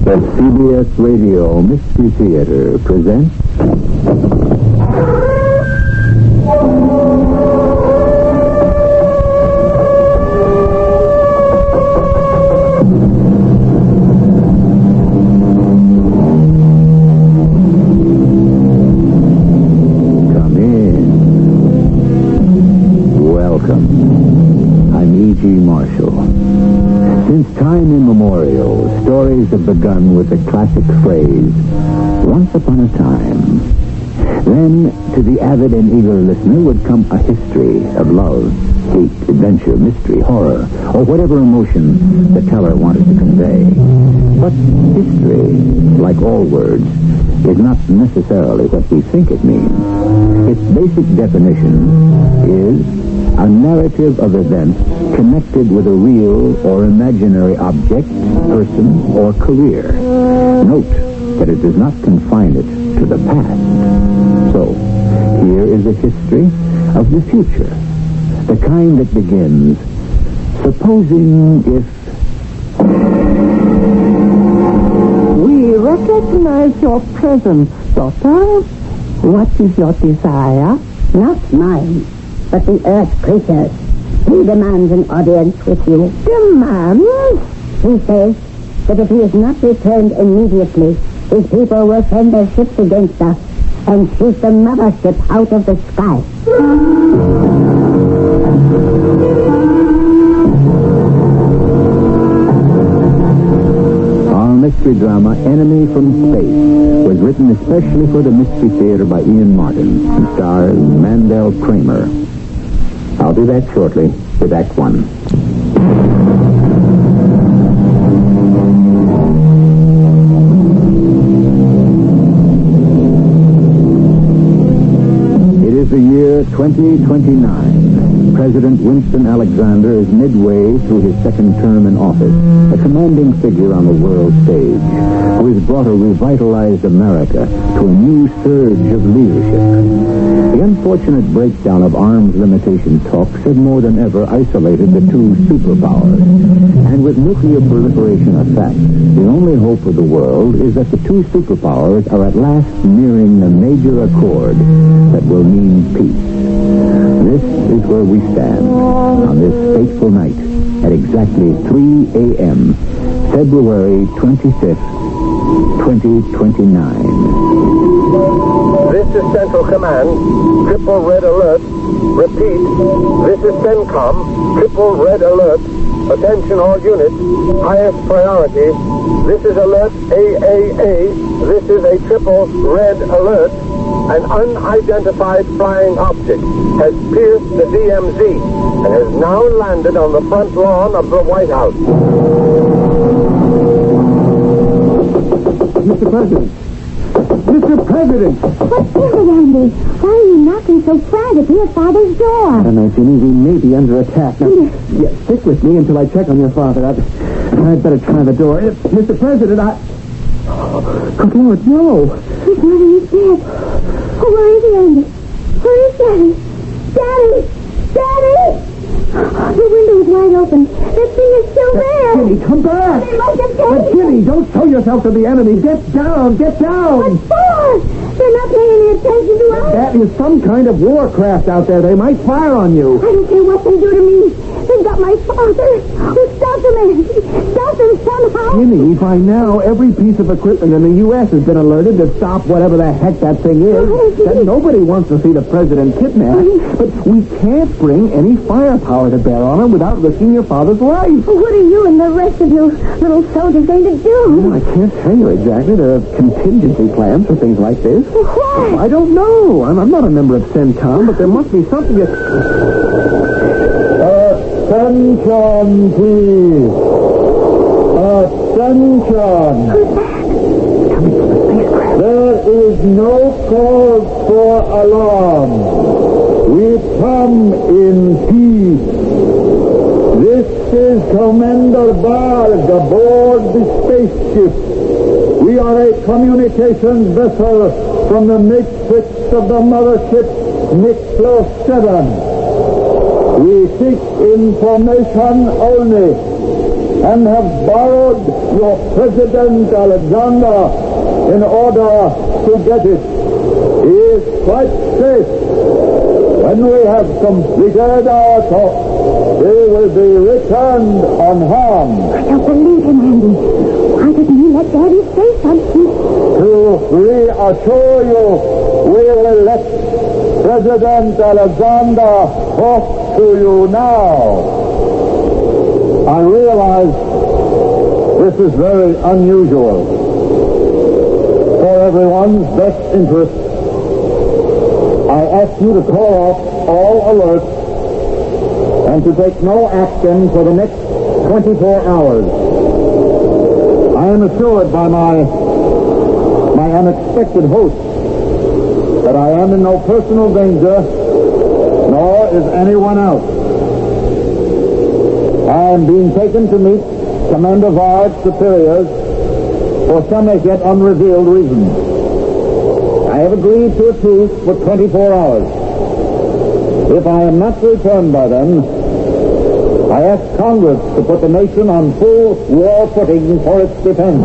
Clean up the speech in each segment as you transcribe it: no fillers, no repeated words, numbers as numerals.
The CBS Radio Mystery Theater presents... Come in. Welcome. I'm E.G. Marshall. Since time immemorial, stories have begun with the classic phrase, once upon a time. Then, to the avid and eager listener would come a history of love, hate, adventure, mystery, horror, or whatever emotion the teller wanted to convey. But history, like all words, is not necessarily what we think it means. Its basic definition is a narrative of events connected with a real or imaginary object, person, or career. Note that it does not confine it to the past. So, here is a history of the future, the kind that begins, supposing if... We recognize your presence, daughter. What is your desire? Not mine, but the Earth creatures. He demands an audience with you. Demands? He says that if he is not returned immediately, his people will send their ships against us and shoot the mothership out of the sky. Our mystery drama, Enemy from Space, was written especially for the Mystery Theater by Ian Martin and stars Mandel Kramer. I'll do that shortly with Act One. It is the year 2029. President Winston Alexander is midway through his second term in office, a commanding figure on the world stage, who has brought a revitalized America to a new surge of leadership. The unfortunate breakdown of arms limitation talks have more than ever isolated the two superpowers. And with nuclear proliferation a fact, the only hope of the world is that the two superpowers are at last nearing a major accord that will mean peace. This is where we stand on this fateful night at exactly 3 a.m., February 25th, 2029. This is Central Command. Triple red alert. Repeat. This is CENTCOM. Triple red alert. Attention all units. Highest priority. This is alert AAA. This is a triple red alert. An unidentified flying object has pierced the DMZ and has now landed on the front lawn of the White House. Mr. President! Mr. President! What's wrong, Andy? Why are you knocking so frantically at Father's door? I don't know, Jimmy. We may be under attack. Now, stick with me until I check on your father. I'd better try the door. Mr. President, Good Lord, no! He's not in his bed. Oh, where is he, Andy? Where is Daddy? Daddy! Daddy! The window is wide open. That thing is still there. Jimmy, come back! They must have taken But it. Jimmy, don't show yourself to the enemy. Get down! Get down! What for? They're not paying any attention to us. That is some kind of warcraft out there. They might fire on you. I don't care what they do to me. They've got my father. Who stopped them, Andy? Stop them somehow. Jimmy, by now, every piece of equipment in the U.S. has been alerted to stop whatever the heck that thing is. That nobody wants to see the president kidnapped. But we can't bring any firepower to bear on him without risking your father's life. What are you and the rest of you little soldiers going to do? Well, I can't tell you exactly. There are contingency plans for things like this. Why? I don't know. I'm not a member of CENTCOM, but there must be something that... Attention, please. Attention. There is no cause for alarm. We come in peace. This is Commander Barg aboard the spaceship. We are a communications vessel from the matrix of the mothership Miklo 7. We seek information only. and have borrowed your President Alexander in order to get it. He is quite safe. When we have completed our talk, he will be returned unharmed. I don't believe him, Andy. Why didn't he let Daddy say something? To reassure you, we will let President Alexander talk to you now. I realize this is very unusual. For everyone's best interest, I ask you to call off all alerts and to take no action for the next 24 hours. I am assured by my unexpected host that I am in no personal danger, nor is anyone else. I am being taken to meet Commander Vard's superiors for some as yet unrevealed reasons. I have agreed to a truce for 24 hours. If I am not returned by then, I ask Congress to put the nation on full war footing for its defense.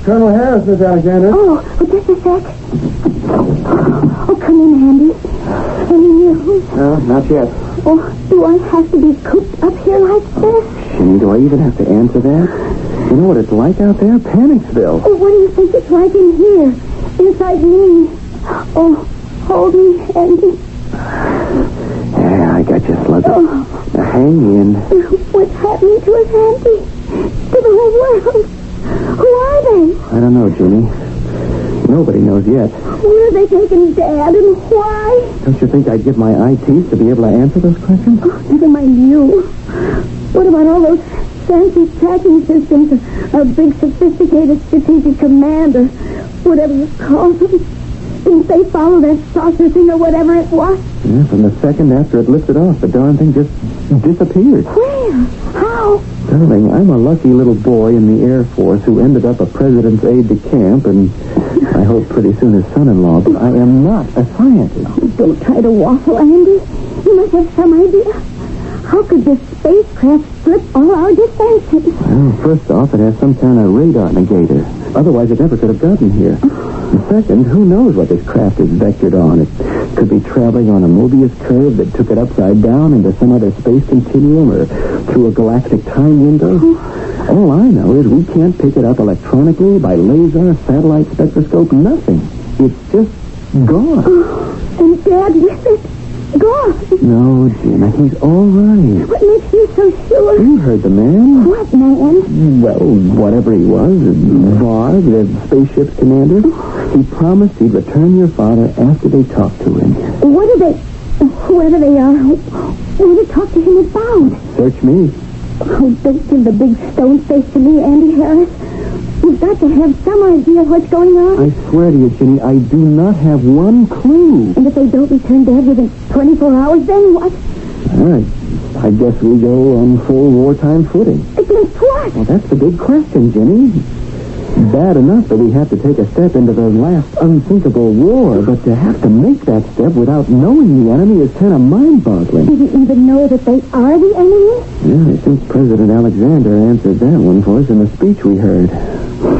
Colonel Harris, Miss Alexander. Oh, just a sec. Oh, come in, Andy. Any news? No, not yet. Oh, do I have to be cooped up here like this? Shinny, do I even have to answer that? You know what it's like out there? Panicsville. Oh, what do you think it's like in here? Inside me? Oh, hold me, Andy. Yeah, I got you, Slugger. Oh. Now, hang in. What's happening to us, Andy? To the whole world? Who are they? I don't know, Ginny. Nobody knows yet. Where are they taking Dad and why? Don't you think I'd give my eye teeth to be able to answer those questions? Oh, never mind you. What about all those fancy tracking systems? A big, sophisticated strategic command or whatever you call them? Didn't they follow that saucer thing or whatever it was? Yeah, from the second after it lifted off, the darn thing just disappeared. Where? How? Darling, I'm a lucky little boy in the Air Force who ended up a president's aide-de-camp and I hope pretty soon his son-in-law, but I am not a scientist. Oh, don't try to waffle, Andy. You must have some idea. How could this spacecraft slip all our defenses? Well, first off, it has some kind of radar negator. Otherwise, it never could have gotten here. And second, who knows what this craft is vectored on? It could be traveling on a Mobius curve that took it upside down into some other space continuum or through a galactic time window. All I know is we can't pick it up electronically, by laser, satellite spectroscope, nothing. It's just gone. And Dad with it? Gone. No, Gina, he's all right. What makes you so sure? You heard the man. What man? Well, whatever he was, Varg, the spaceship's commander, he promised he'd return your father after they talked to him. What are they, whoever they are, what do they talk to him about? Search me. Oh, don't give the big stone face to me, Andy Harris. You've got to have some idea of what's going on. I swear to you, Ginny, I do not have one clue. And if they don't return Dad within 24 hours, then what? All right. I guess we go on full wartime footing. Against what? Well, that's the big question, Ginny. Bad enough that we have to take a step into the last unthinkable war, but to have to make that step without knowing the enemy is kind of mind-boggling. Do you even know that they are the enemy? Yeah, I think President Alexander answered that one for us in the speech we heard.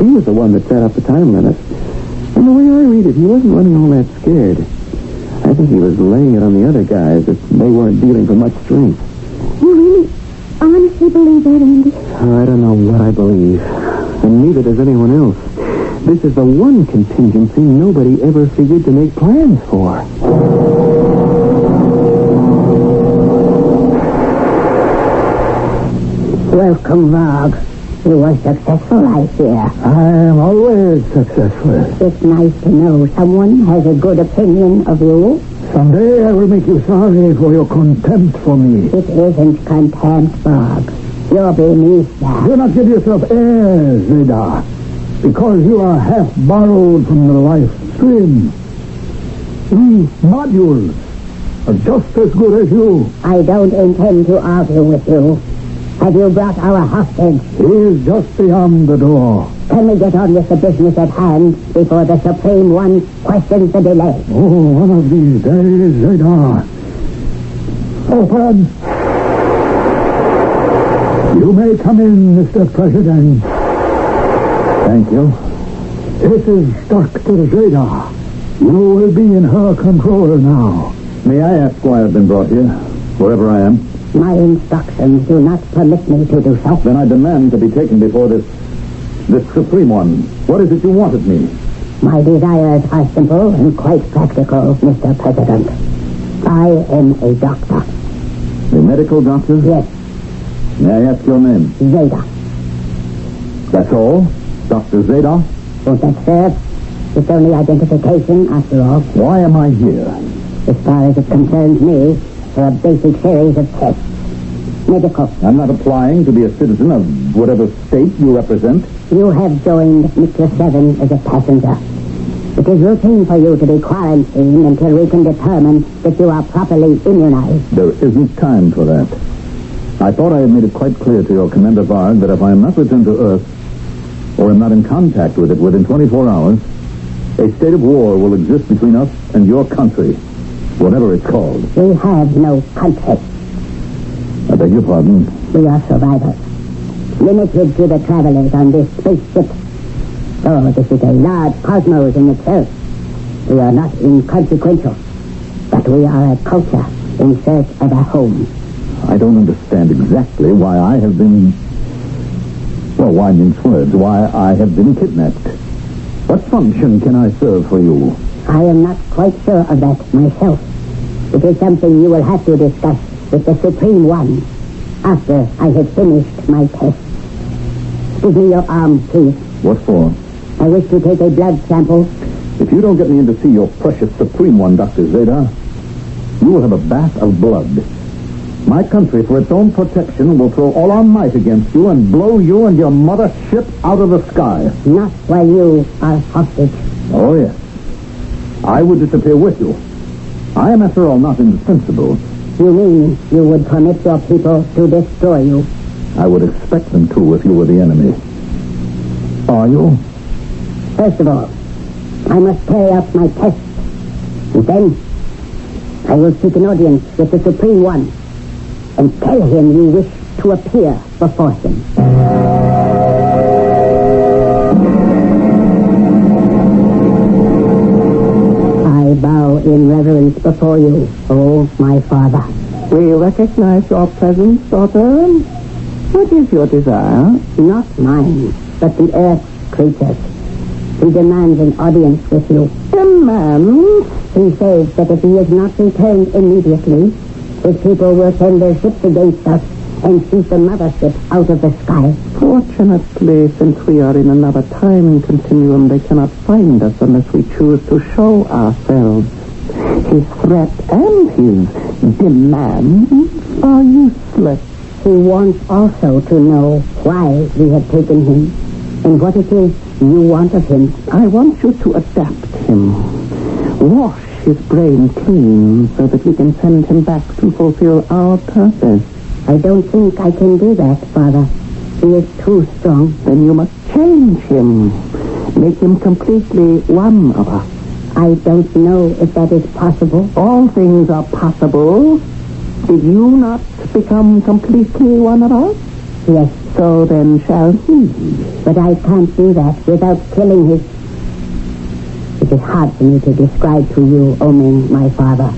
He was the one that set up the time limit. And the way I read it, he wasn't running all that scared. I think he was laying it on the other guys that they weren't dealing for much strength. You really honestly believe that, Andy? I don't know what I believe. And neither does anyone else. This is the one contingency nobody ever figured to make plans for. Welcome, Varg. You were successful, I fear. I am always successful. It's nice to know someone has a good opinion of you. Someday I will make you sorry for your contempt for me. It isn't contempt, Varg. You're beneath that. Do not give yourself airs, Zeta, because you are half borrowed from the life stream. We modules are just as good as you. I don't intend to argue with you. Have you brought our hostage? He is just beyond the door. Can we get on with the business at hand before the Supreme One questions the delay? Oh, one of these days, Zeta. Open. You may come in, Mr. President. Thank you. This is Dr. Zeta. You will be in her control now. May I ask why I've been brought here, wherever I am? My instructions do not permit me to do so. Then I demand to be taken before this Supreme One. What is it you want of me? My desires are simple and quite practical, Mr. President. I am a doctor. A medical doctor? Yes, May I ask your name? Zeta. That's all? Dr. Zeta? Won't that serve? It's only identification, after all. Why am I here? As far as it concerns me, for a basic series of tests. Medical. I'm not applying to be a citizen of whatever state you represent. You have joined Mixture 7 as a passenger. It is routine for you to be quarantined until we can determine that you are properly immunized. There isn't time for that. I thought I had made it quite clear to your Commander Varg that if I am not returned to Earth, or am not in contact with it within 24 hours, a state of war will exist between us and your country, whatever it's called. We have no country. I beg your pardon. We are survivors. Limited to the travelers on this spaceship. Oh, this is a large cosmos in itself. We are not inconsequential, but we are a culture in search of a home. I don't understand exactly why I have been... Well, why mince words? Why I have been kidnapped. What function can I serve for you? I am not quite sure of that myself. It is something you will have to discuss with the Supreme One after I have finished my test. Give me your arm, please. What for? I wish to take a blood sample. If you don't get me in to see your precious Supreme One, Dr. Zeta, you will have a bath of blood. My country, for its own protection, will throw all our might against you and blow you and your mother ship out of the sky. Not while you are hostage. Oh, yes. I would disappear with you. I am, after all, not indispensable. You mean you would permit your people to destroy you? I would expect them to if you were the enemy. Are you? First of all, I must carry out my test. And then, I will seek an audience with the Supreme One and tell him you wish to appear before him. I bow in reverence before you, O my father. We recognize your presence, daughter. What is your desire? Not mine, but the earth creatures. He demands an audience with you. Demands? He says that if he is not returned immediately, his people will send their ships against us and shoot the mothership out of the sky. Fortunately, since we are in another time continuum, they cannot find us unless we choose to show ourselves. His threat and his demands are useless. He wants also to know why we have taken him and what it is you want of him. I want you to adapt him. Wash his brain clean so that we can send him back to fulfill our purpose. I don't think I can do that, Father. He is too strong. Then you must change him. Make him completely one of us. I don't know if that is possible. All things are possible. Did you not become completely one of us? Yes. So then shall he. But I can't do that without killing his... It is hard for me to describe to you, Omen, my father,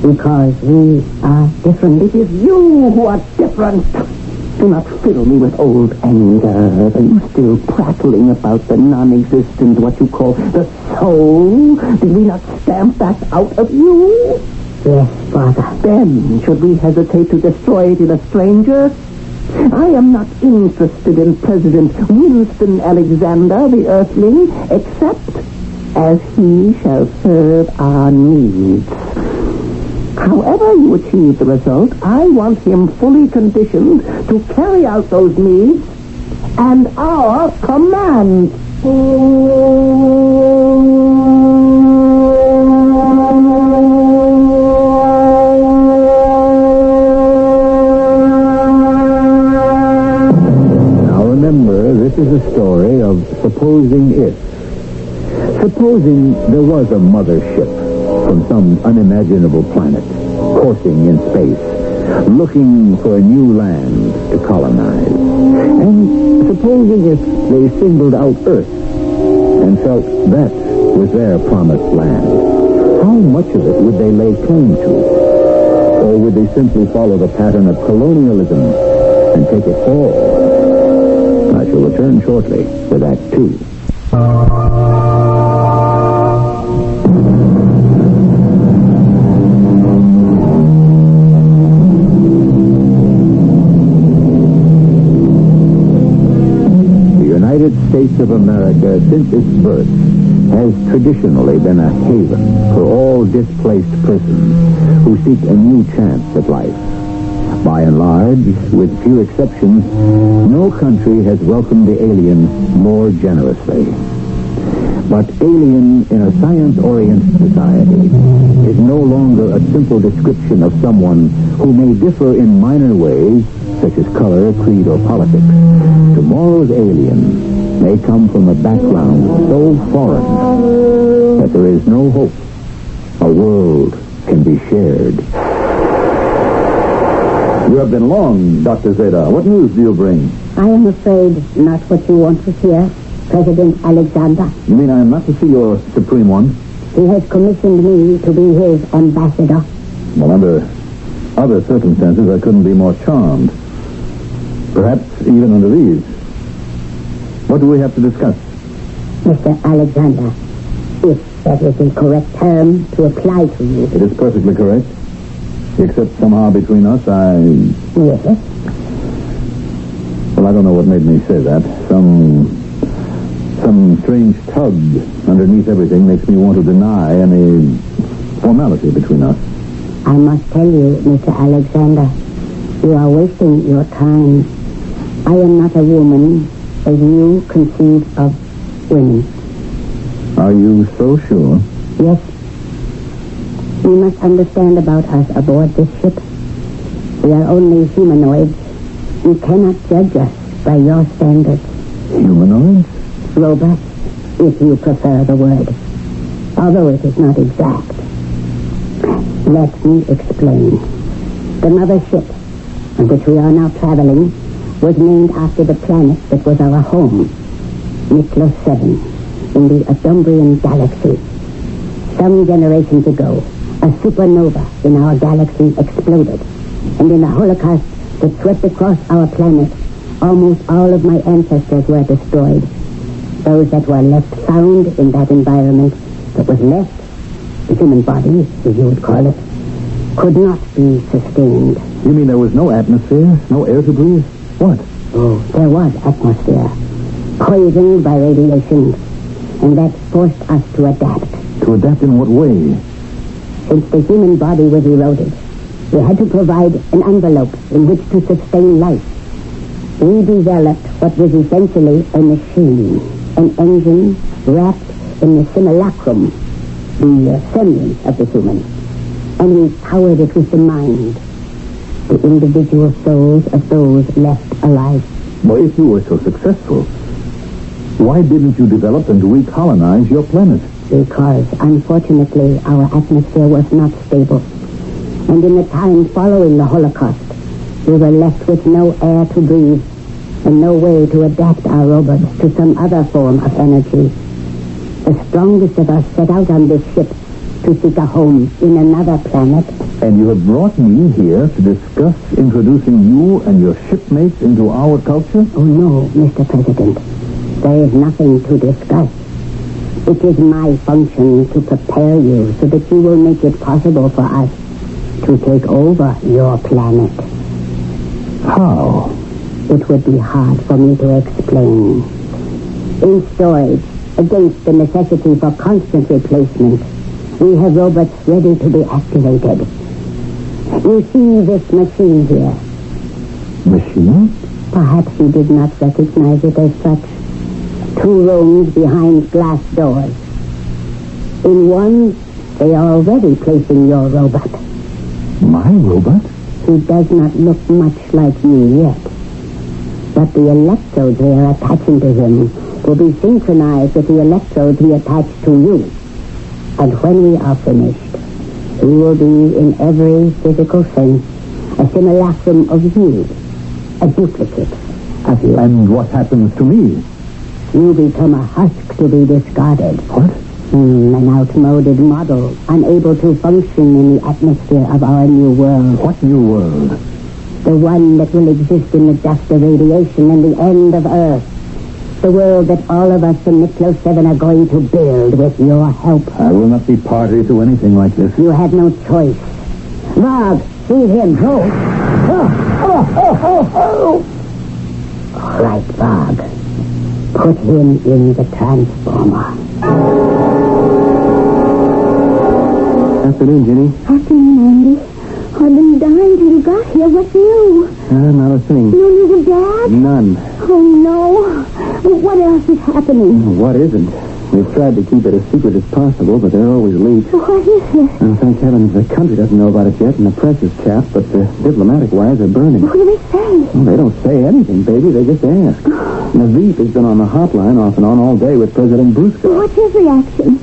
because we are different. It is you who are different. Do not fill me with old anger. Are you still prattling about the non-existent, what you call the soul? Did we not stamp that out of you? Yes, Father. Then, should we hesitate to destroy it in a stranger? I am not interested in President Winston Alexander, the Earthling, except as he shall serve our needs. However you achieve the result, I want him fully conditioned to carry out those needs and our command. Supposing there was a mother ship from some unimaginable planet, coursing in space, looking for a new land to colonize. And supposing if they singled out Earth and felt that was their promised land, how much of it would they lay claim to? Or would they simply follow the pattern of colonialism and take it all? I shall return shortly with Act 2. The United States of America, since its birth, has traditionally been a haven for all displaced persons who seek a new chance at life. By and large, with few exceptions, no country has welcomed the alien more generously. But alien in a science-oriented society is no longer a simple description of someone who may differ in minor ways, such as color, creed, or politics. Tomorrow's alien may come from a background so foreign that there is no hope a world can be shared. You have been long, Dr. Zeta. What news do you bring? I am afraid not what you want to hear, President Alexander. You mean I am not to see your Supreme One? He has commissioned me to be his ambassador. Well, under other circumstances, I couldn't be more charmed. Perhaps even under these. What do we have to discuss? Mr. Alexander, if that is the correct term to apply to you. It is perfectly correct. Except somehow between us, Yes? Well, I don't know what made me say that. Some strange tug underneath everything makes me want to deny any formality between us. I must tell you, Mr. Alexander, you are wasting your time. I am not a woman as you conceive of women. Are you so sure? Yes. You must understand about us aboard this ship. We are only humanoids. You cannot judge us by your standards. Humanoids? Robots, if you prefer the word. Although it is not exact. Let me explain. The mother ship on which we are now traveling was named after the planet that was our home, Nicholas 7, in the Adumbrian galaxy. Some generations ago, a supernova in our galaxy exploded, and in the Holocaust that swept across our planet, almost all of my ancestors were destroyed. Those that were left found in that environment that was left, the human body, as you would call it, could not be sustained. You mean there was no atmosphere? No air to breathe? What? Oh, there was atmosphere, poisoned by radiation, and that forced us to adapt. To adapt in what way? Since the human body was eroded, we had to provide an envelope in which to sustain life. We developed what was essentially a machine, an engine wrapped in the simulacrum, the semblance of the human. And we powered it with the mind, the individual souls of those left alive. Well, if you were so successful, why didn't you develop and recolonize your planet? Because, unfortunately, our atmosphere was not stable. And in the time following the Holocaust, we were left with no air to breathe and no way to adapt our robots to some other form of energy. The strongest of us set out on this ship to seek a home in another planet. And you have brought me here to discuss introducing you and your shipmates into our culture? Oh, no, Mr. President. There is nothing to discuss. It is my function to prepare you so that you will make it possible for us to take over your planet. How? It would be hard for me to explain. In storage, against the necessity for constant replacement, we have robots ready to be activated. You see this machine here. Machine? Perhaps you did not recognize it as such. 2 rooms behind glass doors. In one, they are already placing your robot. My robot? He does not look much like you yet. But the electrodes they are attaching to him will be synchronized with the electrodes we attach to you. And when we are finished, we will be, in every physical sense, a simulacrum of you, a duplicate of you. And what happens to me? You become a husk to be discarded. What? An outmoded model, unable to function in the atmosphere of our new world. What new world? The one that will exist in the dust of radiation and the end of Earth. The world that all of us from Miklo 7 are going to build with your help. I will not be party to anything like this. You have no choice. Varg, see him. Go. All right, Varg. Put him in the transformer. Afternoon, Ginny. Afternoon, Andy. I've been dying till you got here. What's new? Not a thing. No news of Dad? None. Oh, no. What else is happening? What isn't? We've tried to keep it as secret as possible, but there are always leaks. What is it? Thank heavens the country doesn't know about it yet, and the press is chapped, but the diplomatic wires are burning. What do they say? Well, they don't say anything, baby. They just ask. Naveed has been on the hotline off and on all day with President Brusco. What's his reaction?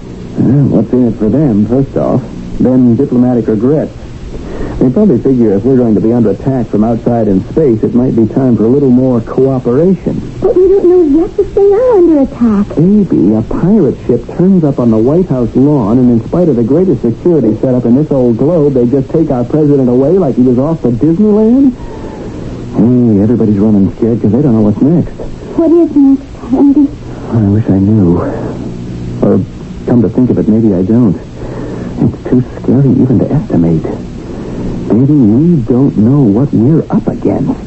What's in it for them, first off? Then diplomatic regrets. They probably figure if we're going to be under attack from outside in space, it might be time for a little more cooperation. But we don't know yet if they are under attack. Baby, a pirate ship turns up on the White House lawn, and in spite of the greatest security set up in this old globe, they just take our president away like he was off to Disneyland? Hey, everybody's running scared because they don't know what's next. What is next, Andy? I wish I knew. Or, come to think of it, maybe I don't. It's too scary even to estimate. Baby, we don't know what we're up against.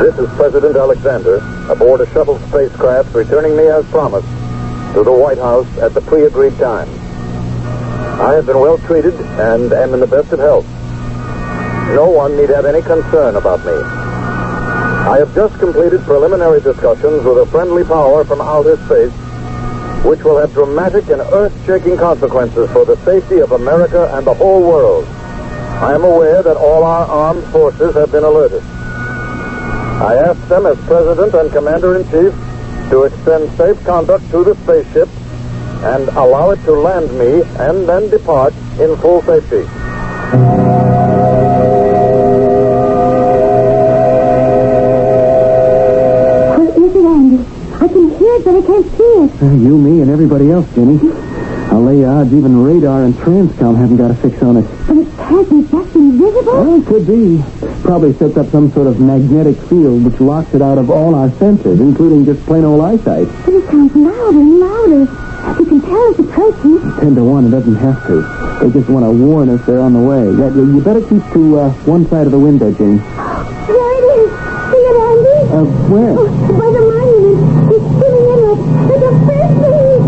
This is President Alexander aboard a shuttle spacecraft returning me as promised to the White House at the pre-agreed time. I have been well treated and am in the best of health. No one need have any concern about me. I have just completed preliminary discussions with a friendly power from outer space, which will have dramatic and earth-shaking consequences for the safety of America and the whole world. I am aware that all our armed forces have been alerted. I asked them as President and Commander-in-Chief to extend safe conduct to the spaceship and allow it to land me and then depart in full safety. But I can't see it. You, me, and everybody else, Jenny. I'll lay odds even radar and transcom haven't got a fix on it. But it can't be just invisible? Well, it could be. Probably sets up some sort of magnetic field which locks it out of all our senses, including just plain old eyesight. But it sounds louder and louder. You can tell it's approaching. 10 to 1, it doesn't have to. They just want to warn us they're on the way. Yeah, you better keep to one side of the window, Jenny. There it is. See it, Andy? Where? Oh, by the monument. It's spinning inward. Like a frisbee.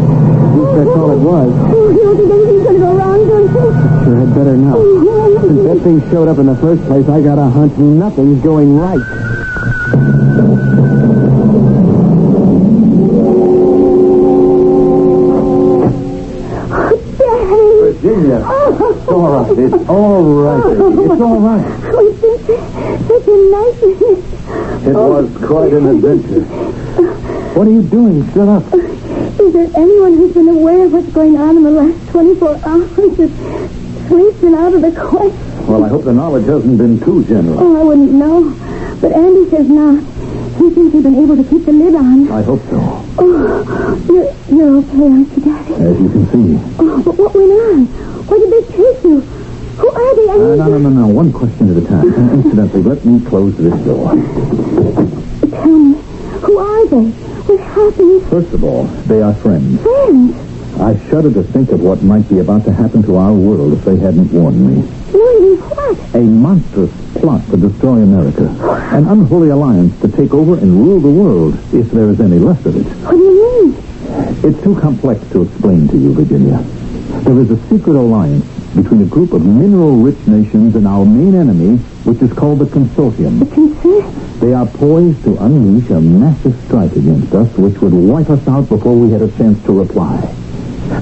That's all it was. Oh, you don't think anything's going to go wrong, don't you? Sure had better not. Since that thing showed up in the first place, I got a hunch nothing's going right. Virginia. It's all right. It's all right, baby. It's all right. Oh, it's been such a nightmare. It was quite an adventure. What are you doing? Sit up. Is there anyone who's been aware of what's going on in the last 24 hours? Sleep's been out of the question. Well, I hope the knowledge hasn't been too general. Oh, I wouldn't know. But Andy says not. He thinks you've been able to keep the lid on. I hope so. Oh, you're okay, aren't you, Daddy? As you can see. Oh, but what went on? Why did they chase you? Who are they? I need No. One question at a time. Incidentally, let me close this door. Tell me, who are they? What happened? First of all, they are friends. Friends? I shudder to think of what might be about to happen to our world if they hadn't warned me. Warned me what? A monstrous plot to destroy America. An unholy alliance to take over and rule the world, if there is any left of it. What do you mean? It's too complex to explain to you, Virginia. There is a secret alliance between a group of mineral-rich nations and our main enemy, which is called the Consortium. The Consortium? They are poised to unleash a massive strike against us, which would wipe us out before we had a chance to reply.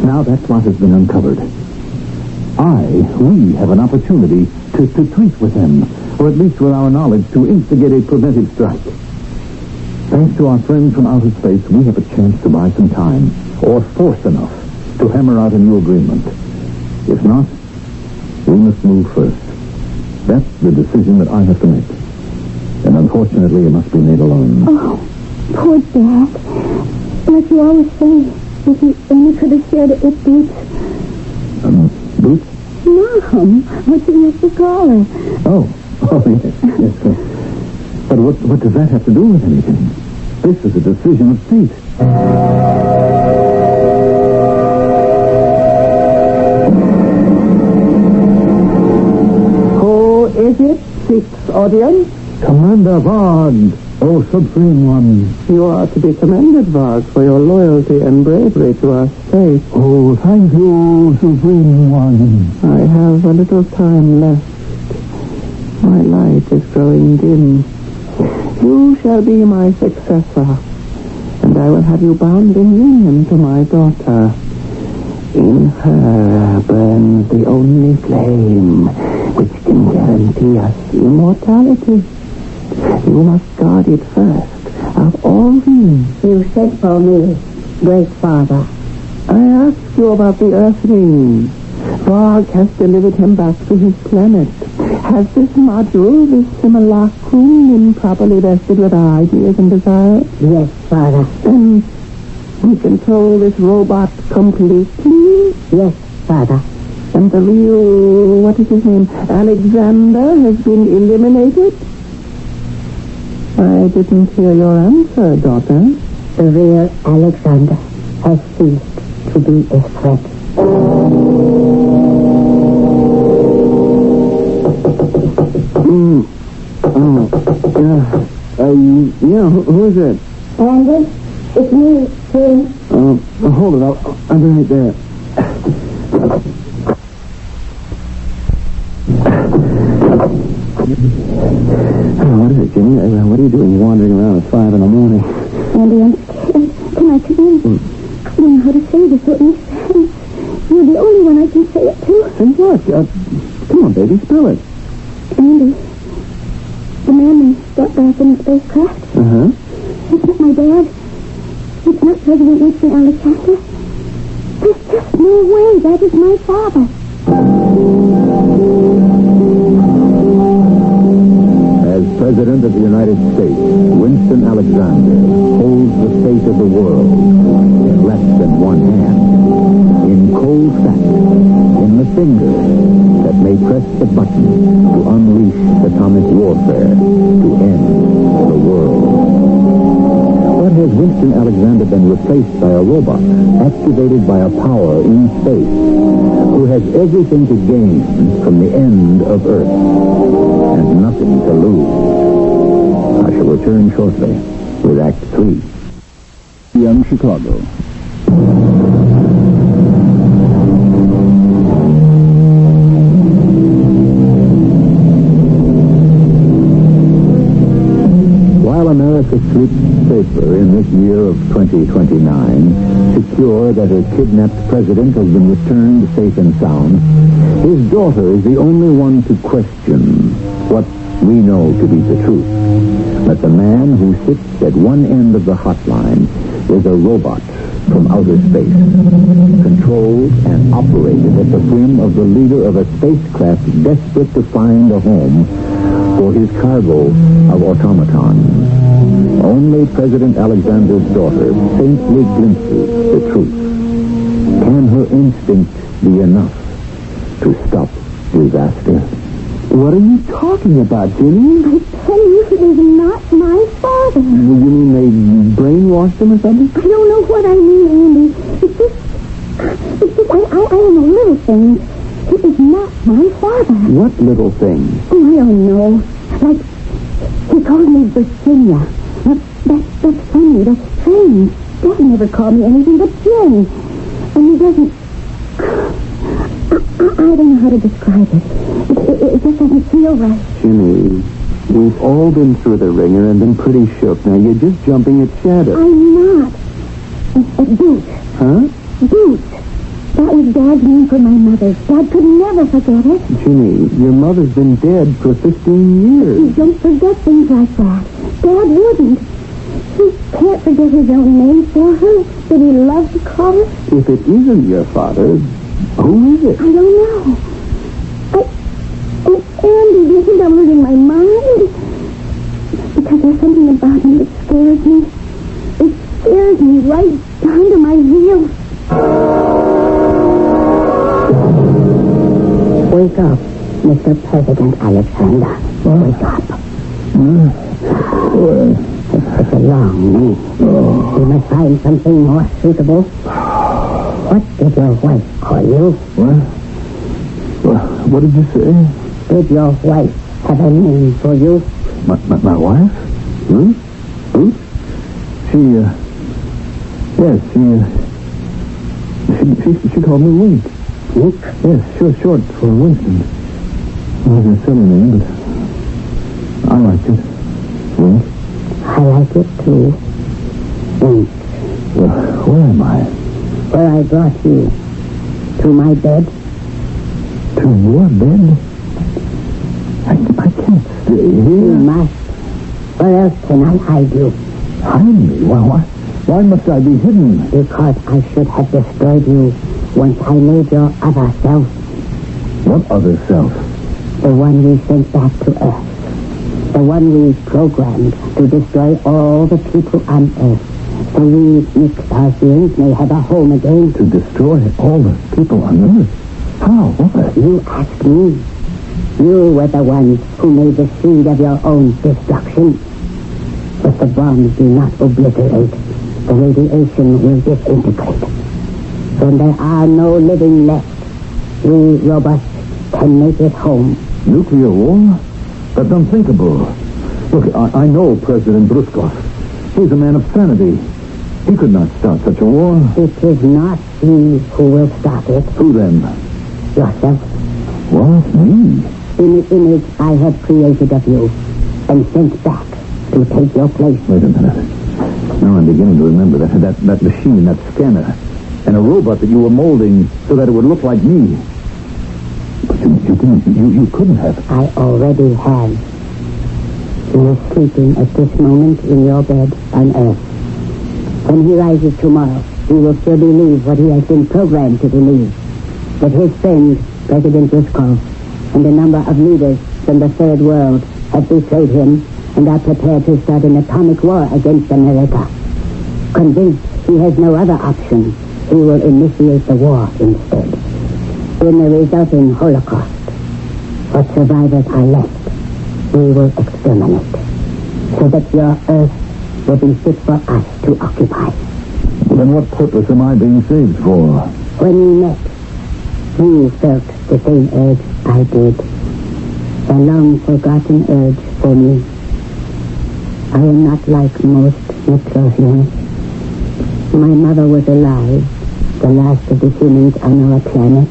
Now that plot has been uncovered. We have an opportunity to treat with them, or at least with our knowledge, to instigate a preventive strike. Thanks to our friends from outer space, we have a chance to buy some time, or force enough, to hammer out a new agreement. If not, we must move first. That's the decision that I have to make. And unfortunately, it must be made alone. Oh, poor Dad. Like you always say, if he only could have shared it with Boots. Boots? Mom, what you used to call her. Oh, yes. But what does that have to do with anything? This is a decision of fate. Who is it, Sixth Audience? Commander Varg, O Supreme One. You are to be commended, Varg, for your loyalty and bravery to our state. Oh, thank you, Supreme One. I have a little time left. My light is growing dim. You shall be my successor, and I will have you bound in union to my daughter. In her burns the only flame which can guarantee us immortality. You must guard it first of all things. You sent for me, great father. I asked you about the Earthling. Varg has delivered him back to his planet. Has this module, this simulacrum, been properly vested with our ideas and desires? Yes, father. Then we control this robot completely? Yes, father. And the real, what is his name, Alexander, has been eliminated? I didn't hear your answer, daughter. The real Alexander has ceased to be a threat. Who is it? Andy, it's me, Tim. Hold it, I'll be right there. What is it, Jimmy? What are you doing wandering around at 5 in the morning? Andy, I'm scared. Can I come in? I don't know how to say this so it makes sense. You're the only one I can say it to. And what? Come on, baby, spill it. Andy, the man they brought back in the spacecraft. Uh-huh. It's not my dad. It's not President Winston Alexander. There's just no way that is my father. As President of the United States, Winston Alexander holds the fate of the world in less than one hand. In cold fact, in the finger that may press the button to unleash atomic warfare to end the world. But has Winston Alexander been replaced by a robot activated by a power in space who has everything to gain from the end of Earth and nothing to lose? I shall return shortly with Act 3. Young Chicago. While America sleeps safer in this year of 2029, secure that her kidnapped president has been returned safe and sound, his daughter is the only one to question what we know to be the truth. That the man who sits at one end of the hotline is a robot from outer space, controlled and operated at the whim of the leader of a spacecraft desperate to find a home for his cargo of automatons. Only President Alexander's daughter faintly glimpses the truth. Can her instinct be enough to stop disaster? What are you talking about, Jimmy? I tell you, it is not my father. You mean they brainwashed him or something? I don't know what I mean, Andy. It's just I don't know, little things. It is not my father. What little things? Oh, I don't know. Like, he called me Virginia. That's funny. That's strange. Dad never called me anything but Jen. And he doesn't... I don't know how to describe it. It just doesn't feel right. Jimmy, we've all been through the ringer and been pretty shook. Now, you're just jumping at shadows. I'm not. Boots. Huh? Boots. That was Dad's name for my mother. Dad could never forget it. Ginny, your mother's been dead for 15 years. You don't forget things like that. Dad wouldn't. He can't forget his own name for her that he loved to call her. If it isn't your father, who is it? I don't know. Oh, Andy, do you think I'm losing my mind? Because there's something about him that scares me. It scares me right down to my heels. Wake up, Mr. President Alexander. Wake up. It's such a long name. We must find something more suitable. What did your wife call you? What did you say? Did your wife have a name for you? My wife? Ruth? Ruth? She called me Wink. Wink? Yes, short for Winston. It was a silly name, but I liked it. Wink. I like it too. Wink. Well, where am I? Where I brought you. To my bed. To your bed? I can't stay You here. must. Where else can I hide you? Hide me? Why must I be hidden? Because I should have destroyed you once I made your other self. What other self? The one we sent back to Earth. The one we programmed to destroy all the people on Earth. So we Mixarsians may have a home again. To destroy all the people on Earth? How? What? You ask me. You were the ones who made the seed of your own destruction. But the bombs do not obliterate. The radiation will disintegrate. When there are no living left, we robots can make it home. Nuclear war? That's unthinkable. Look, I know President Bruskov. He's a man of sanity. He could not start such a war. It is not he who will stop it. Who then? Yourself. What? Me? In the image I have created of you and sent back to take your place. Wait a minute. Now I'm beginning to remember that machine, that scanner, and a robot that you were molding so that it would look like me. But you couldn't have. I already have. He is sleeping at this moment in your bed on Earth. When he rises tomorrow, he will still believe what he has been programmed to believe. That his friend, President Ruskov, and a number of leaders from the Third World have betrayed him and are prepared to start an atomic war against America. Convinced he has no other option, he will initiate the war instead. In the resulting Holocaust, what survivors are left, we will exterminate, so that your Earth will be fit for us to occupy. Then what purpose am I being saved for? When we met, you felt the same urge I did. A long-forgotten urge for me. I am not like most Mixarsians. My mother was alive, the last of the humans on our planet.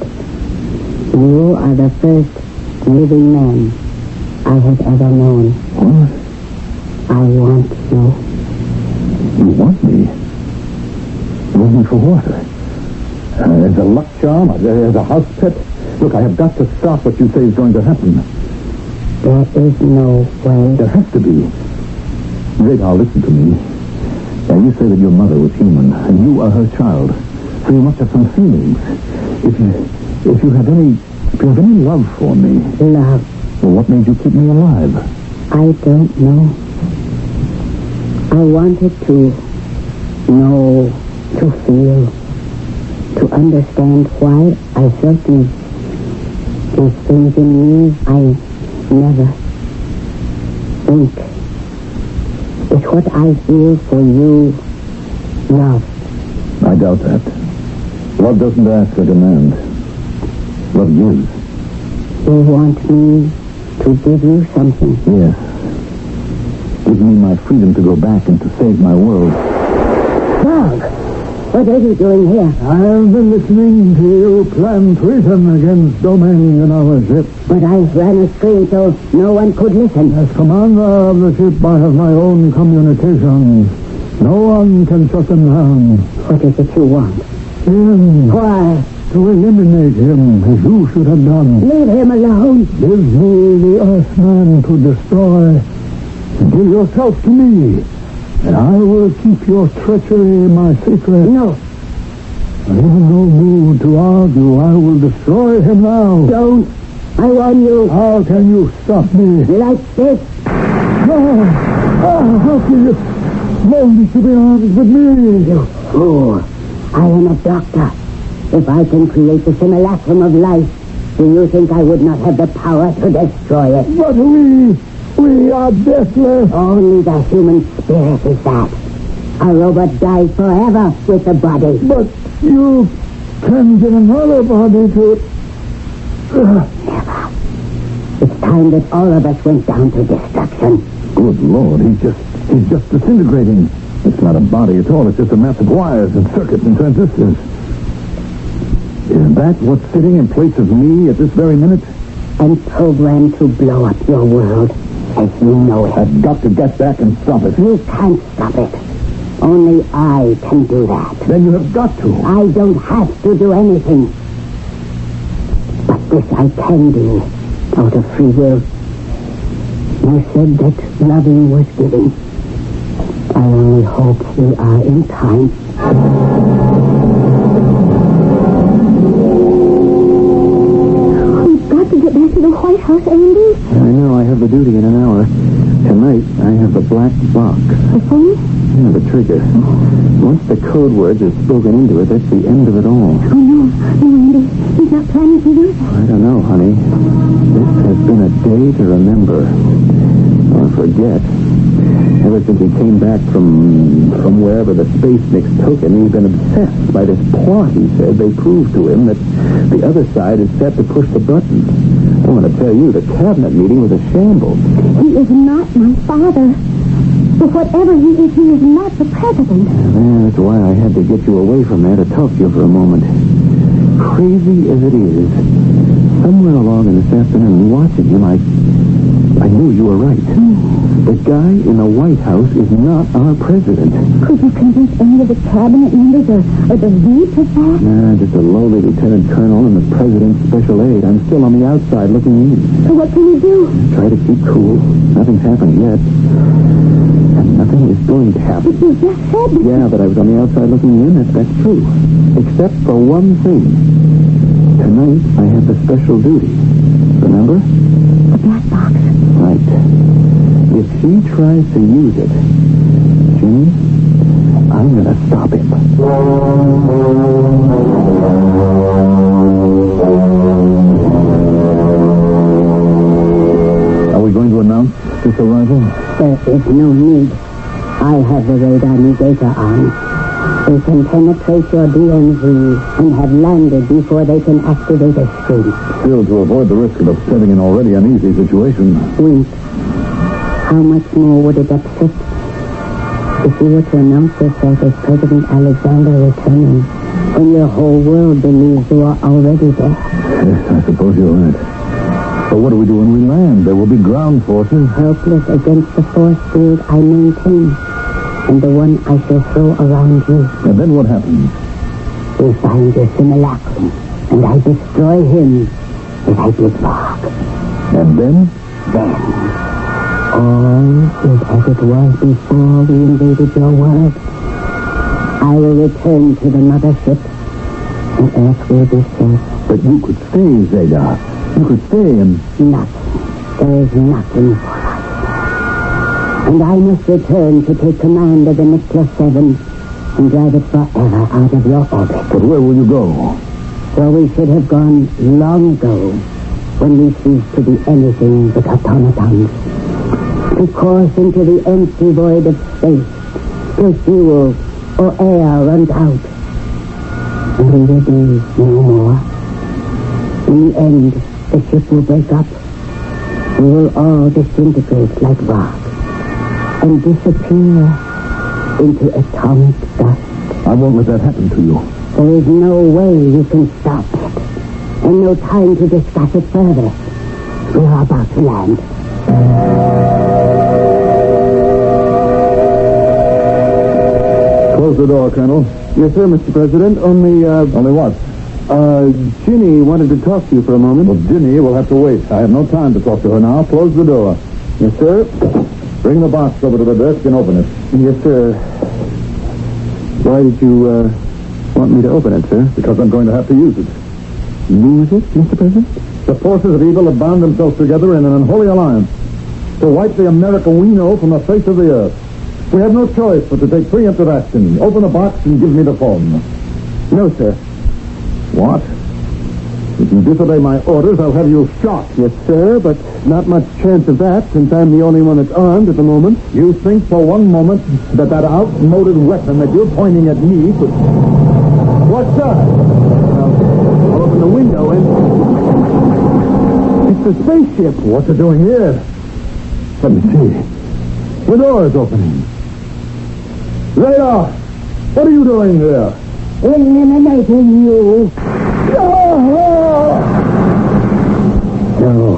You are the first living man I have ever known. What? I want you. You want me? You want me for what? As a luck charm? As a house pet? Look, I have got to stop what you say is going to happen. There is no way. There has to be. Radar, listen to me. Now, you say that your mother was human, and you are her child. So you must have some feelings. If you have any love for me. Love. Well, what made you keep me alive? I don't know. I wanted to know, to feel, to understand why I felt these things in me I never think. It's what I feel for you, love. I doubt that. Love doesn't ask or demand. Love gives. You want me to give you something? Yes. Give me my freedom to go back and to save my world. Dog, what are you doing here? I've been listening to you plan treason against domain in our ship. But I ran a screen so no one could listen. As commander of the ship, I have my own communications. No one can shut them down. What is it you want? him. Why? To eliminate him, as you should have done. Leave him alone. Give me the Earthman to destroy. Give yourself to me, and I will keep your treachery my secret. No. And in no mood to argue, I will destroy him now. Don't. I warn you. How can you stop me? Like this. No. How can you? Only to be armed with me. You fool. I am a doctor. If I can create the simulacrum of life, do you think I would not have the power to destroy it? But we are deathless. Only the human spirit is that. A robot dies forever with the body. But you can get another body to... Never. It's time that all of us went down to destruction. Good Lord, he's just disintegrating. It's not a body at all. It's just a mass of wires and circuits and transistors. Is that what's sitting in place of me at this very minute? And programmed to blow up your world as you know it. I've got to get back and stop it. You can't stop it. Only I can do that. Then you have got to. I don't have to do anything. But this I can do out of free will. You said that loving was giving. I only hope we are in time. We've got to get back to the White House, Andy. I know. I have the duty in an hour. Tonight, I have the black box. The phone? Yeah, the trigger. Once the code words are spoken into it, that's the end of it all. Oh, no, Andy. He's not planning to do that. I don't know, honey. This has been a day to remember. Or forget. Ever since he came back from wherever the space mix took him, he's been obsessed by this plot, he said. They proved to him that the other side is set to push the button. I want to tell you, the cabinet meeting was a shambles. He is not my father. But whatever he is not the president. Yeah, that's why I had to get you away from there to talk to you for a moment. Crazy as it is, somewhere along in this afternoon, watching him, I knew you were right. The guy in the White House is not our president. Could you convince any of the cabinet members or the VP of that? Nah, just a lowly lieutenant colonel and the president's special aide. I'm still on the outside looking in. So what can you do? Try to keep cool. Nothing's happened yet. And nothing is going to happen. But you just said that. Yeah, but I was on the outside looking in. That's true. Except for one thing. Tonight, I have the special duty. Remember? The black box. Right. If he tries to use it, Jimmy, I'm going to stop him. Are we going to announce this arrival? There is no need. I have the radar negator on. They can penetrate your DMZ and have landed before they can activate a screen. Still, to avoid the risk of upsetting an already uneasy situation. Wait. How much more would it upset if you were to announce yourself as President Alexander returning when your whole world believes you are already there? Yes, I suppose you're right. But what do we do when we land? There will be ground forces. Helpless against the force field I maintain and the one I shall throw around you. And then what happens? We find your simulacrum and I destroy him as I did Varg. And then? Then all is as it was before we invaded your world. I will return to the mothership, and Earth will be safe. But you could stay, Zeta. You could stay and... Nothing. There is nothing for us. And I must return to take command of the Nicholas 7 and drive it forever out of your orbit. But where will you go? Where we should have gone long ago, when we ceased to be anything but automatons. To course into the empty void of space, till fuel or air runs out. And we will be no more. In the end, the ship will break up. We will all disintegrate like rock and disappear into atomic dust. I won't let that happen to you. There is no way you can stop it, and no time to discuss it further. We are about to land. Close the door, Colonel. Yes, sir, Mr. President. Only what? Ginny wanted to talk to you for a moment. Well, Ginny will have to wait. I have no time to talk to her now. Close the door. Yes, sir. Bring the box over to the desk and open it. Yes, sir. Why did you, want me to open it, sir? Because I'm going to have to use it. Use it, Mr. President? The forces of evil have bound themselves together in an unholy alliance to wipe the America we know from the face of the earth. We have no choice but to take preemptive action. Open the box and give me the phone. No, sir. What? If you disobey my orders, I'll have you shot. Yes, sir, but not much chance of that since I'm the only one that's armed at the moment. You think for one moment that outmoded weapon that you're pointing at me could... What's that? I'll open the window and... It's a spaceship. What's it doing here? Let me see. The door is opening. Radar! What are you doing here? Eliminating you. So,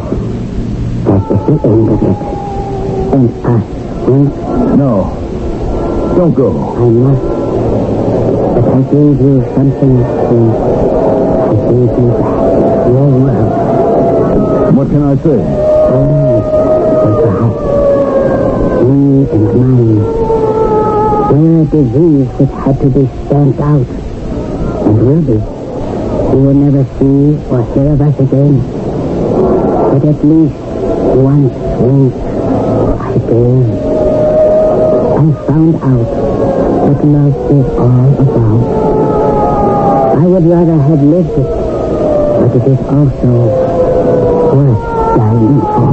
that is the end of it. And us, No. Don't go. I must. But I gave you something to... I gave you back your world. What can I say? And perhaps me and mine were a disease which had to be stamped out. And will be. You will never see or hear of us again. But at least once I did. I found out what love is all about. I would rather have lived it, but it is also worth dying for.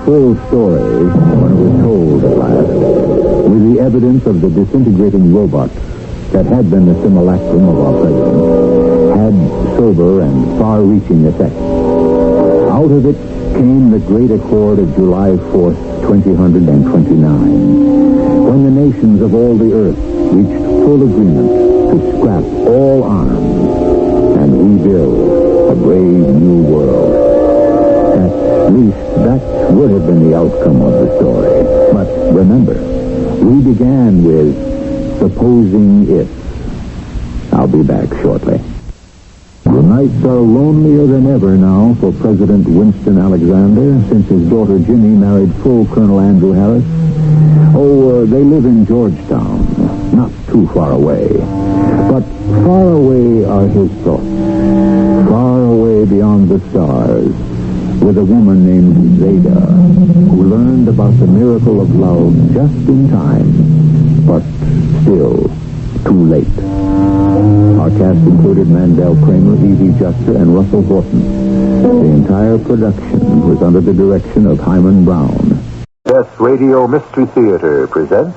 Full story, when it was told at last, with the evidence of the disintegrating robot that had been the simulacrum of our president, had sober and far-reaching effects. Out of it came the great accord of July 4th, 2029, when the nations of all the earth reached full agreement to scrap all arms and rebuild a brave new world. At least that would have been the outcome of the story. But remember, we began with supposing if. I'll be back shortly. The nights are lonelier than ever now for President Winston Alexander since his daughter Ginny married full Colonel Andrew Harris. They live in Georgetown, not too far away. But far away are his thoughts. Far away beyond the stars, with a woman named Zeta, who learned about the miracle of love just in time, but still too late. Our cast included Mandel Kramer, Evie Juster, and Russell Horton. The entire production was under the direction of Hyman Brown. Yes, Radio Mystery Theater presents...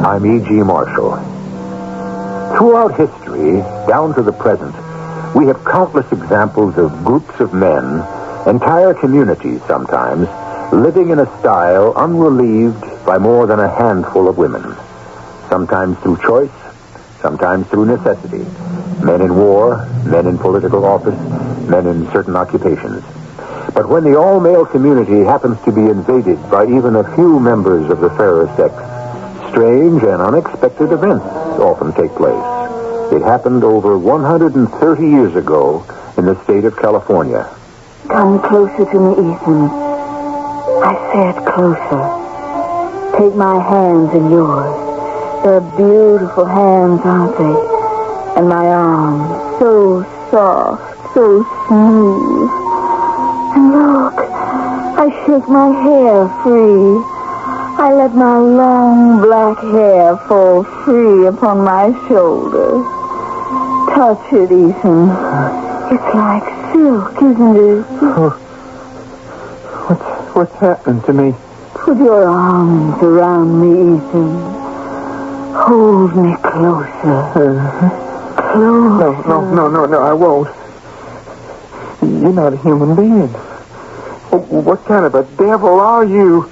I'm E.G. Marshall. Throughout history, down to the present, we have countless examples of groups of men, entire communities sometimes, living in a style unrelieved by more than a handful of women. Sometimes through choice, sometimes through necessity. Men in war, men in political office, men in certain occupations. But when the all-male community happens to be invaded by even a few members of the fairer sex, strange and unexpected events often take place. It happened over 130 years ago in the state of California. Come closer to me, Ethan. I said closer. Take my hands in yours. They're beautiful hands, aren't they? And my arms, so soft, so smooth. And look, I shake my hair free. I let my long black hair fall free upon my shoulders. Touch it, Ethan. It's like silk, isn't it? What's happened to me? Put your arms around me, Ethan. Hold me closer. Closer. No, I won't. You're not a human being. What kind of a devil are you?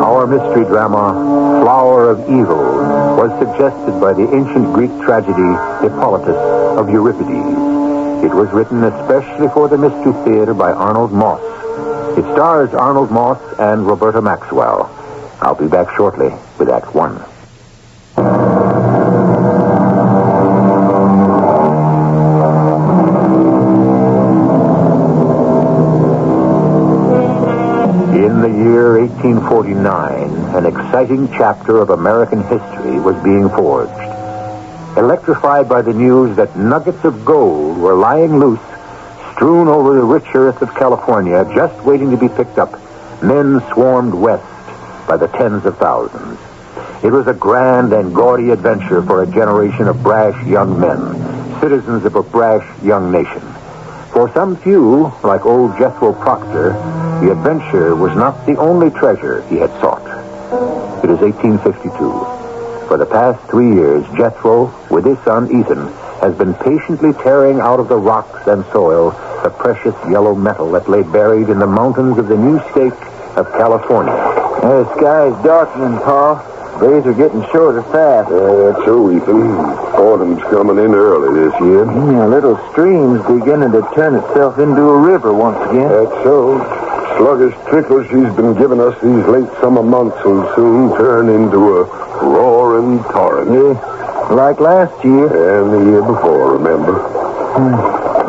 Our mystery drama, Flower of Evil, was suggested by the ancient Greek tragedy Hippolytus of Euripides. It was written especially for the Mystery Theater by Arnold Moss. It stars Arnold Moss and Roberta Maxwell. I'll be back shortly with Act One. In the year 1849, an exciting chapter of American history was being forged. Electrified by the news that nuggets of gold were lying loose, strewn over the rich earth of California, just waiting to be picked up, men swarmed west by the tens of thousands. It was a grand and gaudy adventure for a generation of brash young men, citizens of a brash young nation. For some few, like old Jethro Proctor, the adventure was not the only treasure he had sought. It is 1852. For the past 3 years, Jethro, with his son Ethan, has been patiently tearing out of the rocks and soil the precious yellow metal that lay buried in the mountains of the new state of California. The sky's darkening, Pa. Days are getting shorter fast. That's so, Ethan. Autumn's coming in early this year. Yeah, little stream's beginning to turn itself into a river once again. That's so. Sluggish trickles she's been giving us these late summer months will soon turn into a roaring torrent. Yeah, like last year. And the year before, remember?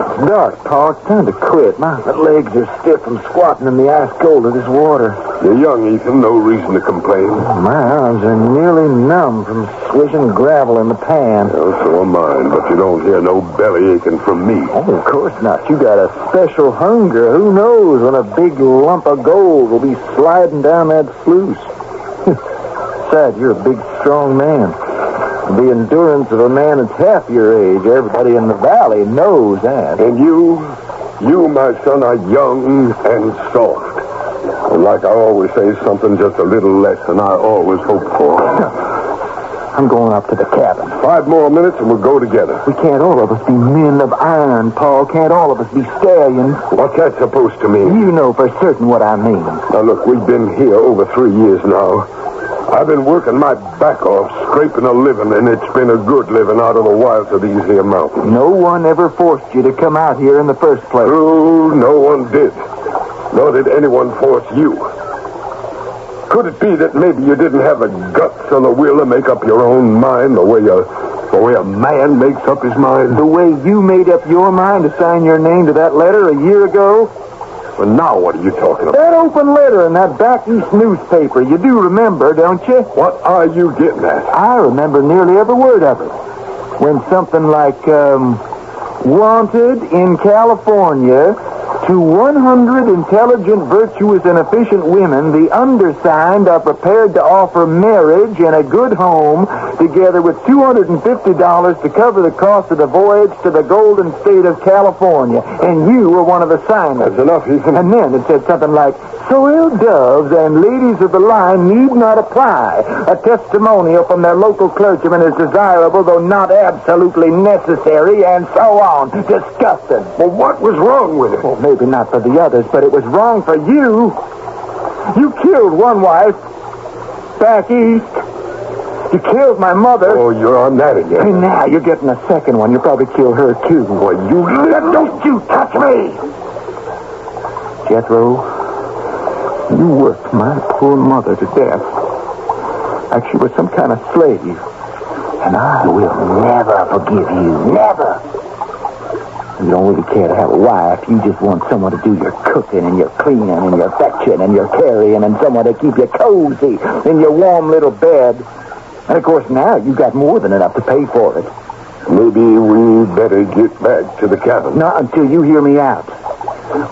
It's dark, Pa. It's time to quit. My legs are stiff from squatting in the ice cold of this water. You're young, Ethan. No reason to complain. My arms are nearly numb from swishing gravel in the pan. Well, so am mine, but you don't hear no belly aching from me. Oh, of course not. You got a special hunger. Who knows when a big lump of gold will be sliding down that sluice? Besides, you're a big, strong man. The endurance of a man that's half your age, everybody in the valley knows that. And you, my son, are young and soft. And like I always say, something just a little less than I always hoped for. I'm going up to the cabin. 5 more minutes and we'll go together. We can't all of us be men of iron, Paul. Can't all of us be stallions. What's that supposed to mean? You know for certain what I mean. Now, look, we've been here over 3 years now. I've been working my back off, scraping a living, and it's been a good living out of the wilds of these here mountains. No one ever forced you to come out here in the first place. True, no one did. Nor did anyone force you. Could it be that maybe you didn't have the guts or the will to make up your own mind the way a man makes up his mind? The way you made up your mind to sign your name to that letter a year ago? Well, now what are you talking about? That open letter in that back east newspaper. You do remember, don't you? What are you getting at? I remember nearly every word of it. When something like, wanted in California to 100 intelligent, virtuous, and efficient women, the undersigned are prepared to offer marriage and a good home, together with $250 to cover the cost of the voyage to the golden state of California. And you were one of the signers. That's enough, Ethan. And then it said something like, soiled doves and ladies of the line need not apply. A testimonial from their local clergyman is desirable, though not absolutely necessary, and so on. Disgusting. Well, what was wrong with it? Well, maybe not for the others, but it was wrong for you. You killed one wife back east. You killed my mother. Oh, you're on that again. And now you're getting a second one. You'll probably kill her, too. Well, don't you touch me! Jethro, you worked my poor mother to death like she was some kind of slave. And I will never forgive you. Never. You don't really care to have a wife. You just want someone to do your cooking and your cleaning and your fetching and your carrying and someone to keep you cozy in your warm little bed. And, of course, now you got more than enough to pay for it. Maybe we better get back to the cabin. Not until you hear me out.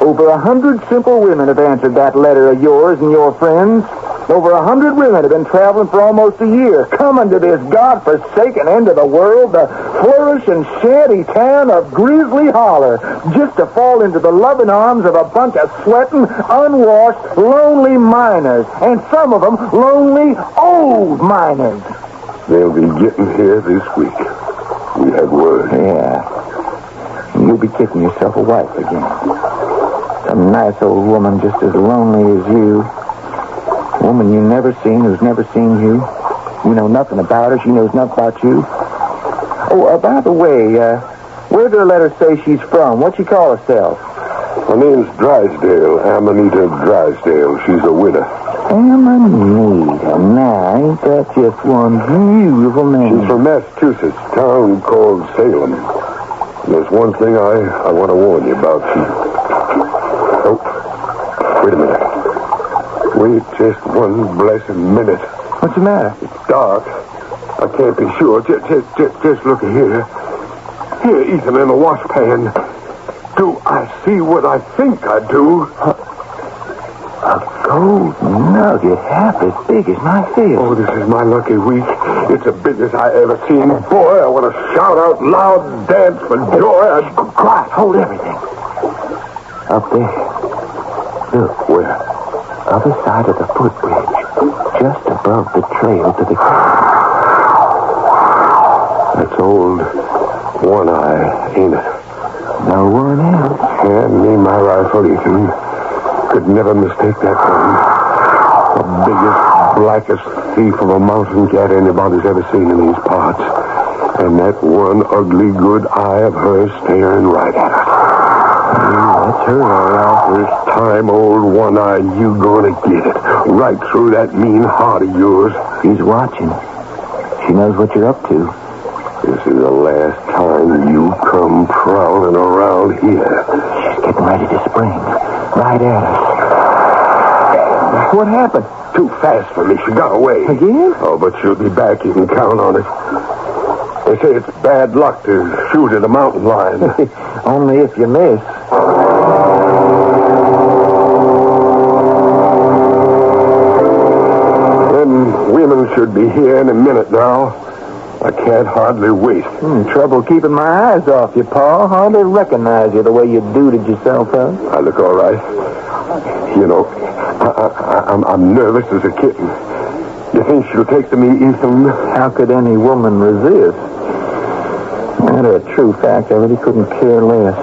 Over 100 simple women have answered that letter of yours and your friends. Over 100 women have been traveling for almost a year, coming to this godforsaken end of the world, the flourishing shanty town of Grizzly Holler, just to fall into the loving arms of a bunch of sweating, unwashed, lonely miners, and some of them lonely, old miners. They'll be getting here this week. We had word. Yeah. You'll be kicking yourself a wife again. Some nice old woman just as lonely as you. Woman you never seen, who's never seen you. You know nothing about her. She knows nothing about you. Oh, by the way, where'd her letter say she's from? What'd she call herself? Her name's Drysdale, Amanita Drysdale. She's a widow. Amanita. Now, ain't that just one beautiful name? She's from Massachusetts, town called Salem. There's one thing I want to warn you about. Oh, wait a minute. Wait just one blessed minute. What's the matter? It's dark. I can't be sure. Just look here. Here, Ethan, in the washpan. Do I see what I think I do? A gold nugget half as big as my fist. Oh, this is my lucky week. It's the biggest I ever seen. Boy, I want to shout out loud, dance for joy. Quiet, hold everything. Up there. Look, Where? other side of the footbridge, just above the trail to the... That's old One Eye, ain't it? No one else. Hand me my rifle, Ethan. Could never mistake that gun. The biggest, blackest thief of a mountain cat anybody's ever seen in these parts. And that one ugly good eye of hers staring right at us. That's her, all right. This time, old One Eye, you gonna get it. Right through that mean heart of yours. She's watching. She knows what you're up to. This is the last time you come prowling around here. She's getting ready to spring. Right at us. What happened? Too fast for me. She got away. Again? Oh, but she'll be back. You can count on it. They say it's bad luck to shoot at a mountain lion. Only if you miss. Them women should be here in a minute now. I can't hardly wait. Trouble keeping my eyes off you, Pa. Hardly recognize you the way you duded yourself up. I look all right. You know, I'm nervous as a kitten. You think she'll take to me, Ethan? How could any woman resist? That's a true fact. I really couldn't care less.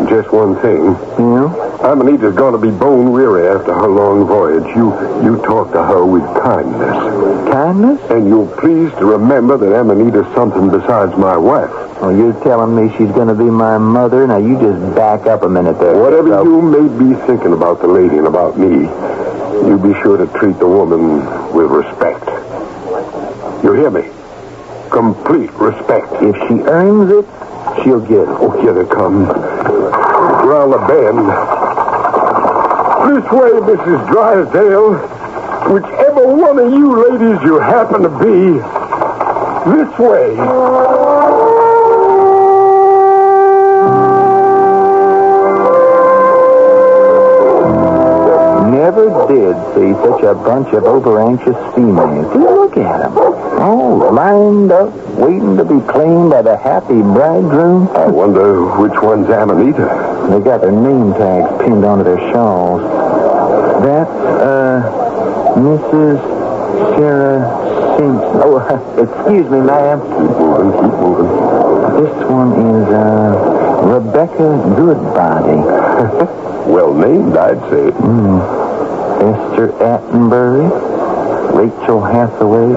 Just one thing. Yeah? Amanita's going to be bone weary after her long voyage. You talk to her with kindness. Kindness? And you'll please to remember that Amanita's something besides my wife. Oh, you're telling me she's going to be my mother? Now, you just back up a minute there. Whatever you may be thinking about the lady and about me, you be sure to treat the woman with respect. You hear me? Complete respect. If she earns it, she'll get it. Oh, here they come. Round the bend. This way, Mrs. Drysdale. Whichever one of you ladies you happen to be, this way. Never did see such a bunch of over-anxious females. Look at them. All lined up, waiting to be claimed by the happy bridegroom. I wonder which one's Amanita. They got their name tags pinned onto their shawls. That's, Mrs. Sarah Simpson. Oh, excuse me, ma'am. Keep moving. This one is, Rebecca Goodbody. Well named, I'd say. Esther Attenbury, Rachel Hathaway.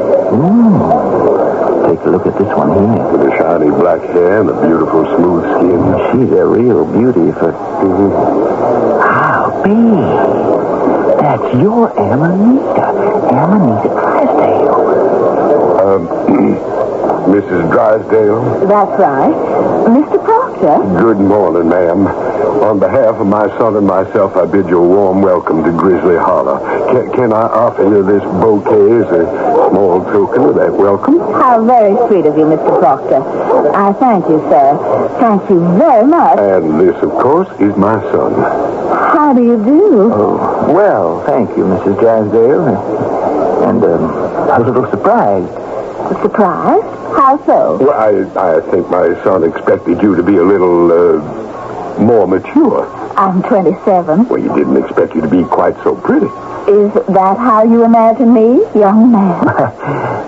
Take a look at this one here. With the shiny black hair and the beautiful smooth skin. She's a real beauty for... I'll be. That's your Amanita. Amanita Drysdale. Mrs. Drysdale. That's right. Mr. Proctor? Good morning, ma'am. On behalf of my son and myself, I bid you a warm welcome to Grizzly Hollow. Can I offer you this bouquet as a small token of that welcome? How very sweet of you, Mr. Proctor. I thank you, sir. Thank you very much. And this, of course, is my son. How do you do? Oh, well, thank you, Mrs. Drysdale. And, a little surprised. Surprised? How so? Well, I think my son expected you to be a little, more mature. I'm 27. Well, he didn't expect you to be quite so pretty. Is that how you imagine me, young man?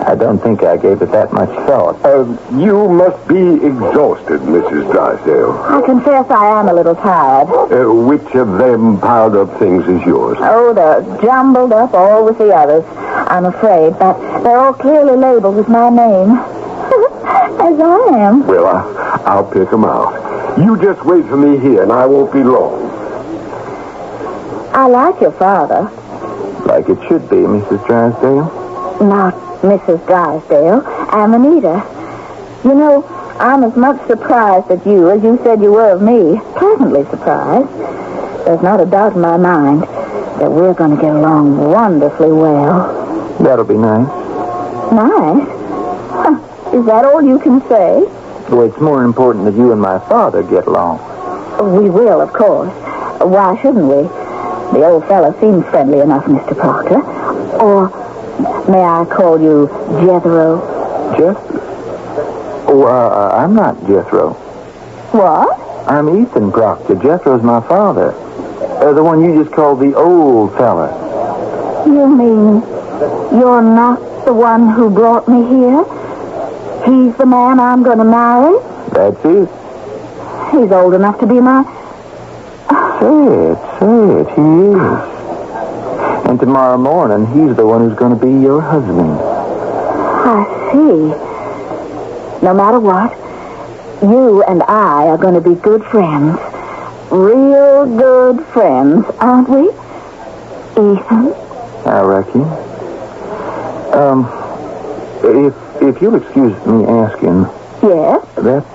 I don't think I gave it that much thought. You must be exhausted, Mrs. Drysdale. I confess I am a little tired. Which of them piled up things is yours? Oh, they're jumbled up all with the others, I'm afraid, but they're all clearly labeled with my name. As I am. Well, I'll pick them out. You just wait for me here, and I won't be long. I like your father. Like it should be, Mrs. Drysdale. Not Mrs. Drysdale. Amanita. You know, I'm as much surprised at you as you said you were of me. Pleasantly surprised. There's not a doubt in my mind that we're going to get along wonderfully well. That'll be nice. Nice? Huh. Is that all you can say? Well, it's more important that you and my father get along. We will, of course. Why shouldn't we? The old fellow seems friendly enough, Mr. Proctor. Or may I call you Jethro? Oh, I'm not Jethro. What? I'm Ethan Proctor. Jethro's my father. The one you just called the old fella. You mean you're not the one who brought me here? He's the man I'm going to marry? That's it. He's old enough to be my... Say it, he is. And tomorrow morning, he's the one who's going to be your husband. I see. No matter what, you and I are going to be good friends. Real good friends, aren't we, Ethan? I reckon. If you'll excuse me asking... Yes? That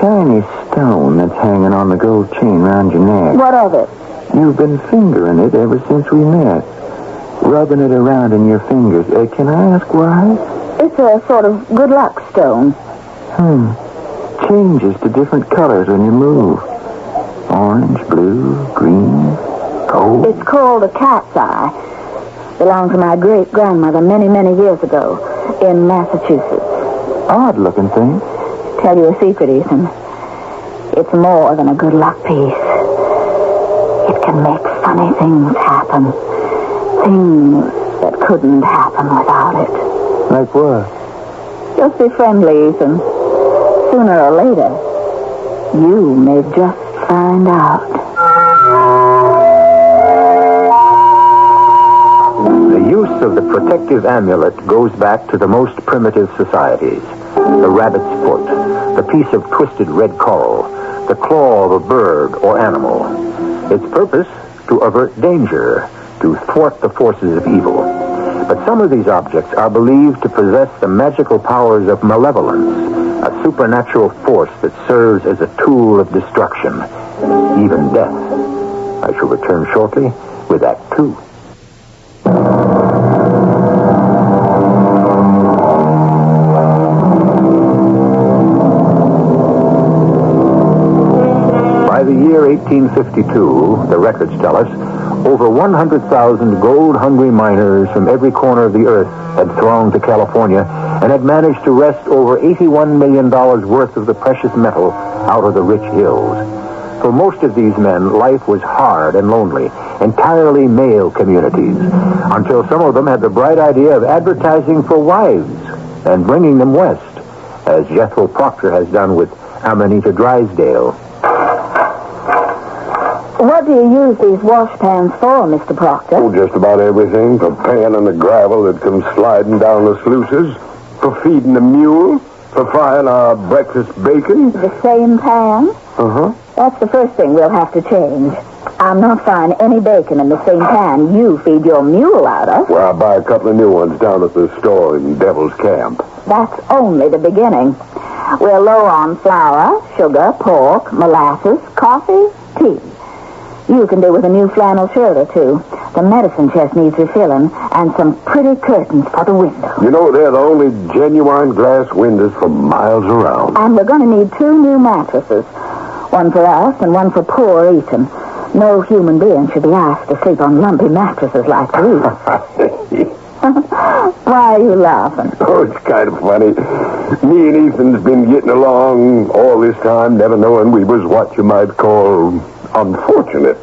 shiny stone that's hanging on the gold chain around your neck. What of it? You've been fingering it ever since we met. Rubbing it around in your fingers. Can I ask why? It's a sort of good luck stone. Changes to different colors when you move. Orange, blue, green, gold. It's called a cat's eye. Belonged to my great-grandmother many, many years ago in Massachusetts. Odd-looking thing. Tell you a secret, Ethan. It's more than a good luck piece. It can make funny things happen. Things that couldn't happen without it. Like what? Just be friendly, Ethan. Sooner or later, you may just find out. The use of the protective amulet goes back to the most primitive societies. The rabbit's foot, the piece of twisted red coral, the claw of a bird or animal. Its purpose, to avert danger, to thwart the forces of evil. But some of these objects are believed to possess the magical powers of malevolence, a supernatural force that serves as a tool of destruction, even death. I shall return shortly with Act 2. By the year 1852, the records tell us, over 100,000 gold-hungry miners from every corner of the earth had thronged to California and had managed to wrest over $81 million worth of the precious metal out of the rich hills. For most of these men, life was hard and lonely, entirely male communities, until some of them had the bright idea of advertising for wives and bringing them west, as Jethro Proctor has done with Amanita Drysdale. What do you use these washpans for, Mr. Proctor? Oh, just about everything. For panning the gravel that comes sliding down the sluices, for feeding the mule, for frying our breakfast bacon. The same pan? Uh-huh. That's the first thing we'll have to change. I'm not frying any bacon in the same pan you feed your mule out of. Well, I'll buy a couple of new ones down at the store in Devil's Camp. That's only the beginning. We're low on flour, sugar, pork, molasses, coffee, tea. You can do with a new flannel shirt or two. The medicine chest needs refilling, and some pretty curtains for the window. You know, they're the only genuine glass windows for miles around. And we're going to need 2 new mattresses. One for us and one for poor Ethan. No human being should be asked to sleep on lumpy mattresses like these. Why are you laughing? Oh, it's kind of funny. Me and Ethan's been getting along all this time, never knowing we was what you might call unfortunate.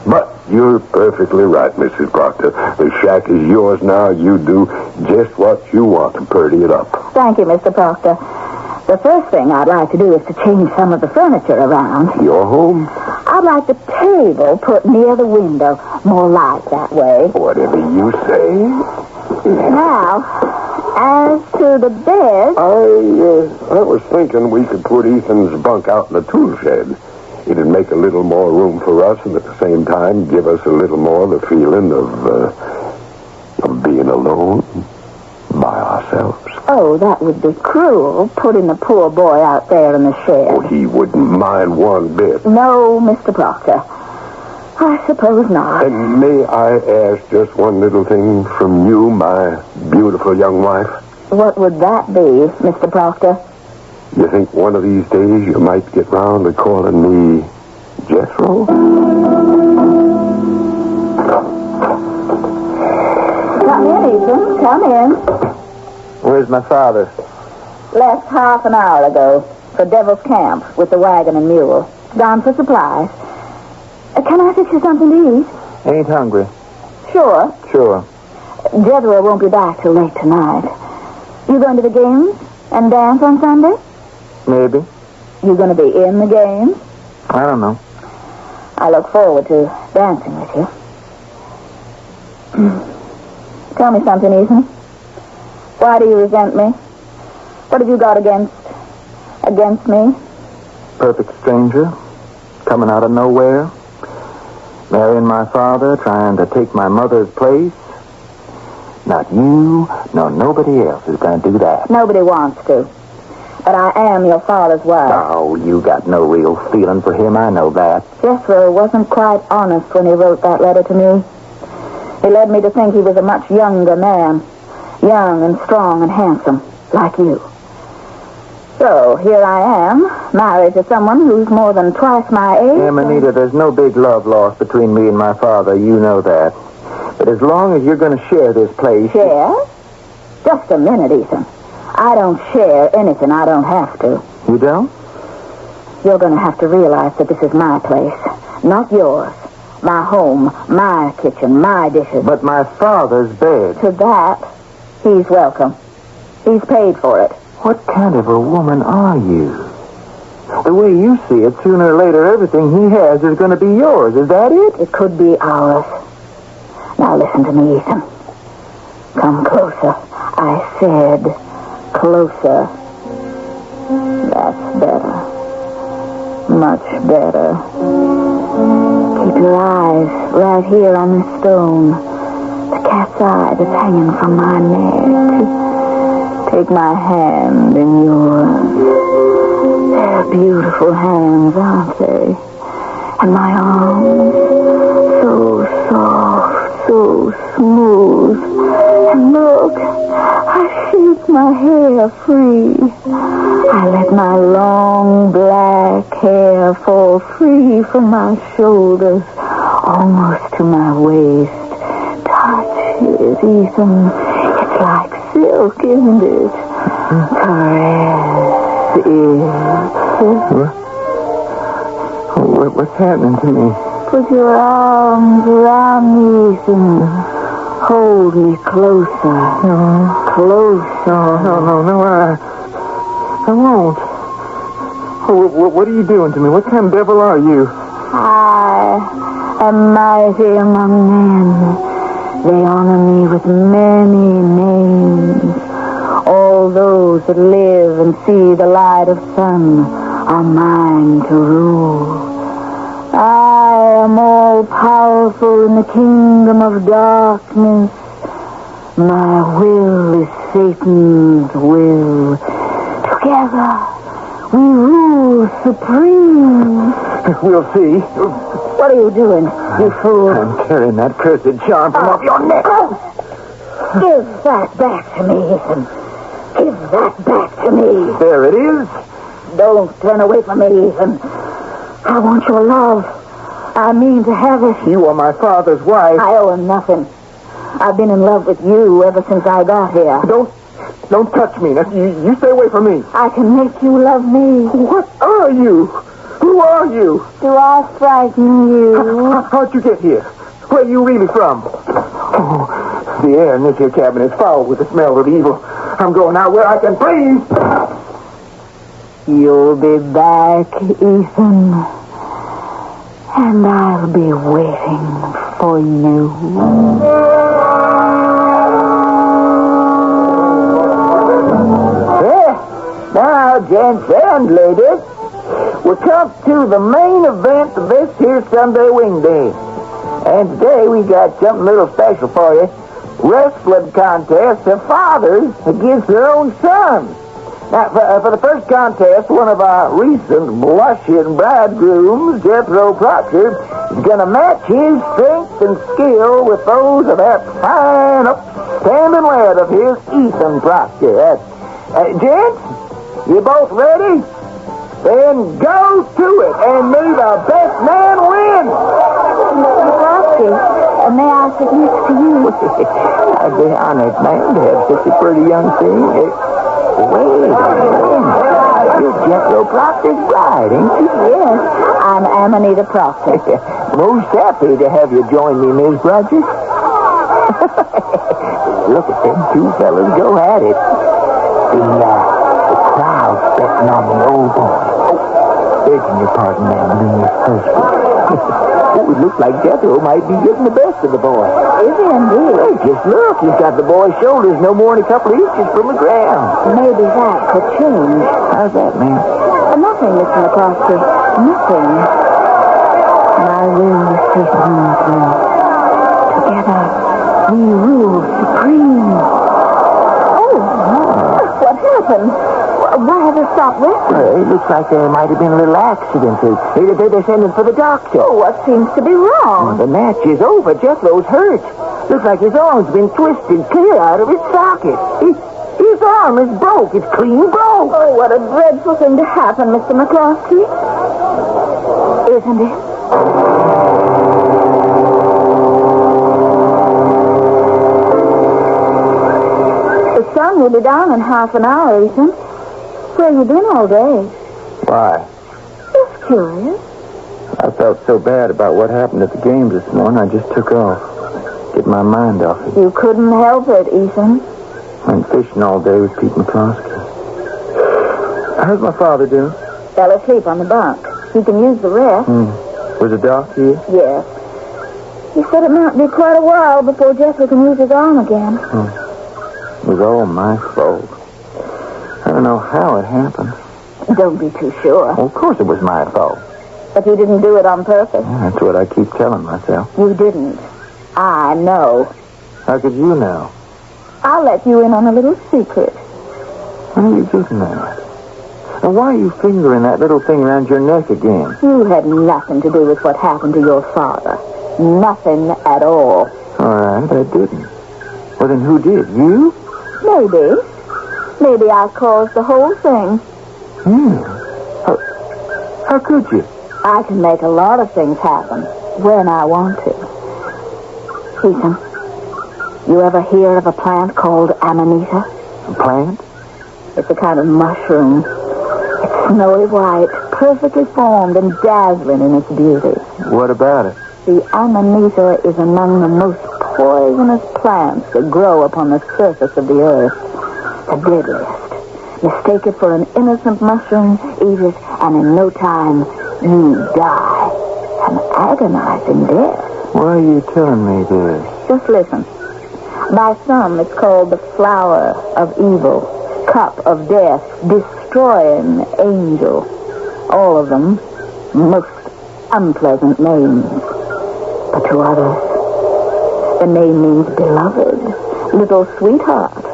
But you're perfectly right, Mrs. Proctor. The shack is yours now. You do just what you want to purdy it up. Thank you, Mr. Proctor. The first thing I'd like to do is to change some of the furniture around. Your home? I'd like the table put near the window. More light that way. Whatever you say. Now, as to the bed... I was thinking we could put Ethan's bunk out in the tool shed. It'd make a little more room for us and at the same time give us a little more the feeling of being alone by ourselves. Oh, that would be cruel, putting the poor boy out there in the shed. Oh, he wouldn't mind one bit. No, Mr. Proctor. I suppose not. And may I ask just one little thing from you, my beautiful young wife? What would that be, Mr. Proctor? You think one of these days you might get round to calling me Jethro? Come in, Ethan. Come in. Where's my father? Left half an hour ago for Devil's Camp with the wagon and mule. Gone for supplies. Can I fix you something to eat? Ain't hungry. Sure. Sure. Jethro won't be back till late tonight. You going to the games and dance on Sunday? Maybe. You going to be in the games? I don't know. I look forward to dancing with you. Tell me something, Ethan. Why do you resent me? What have you got against me? Perfect stranger. Coming out of nowhere. Marrying my father, trying to take my mother's place. Not you, nor nobody else is going to do that. Nobody wants to. But I am your father's wife. Oh, you got no real feeling for him, I know that. Jethro wasn't quite honest when he wrote that letter to me. He led me to think he was a much younger man. Young and strong and handsome, like you. So, here I am, married to someone who's more than twice my age. Yeah, Manita, there's no big love lost between me and my father. You know that. But as long as you're going to share this place... Share? Just a minute, Ethan. I don't share anything I don't have to. You don't? You're going to have to realize that this is my place, not yours. My home, my kitchen, my dishes. But my father's bed... To that, he's welcome. He's paid for it. What kind of a woman are you? The way you see it, sooner or later, everything he has is going to be yours. Is that it? It could be ours. Now listen to me, Ethan. Come closer. I said closer. That's better. Much better. Keep your eyes right here on this stone. The cat's eye that's hanging from my neck. Take my hand in yours. They're beautiful hands, aren't they? And my arms, so soft, so smooth. And look, I shake my hair free. I let my long black hair fall free from my shoulders, almost to my waist. Touch it, Ethan. It's like silk, isn't it? Caress it. What's happening to me? Put your arms around me, Ethan. Hold me closer. No. Closer. No, I won't. Oh, what are you doing to me? What kind of devil are you? I am mighty among men. They honor me with many names. All those that live and see the light of sun are mine to rule. I am all powerful in the kingdom of darkness. My will is Satan's will. Together We rule supreme. We'll see. What are you doing, you fool? I'm carrying that cursed charm from off your neck. Give that back to me, Ethan. Give that back to me. There it is. Don't turn away from me, Ethan. I want your love. I mean to have it. You are my father's wife. I owe him nothing. I've been in love with you ever since I got here. Don't touch me. Now, you stay away from me. I can make you love me. What are you? Who are you? Do I frighten you? How'd you get here? Where are you really from? Oh, the air in this here cabin is foul with the smell of evil. I'm going out where I can breathe. You'll be back, Ethan. And I'll be waiting for you. Now, gents and ladies, we come to the main event of this here Sunday Wing Day. And today we got something a little special for you. Wrestling contest of fathers against their own sons. Now, for the first contest, one of our recent blushing bridegrooms, Jethro Proctor, is going to match his strength and skill with those of that fine, upstanding lad of his, Ethan Proctor. Gents, you both ready? Then go to it, and may the best man win! Mr. Proctor, may I sit next to you? I'd be honored, ma'am, to have such a pretty young thing. Wait a minute. You're Jethro Proctor's bride, ain't you? Yes, I'm Amanita Proctor. Most happy to have you join me, Miss Rogers. Look at them two fellas go at it. The crowd's betting on the old boy. Begging your pardon, ma'am, in this first one. It looks like Jethro might be getting the best of the boy. Is he indeed? Hey, just look. He's got the boy's shoulders no more than a couple of inches from the ground. Maybe that could change. How's that, ma'am? Nothing, Mr. McCloskey. Nothing. My will is taken through. Together, we rule supreme. Oh, what happened? Why have they stopped wrestling? It looks like there might have been a little accident. They're sending for the doctor. Oh, what seems to be wrong? The match is over. Jethro's hurt. Looks like his arm's been twisted clear out of its socket. His arm is broke. It's clean broke. Oh, what a dreadful thing to happen, Mr. McCloskey. Isn't it? The sun will be down in half an hour, Ethan. Where you been all day? Why? Just curious. I felt so bad about what happened at the games this morning, I just took off. Get my mind off it. You couldn't help it, Ethan. Went fishing all day with Pete McCloskey. How's my father doing? Fell asleep on the bunk. He can use the rest. Was the doc here? Yes. He said it might be quite a while before Jethro can use his arm again. It was all my fault. I don't know how it happened. Don't be too sure. Well, of course it was my fault. But you didn't do it on purpose. Yeah, that's what I keep telling myself. You didn't. I know. How could you know? I'll let you in on a little secret. What are you getting at? And why are you fingering that little thing around your neck again? You had nothing to do with what happened to your father. Nothing at all. All right, I didn't. Well, then who did? You? Maybe. Maybe I caused the whole thing. How could you? I can make a lot of things happen when I want to. Ethan, you ever hear of a plant called Amanita? A plant? It's a kind of mushroom. It's snowy white, perfectly formed and dazzling in its beauty. What about it? The Amanita is among the most poisonous plants that grow upon the surface of the earth. The deadliest. Mistake it for an innocent mushroom, eat it, and in no time, you die. An agonizing death. Why are you telling me this? Just listen. By some, it's called the flower of evil, cup of death, destroying angel. All of them most unpleasant names. But to others, the name means beloved, little sweetheart.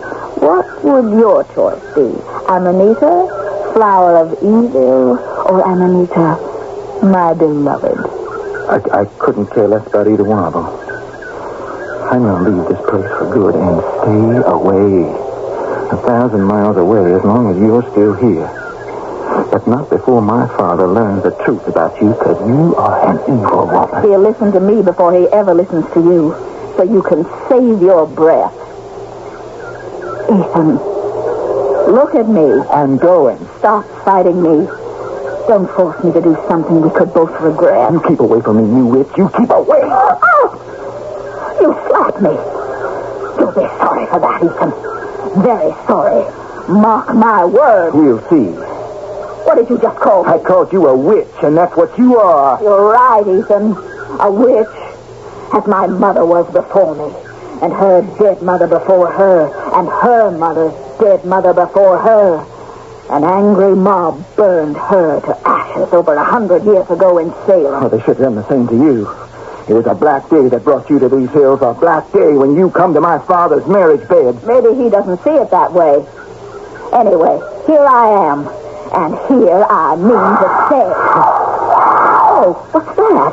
What would your choice be? Amanita, flower of evil or amanita, my beloved? I couldn't care less about either one of them. I'm going to leave this place for good and stay away. 1,000 miles away as long as you're still here. But not before my father learns the truth about you, because you are an evil woman. He'll listen to me before he ever listens to you, so you can save your breath. Ethan, look at me. I'm going. Stop fighting me. Don't force me to do something we could both regret. You keep away from me, you witch. You keep away. Oh! You slapped me. You'll be sorry for that, Ethan. Very sorry. Mark my words. We'll see. What did you just call me? I called you a witch, and that's what you are. You're right, Ethan. A witch, as my mother was before me, and her dead mother before her, and her mother's dead mother before her. An angry mob burned her to ashes over 100 years ago in Salem. Oh, they should have done the same to you. It was a black day that brought you to these hills, a black day when you come to my father's marriage bed. Maybe he doesn't see it that way. Anyway, here I am, and here I mean to stay. Oh, what's that?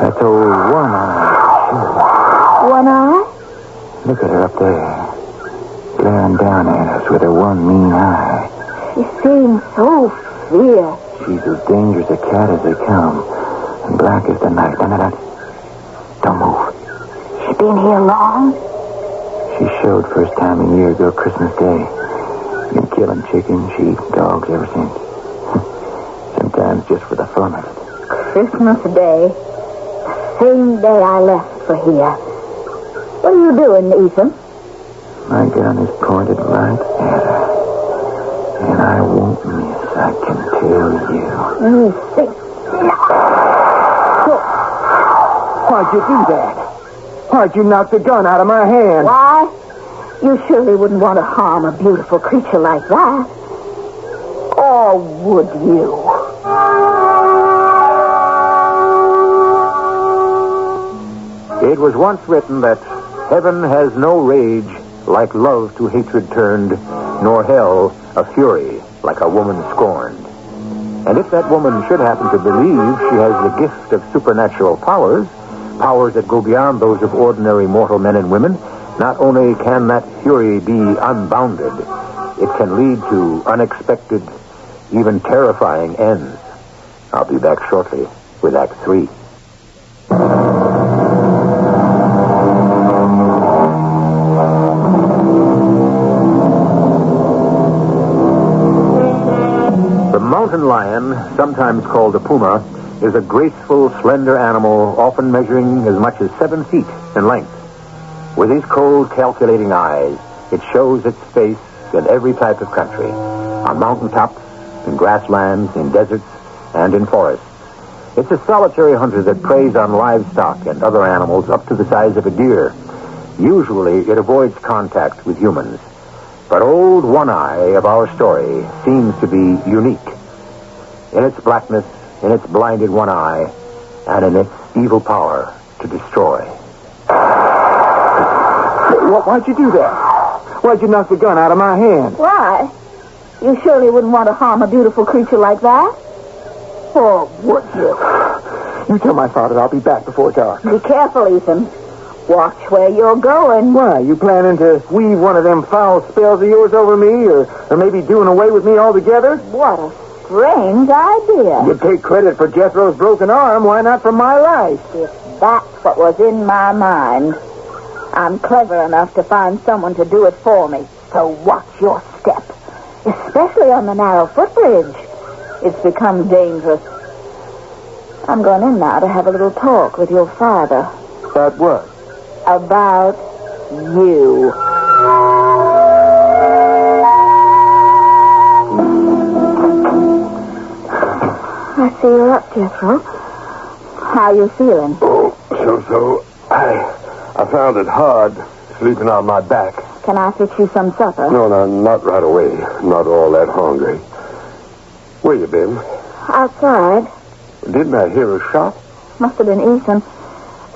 That's old One Eye. One Eye? Look at her up there, glaring down at us with her one mean eye. She seems so fierce. She's as dangerous a cat as they come, and black as the night. No. Don't move. She been here long? She showed first time a year ago, Christmas Day. Been killing chickens, sheep, dogs ever since. Sometimes just for the fun of it. Christmas Day, the same day I left for here. What are you doing, Ethan? My gun is pointed right at her. And I won't miss, I can tell you. You think? Why'd you do that? Why'd you knock the gun out of my hand? Why? You surely wouldn't want to harm a beautiful creature like that. Or would you? It was once written that heaven has no rage like love to hatred turned, nor hell a fury like a woman scorned. And if that woman should happen to believe she has the gift of supernatural powers that go beyond those of ordinary mortal men and women, not only can that fury be unbounded, it can lead to unexpected, even terrifying ends. I'll be back shortly with Act 3. The mountain lion, sometimes called a puma, is a graceful, slender animal, often measuring as much as 7 feet in length. With his cold, calculating eyes, it shows its face in every type of country, on mountaintops, in grasslands, in deserts, and in forests. It's a solitary hunter that preys on livestock and other animals up to the size of a deer. Usually, it avoids contact with humans. But old One Eye of our story seems to be unique. In its blackness, in its blinded one eye, and in its evil power to destroy. Why'd you do that? Why'd you knock the gun out of my hand? Why? You surely wouldn't want to harm a beautiful creature like that. Or would you? You tell my father I'll be back before dark. Be careful, Ethan. Watch where you're going. Why? You planning to weave one of them foul spells of yours over me, or maybe doing away with me altogether? What a strange idea. You take credit for Jethro's broken arm, why not for my life? If that's what was in my mind, I'm clever enough to find someone to do it for me. So watch your step, especially on the narrow footbridge. It's become dangerous. I'm going in now to have a little talk with your father. About what? About you. I see you're up, Jethro. How you feeling? Oh, so. I found it hard sleeping on my back. Can I fix you some supper? No, not right away. Not all that hungry. Where you been? Outside. Didn't I hear a shot? Must have been Ethan.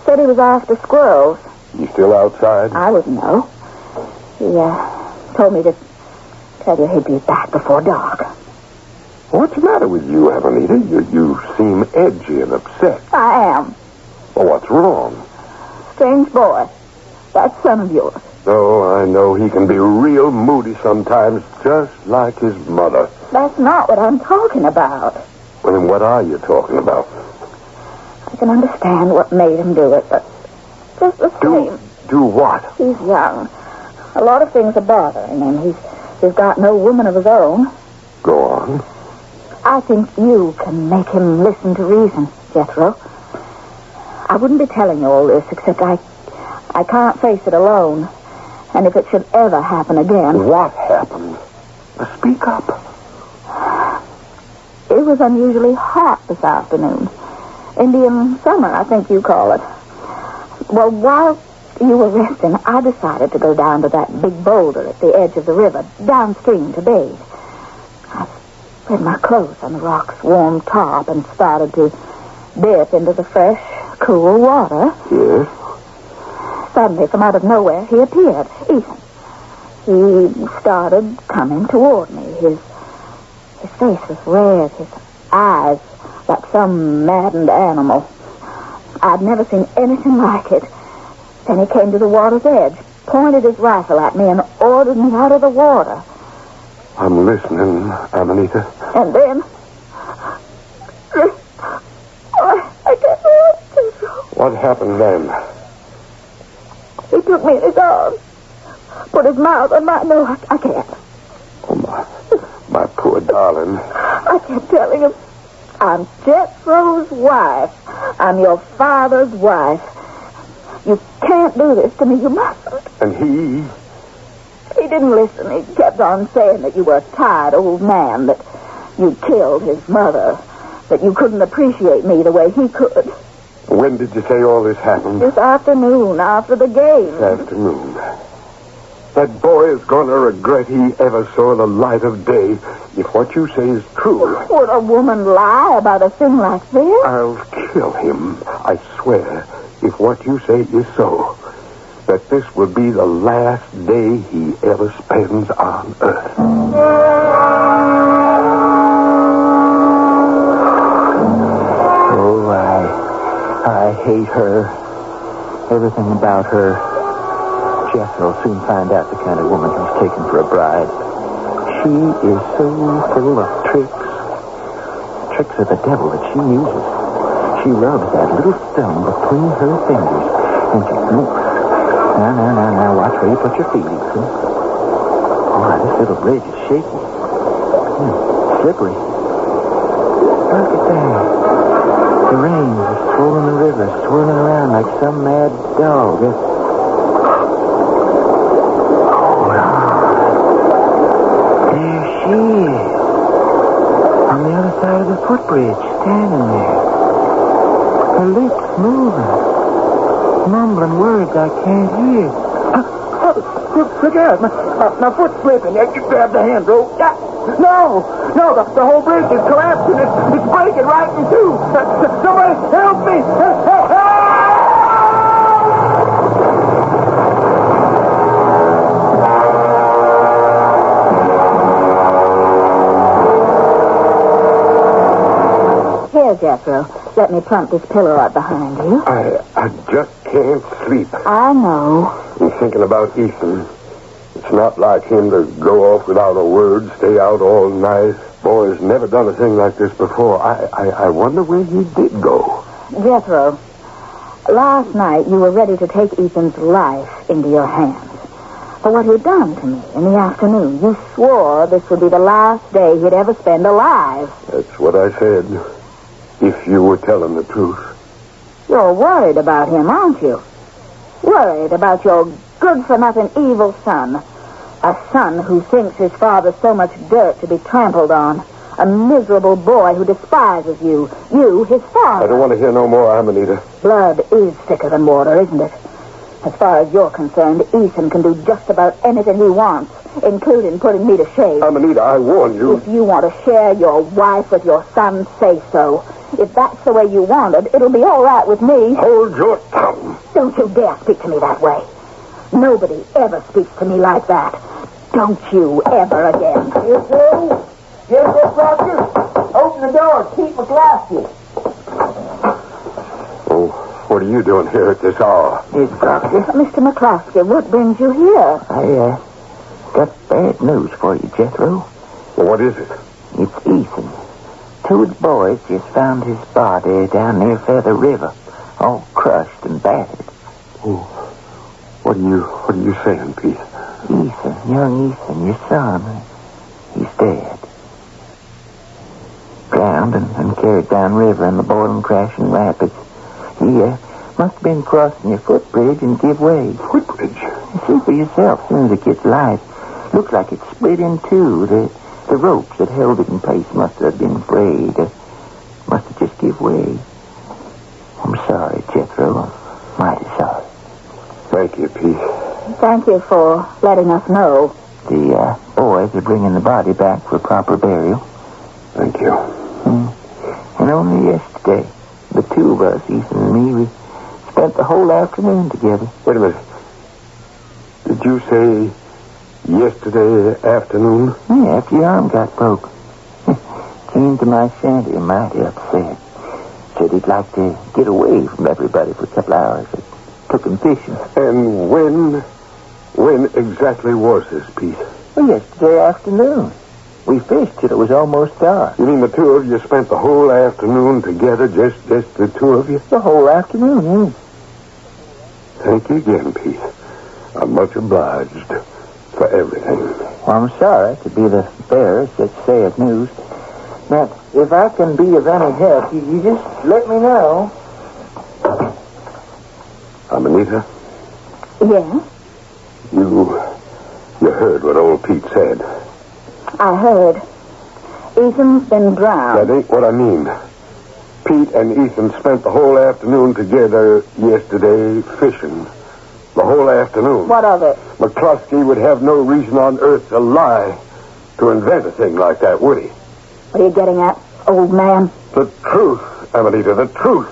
Said he was after squirrels. You still outside? I wouldn't know. He told me to Tell you he'd be back before dark. What's the matter with you, Amanita? You seem edgy and upset. I am. Well, what's wrong? Strange boy. That son of yours. Oh, I know he can be real moody sometimes, just like his mother. That's not what I'm talking about. Well, then what are you talking about? I can understand what made him do it, but just the same. Do what? He's young. A lot of things are bothering him. He's got no woman of his own. Go on. I think you can make him listen to reason, Jethro. I wouldn't be telling you all this, except I can't face it alone. And if it should ever happen again... What happened? Speak up. It was unusually hot this afternoon. Indian summer, I think you call it. Well, while you were resting, I decided to go down to that big boulder at the edge of the river, downstream to bathe. I spread my clothes on the rock's warm top and started to dip into the fresh, cool water. Yes? Suddenly, from out of nowhere, he appeared. Ethan. He started coming toward me. His face was red, his eyes like some maddened animal. I'd never seen anything like it. Then he came to the water's edge, pointed his rifle at me, and ordered me out of the water. I'm listening, Amanita. And then... I can't do it. What happened then? He took me in his arms, put his mouth on my... No, I can't. Oh, my poor darling. I kept telling him, I'm Jethro's wife. I'm your father's wife. You can't do this to me. You mustn't. And he? He didn't listen. He kept on saying that you were a tired old man, that you killed his mother, that you couldn't appreciate me the way he could. When did you say all this happened? This afternoon, after the game. This afternoon. That boy is going to regret he ever saw the light of day if what you say is true. Would a woman lie about a thing like this? I'll kill him, I swear, if what you say is so. That this will be the last day he ever spends on Earth. Oh, I hate her. Everything about her. Jethro will soon find out the kind of woman he's taken for a bride. She is so full of tricks. Tricks of the devil that she uses. She rubs that little stone between her fingers, and she smokes. Now, watch where you put your feet, Ethan. Oh, this little bridge is shaky. Slippery. Look at that. The rain is swirling the river, swirling around like some mad dog. There she is. On the other side of the footbridge, standing there. Her lips moving. Mumbling words I can't hear. Look out. My foot's slipping. You grab the handrail. No, the whole bridge is collapsing. It's breaking right in two. Somebody help me. Help! Here, Jethro. Let me plump this pillow out behind you. I just can't sleep. I know. I'm thinking about Ethan. It's not like him to go off without a word, stay out all night. Boy's never done a thing like this before. I wonder where he did go. Jethro, last night you were ready to take Ethan's life into your hands. For what he'd done to me in the afternoon. You swore this would be the last day he'd ever spend alive. That's what I said. If you were telling the truth. You're worried about him, aren't you? Worried about your good-for-nothing evil son. A son who thinks his father's so much dirt to be trampled on. A miserable boy who despises you. You, his father. I don't want to hear no more, Amanita. Blood is thicker than water, isn't it? As far as you're concerned, Ethan can do just about anything he wants, including putting me to shame. Amanita, I warn you. If you want to share your wife with your son, say so. If that's the way you want it, it'll be all right with me. Hold your tongue. Don't you dare speak to me that way. Nobody ever speaks to me like that. Don't you ever again. You too? Here's the proctor. Open the door. Keep McCloskey. Oh, what are you doing here at this hour? Yes, Proctor. Mr. McCloskey, what brings you here? I got bad news for you, Jethro. Well, what is it? It's Ethan. Two of the boys just found his body down near Feather River, all crushed and battered. Oh, what are you saying, Pete? Ethan, young Ethan, your son, he's dead. Drowned and carried down river in the boiling, crashing rapids. He must have been crossing your footbridge and give way. Footbridge? See for yourself as soon as it gets light. Looks like it split in two. The ropes that held it in place must have been frayed. Must have just give way. I'm sorry, Jethro. I'm mighty sorry. Thank you, Pete. Thank you for letting us know. The boys are bringing the body back for proper burial. Thank you. And only yesterday, the two of us, Ethan and me, we spent the whole afternoon together. Wait a minute. Did you say yesterday afternoon? Yeah, after your arm got broke. Came to my shanty mighty upset. Said he'd like to get away from everybody for a couple hours. Took him fishing. And when exactly was this, Pete? Well, yesterday afternoon. We fished till it was almost dark. You mean the two of you spent the whole afternoon together, just the two of you? The whole afternoon, yes. Thank you again, Pete. I'm much obliged for everything. Well, I'm sorry to be the bearer of such sad news. Now, if I can be of any help, you just let me know. Amanita? Yes? You heard what old Pete said. I heard. Ethan's been drowned. That ain't what I mean. Pete and Ethan spent the whole afternoon together yesterday fishing. The whole afternoon. What of it? McCloskey would have no reason on earth to lie, to invent a thing like that, would he? What are you getting at, old man? The truth, Amanita, the truth.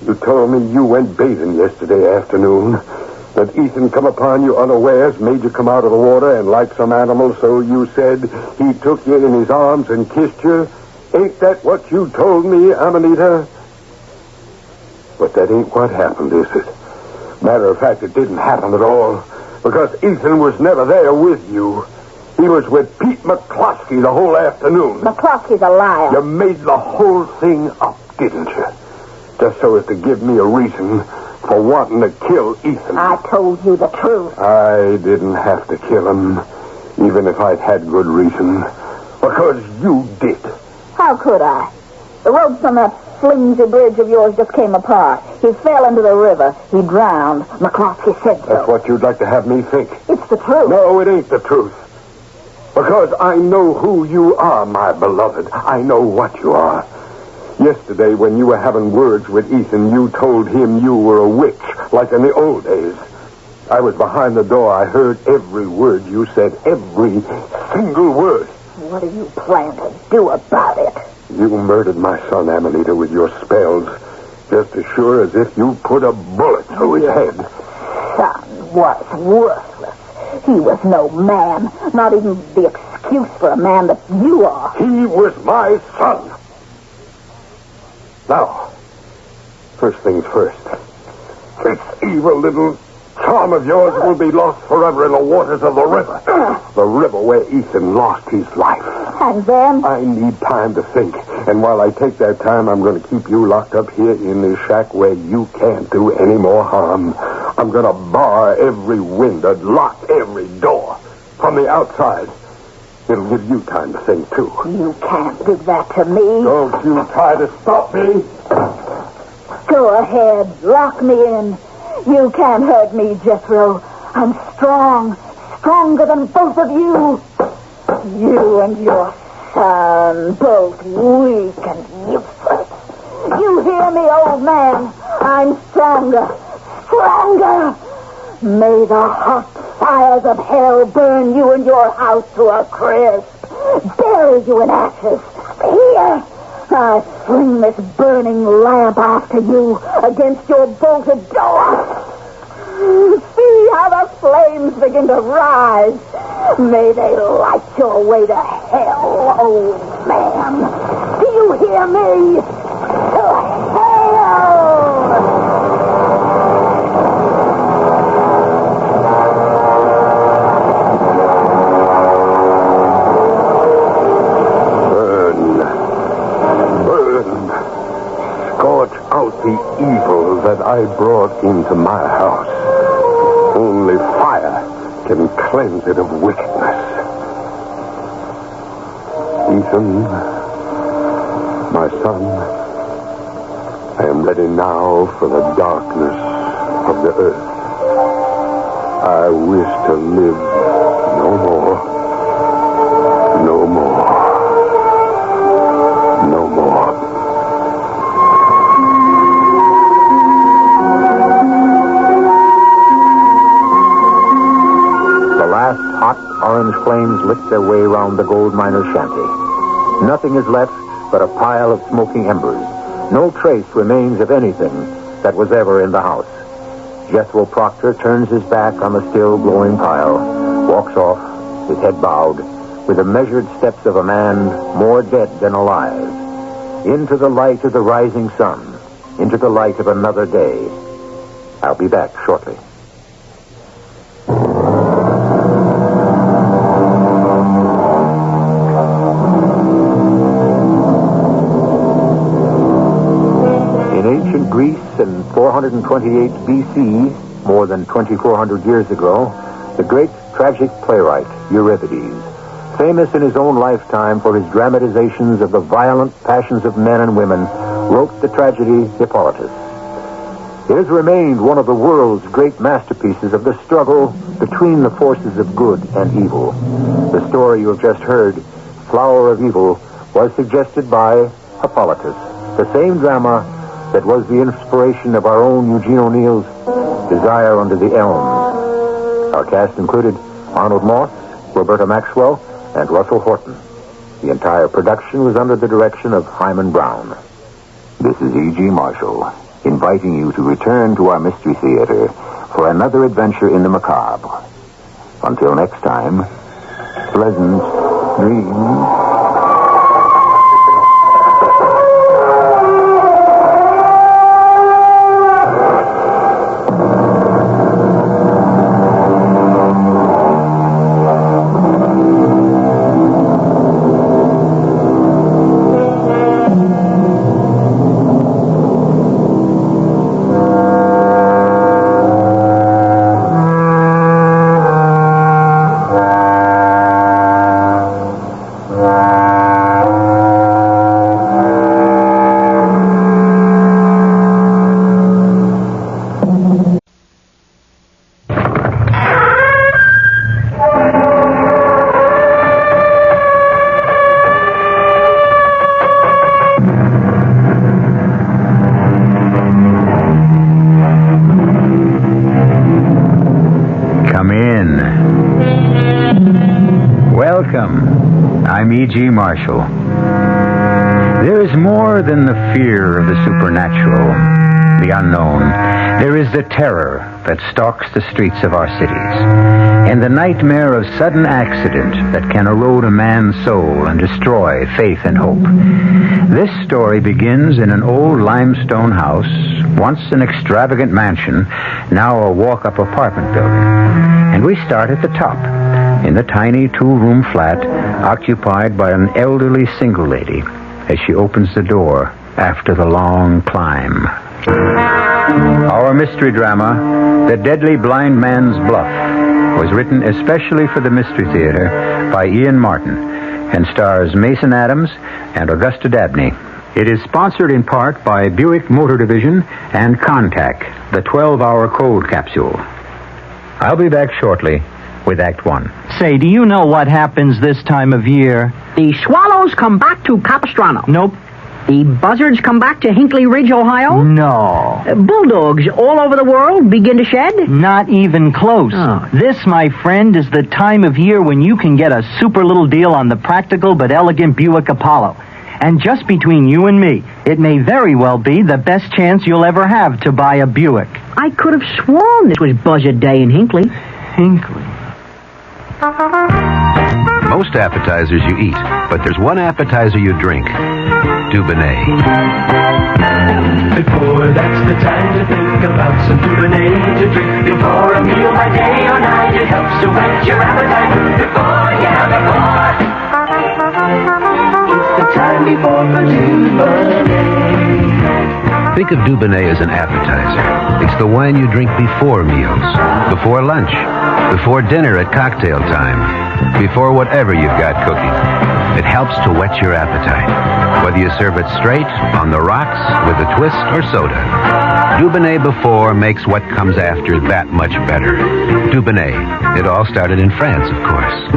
You told me you went bathing yesterday afternoon, that Ethan come upon you unawares, made you come out of the water, and like some animal, so you said he took you in his arms and kissed you. Ain't that what you told me, Amanita? But that ain't what happened, is it? Matter of fact, it didn't happen at all, because Ethan was never there with you. He was with Pete McCloskey the whole afternoon. McCloskey's a liar. You made the whole thing up, didn't you? Just so as to give me a reason for wanting to kill Ethan. I told you the truth. I didn't have to kill him, even if I'd had good reason. Because you did. How could I? The ropes on that flimsy bridge of yours just came apart. He fell into the river. He drowned. McCloskey said so. That's what you'd like to have me think. It's the truth. No, it ain't the truth. Because I know who you are, my beloved. I know what you are. Yesterday, when you were having words with Ethan, you told him you were a witch, like in the old days. I was behind the door. I heard every word you said, every single word. What do you plan to do about it? You murdered my son, Amanita, with your spells, just as sure as if you put a bullet through his head. Son was worthless. He was no man, not even the excuse for a man that you are. He was my son. Now, first things first. This evil little charm of yours will be lost forever in the waters of the river. The river where Ethan lost his life. And then? I need time to think. And while I take that time, I'm going to keep you locked up here in this shack where you can't do any more harm. I'm going to bar every window, lock every door from the outside. It'll give you time to think, too. You can't do that to me. Don't you try to stop me. Go ahead. Lock me in. You can't hurt me, Jethro. I'm strong. Stronger than both of you. You and your son, both weak and useless. You hear me, old man? I'm stronger. Stronger. May the hot fires of hell burn you and your house to a crisp. Bury you in ashes. Here, I fling this burning lamp after you against your bolted door. See how the flames begin to rise. May they light your way to hell, old man. Do you hear me? To hell! The evil that I brought into my house. Only fire can cleanse it of wickedness. Ethan, my son, I am ready now for the darkness of the earth. I wish to live no more. No more. No more. Hot orange flames licked their way round the gold miner's shanty. Nothing is left but a pile of smoking embers. No trace remains of anything that was ever in the house. Jethro Proctor turns his back on the still glowing pile, walks off, his head bowed, with the measured steps of a man more dead than alive, into the light of the rising sun, into the light of another day. I'll be back shortly. Greece in 428 B.C., more than 2,400 years ago, the great tragic playwright Euripides, famous in his own lifetime for his dramatizations of the violent passions of men and women, wrote the tragedy Hippolytus. It has remained one of the world's great masterpieces of the struggle between the forces of good and evil. The story you have just heard, Flower of Evil, was suggested by Hippolytus, the same drama that was the inspiration of our own Eugene O'Neill's Desire Under the Elms. Our cast included Arnold Moss, Roberta Maxwell, and Russell Horton. The entire production was under the direction of Hyman Brown. This is E.G. Marshall, inviting you to return to our Mystery Theater for another adventure in the macabre. Until next time, pleasant dreams. I'm E.G. Marshall. There is more than the fear of the supernatural, the unknown. There is the terror that stalks the streets of our cities, and the nightmare of sudden accident that can erode a man's soul and destroy faith and hope. This story begins in an old limestone house, once an extravagant mansion, now a walk-up apartment building. And we start at the top, in the tiny two-room flat occupied by an elderly single lady as she opens the door after the long climb. Our mystery drama, The Deadly Blind Man's Bluff, was written especially for the Mystery Theater by Ian Martin and stars Mason Adams and Augusta Dabney. It is sponsored in part by Buick Motor Division and Contac, the 12-hour cold capsule. I'll be back shortly with Act One. Say, do you know what happens this time of year? The swallows come back to Capistrano. Nope. The buzzards come back to Hinkley Ridge, Ohio. No. Bulldogs all over the world begin to shed. Not even close. Oh. This, my friend, is the time of year when you can get a super little deal on the practical but elegant Buick Apollo. And just between you and me, it may very well be the best chance you'll ever have to buy a Buick. I could have sworn this was Buzzard Day in Hinkley. Hinkley. Most appetizers you eat, but there's one appetizer you drink. Dubonnet. Before that's the time to think about some Dubonnet to drink. Before a meal by day or night, it helps to whet your appetite. Before. It's the time before for Dubonnet. Think of Dubonnet as an appetizer. It's the wine you drink before meals, before lunch, before dinner at cocktail time, before whatever you've got cooking. It helps to whet your appetite, whether you serve it straight, on the rocks, with a twist, or soda. Dubonnet before makes what comes after that much better. Dubonnet. It all started in France, of course.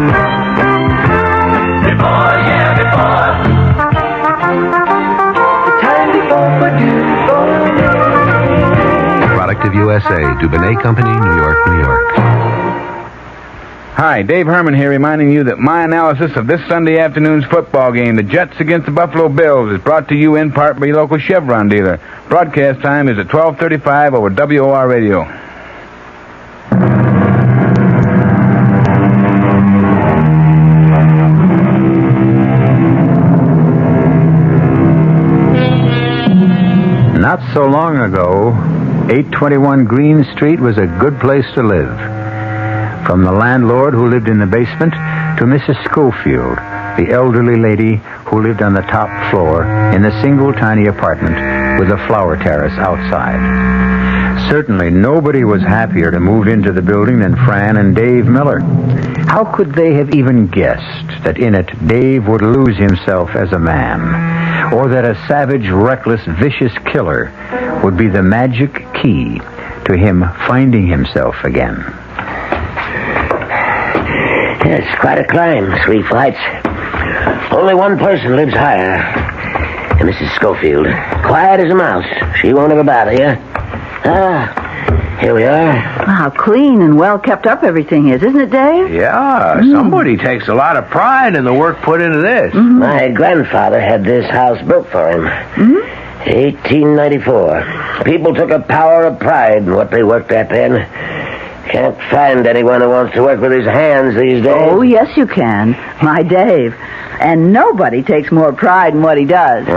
Before. The time before for Dubonnet. Product of USA, Dubonnet Company, New York, New York. Hi, Dave Herman here, reminding you that my analysis of this Sunday afternoon's football game, the Jets against the Buffalo Bills, is brought to you in part by your local Chevron dealer. Broadcast time is at 12:35 over WOR Radio. Not so long ago, 821 Green Street was a good place to live. From the landlord who lived in the basement to Mrs. Schofield, the elderly lady who lived on the top floor in the single tiny apartment with a flower terrace outside. Certainly nobody was happier to move into the building than Fran and Dave Miller. How could they have even guessed that in it Dave would lose himself as a man, or that a savage, reckless, vicious killer would be the magic key to him finding himself again? It's quite a climb, 3 flights. Only one person lives higher. Mrs. Schofield. Quiet as a mouse. She won't ever bother you. Here we are. How clean and well kept up everything is, isn't it, Dave? Yeah, somebody takes a lot of pride in the work put into this. Mm-hmm. My grandfather had this house built for him. 1894. People took a power of pride in what they worked at then. Can't find anyone who wants to work with his hands these days. Oh, yes, you can. My Dave. And nobody takes more pride in what he does.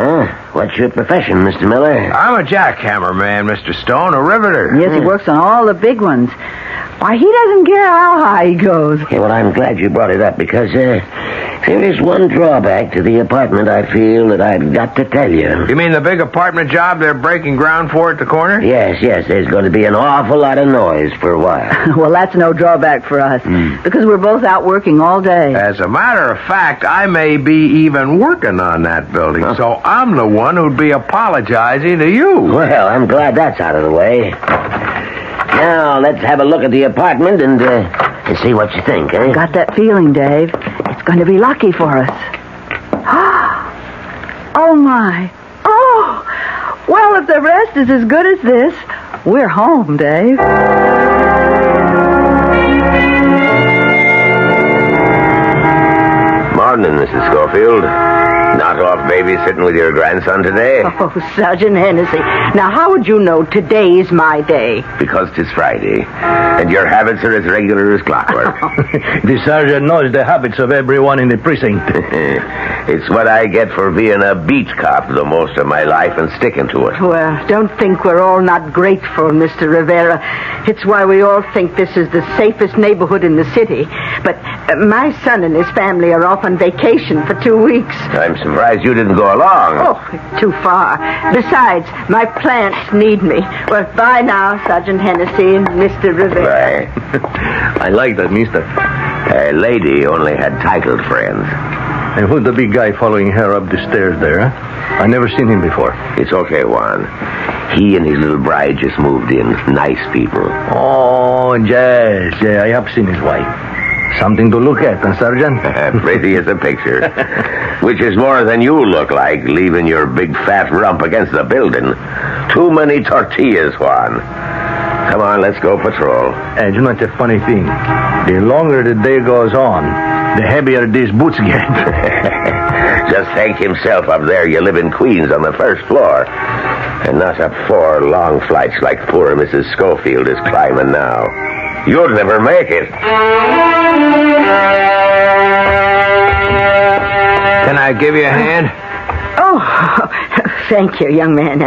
What's your profession, Mr. Miller? I'm a jackhammer man, Mr. Stone, a riveter. Yes, he works on all the big ones. Why, he doesn't care how high he goes. Yeah, well, I'm glad you brought it up because there is one drawback to the apartment I feel that I've got to tell you. You mean the big apartment job they're breaking ground for at the corner? Yes. There's going to be an awful lot of noise for a while. Well, that's no drawback for us because we're both out working all day. As a matter of fact, I may be even working on that building, so I'm the one who'd be apologizing to you. Well, I'm glad that's out of the way. Now, let's have a look at the apartment and see what you think, eh? Got that feeling, Dave. It's going to be lucky for us. Oh, my. Oh! Well, if the rest is as good as this, we're home, Dave. Morning, Mrs. Schofield. Not off babysitting with your grandson today? Oh, Sergeant Hennessy. Now, how would you know today's my day? Because 'tis Friday, and your habits are as regular as clockwork. The sergeant knows the habits of everyone in the precinct. It's what I get for being a beat cop the most of my life and sticking to it. Well, don't think we're all not grateful, Mr. Rivera. It's why we all think this is the safest neighborhood in the city. But my son and his family are off on vacation for 2 weeks. I'm surprised you didn't go along. Oh, too far. Besides, my plants need me. Well, bye now, Sergeant Hennessy and Mr. Rivera. Bye. I like that, mister. A lady only had titled friends. And who's the big guy following her up the stairs there, huh? I never seen him before. It's okay, Juan. He and his little bride just moved in. Nice people. Oh, yes. Yeah, I have seen his wife. Something to look at, huh, Sergeant? Pretty as a picture. Which is more than you look like, leaving your big fat rump against the building. Too many tortillas, Juan. Come on, let's go patrol. And you know, it's a funny thing. The longer the day goes on, the heavier these boots get. Just thank himself up there you live in Queens on the first floor. And not up 4 long flights like poor Mrs. Schofield is climbing now. You'll never make it. Can I give you a hand? Oh, thank you, young man.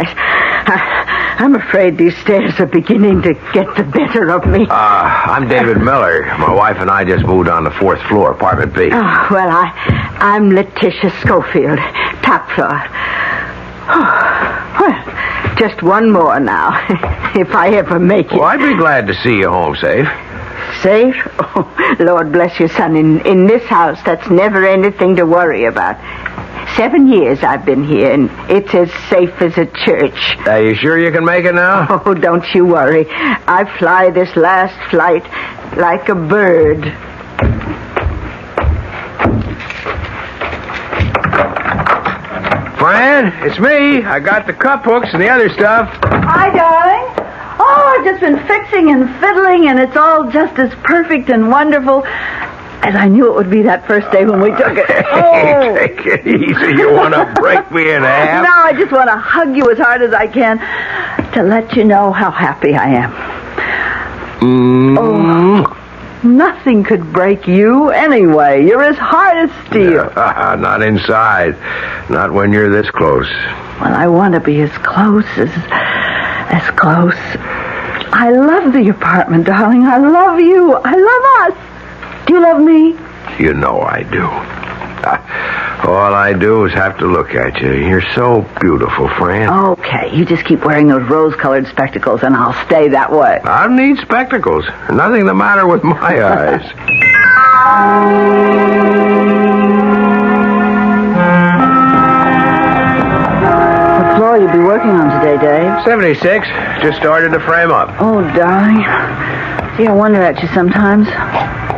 I'm afraid these stairs are beginning to get the better of me. I'm David Miller. My wife and I just moved on the 4th floor, apartment B. Oh, well, I'm Letitia Schofield, top floor. Well, just one more now, if I ever make it. Well, I'd be glad to see you home safe. Safe? Oh, Lord bless you, son. In this house, that's never anything to worry about. 7 years I've been here, and it's as safe as a church. Are you sure you can make it now? Oh, don't you worry. I fly this last flight like a bird. Fran, it's me. I got the cup hooks and the other stuff. Hi, darling. Oh, I've just been fixing and fiddling, and it's all just as perfect and wonderful as I knew it would be that first day when we took it. Hey, take it easy. You want to break me in half? No, I just want to hug you as hard as I can to let you know how happy I am. Oh, nothing could break you anyway. You're as hard as steel. Not inside. Not when you're this close. Well, I want to be as close as close. I love the apartment, darling. I love you. I love us. Do you love me? You know I do. All I do is have to look at you. You're so beautiful, Fran. Okay, you just keep wearing those rose-colored spectacles, and I'll stay that way. I don't need spectacles. Nothing the matter with my eyes. What floor you'll be working on today, Dave? 76. Just started to frame up. Oh, darling. See, I wonder at you sometimes.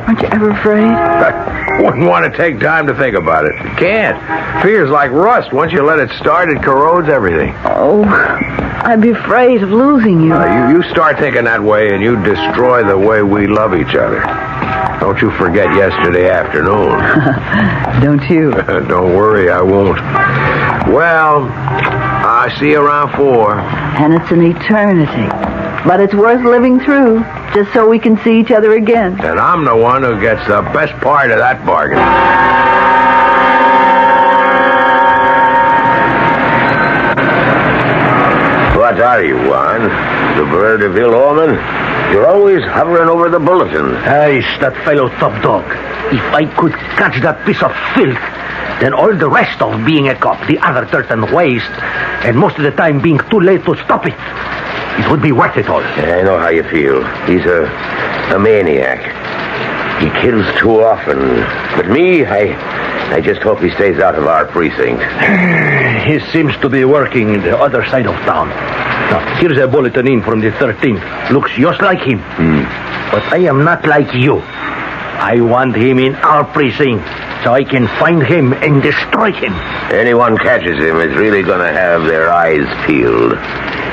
Aren't you ever afraid? I wouldn't want to take time to think about it. You can't. Fear's like rust. Once you let it start, it corrodes everything. Oh, I'd be afraid of losing you. You start thinking that way, and you destroy the way we love each other. Don't you forget yesterday afternoon. Don't you? Don't worry, I won't. Well, I'll see you around 4. And it's an eternity. But it's worth living through, just so we can see each other again. And I'm the one who gets the best part of that bargain. What are you, Juan? The bird of ill omen? You're always hovering over the bulletin. It's that fellow top dog. If I could catch that piece of filth, then all the rest of being a cop, the other dirt and waste, and most of the time being too late to stop it, it would be worth it all. I know how you feel. He's a maniac. He kills too often. But me, I just hope he stays out of our precinct. He seems to be working the other side of town. Now, here's a bulletin in from the 13th. Looks just like him. But I am not like you. I want him in our precinct so I can find him and destroy him. Anyone catches him is really going to have their eyes peeled.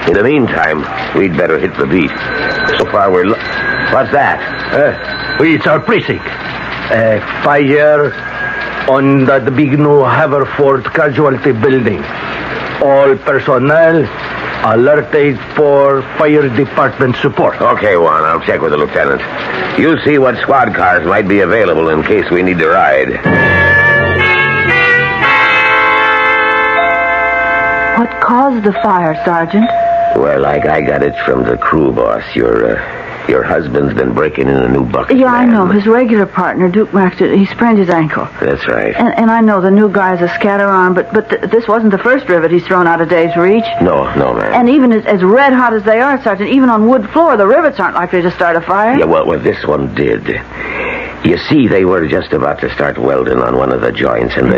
In the meantime, we'd better hit the beat. So far, what's that? It's our precinct. Fire on the big new Haverford Casualty Building. All personnel alerted for fire department support. Okay, Juan, I'll check with the lieutenant. You see what squad cars might be available in case we need to ride. What caused the fire, Sergeant? Well, I got it from the crew boss. Your husband's been breaking in a new bucket. Yeah, I know. His regular partner, Duke Maxter, he sprained his ankle. That's right. And I know the new guy's a scatter-arm, but this wasn't the first rivet he's thrown out of Dave's reach. No, man. And even as red hot as they are, Sergeant, even on wood floor, the rivets aren't likely to start a fire. Yeah, well, this one did. You see, they were just about to start welding on one of the joints, and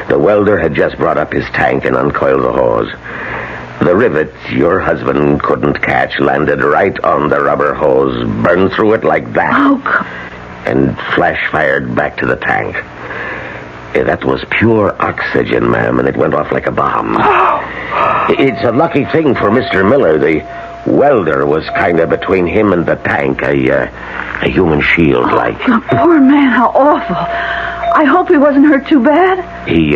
the welder had just brought up his tank and uncoiled the hose. The rivet your husband couldn't catch landed right on the rubber hose, burned through it like that, and flash-fired back to the tank. That was pure oxygen, ma'am, and it went off like a bomb. It's a lucky thing for Mr. Miller. The welder was kind of between him and the tank, a human shield, like. Oh, poor man, how awful. I hope he wasn't hurt too bad. He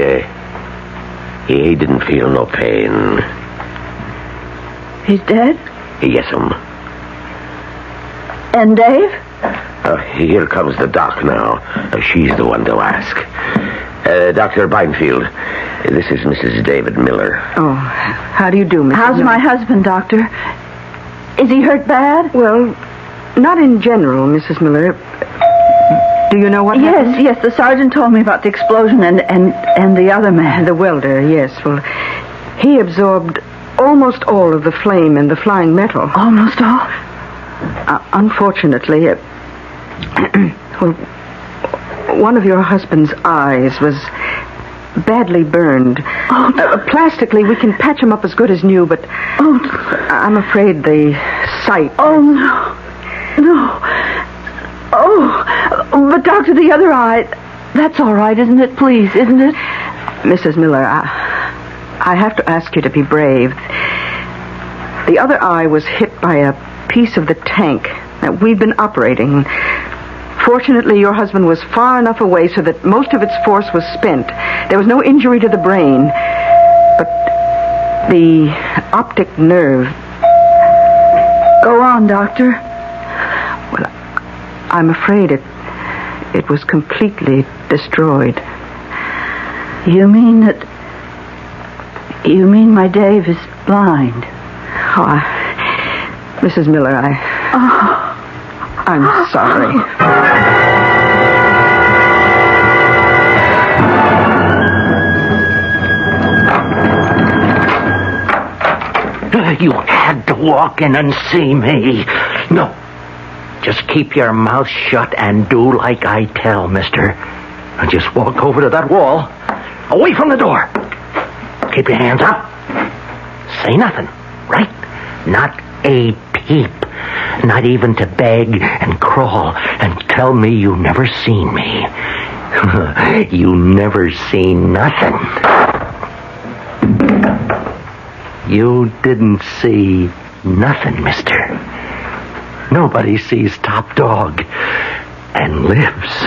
didn't feel no pain. He's dead? Yes'm. And Dave? Here comes the doc now. She's the one to ask. Dr. Beinfield, this is Mrs. David Miller. Oh, how do you do, Mrs. How's Miller? my husband, Doctor? Is he hurt bad? Well, not in general, Mrs. Miller. Do you know what happened? Yes, the sergeant told me about the explosion and the other man. The welder, yes. Well, he absorbed almost all of the flame and the flying metal. Almost all? Unfortunately, well, one of your husband's eyes was badly burned. Oh, no. Plastically, we can patch him up as good as new, but I'm afraid the sight... Oh, no. Oh, but Doctor, the other eye, that's all right, isn't it? Please, isn't it? Mrs. Miller, I have to ask you to be brave. The other eye was hit by a piece of the tank that we've been operating. Fortunately, your husband was far enough away so that most of its force was spent. There was no injury to the brain, but the optic nerve... Go on, Doctor. Well, I'm afraid it was completely destroyed. You mean my Dave is blind? Oh, Mrs. Miller, I'm sorry. You had to walk in and see me. No. Just keep your mouth shut and do like I tell, mister. And just walk over to that wall, away from the door. Keep your hands up. Say nothing, right? Not a peep. Not even to beg and crawl and tell me you never seen me. You never seen nothing. You didn't see nothing, mister. Nobody sees Top Dog and lives.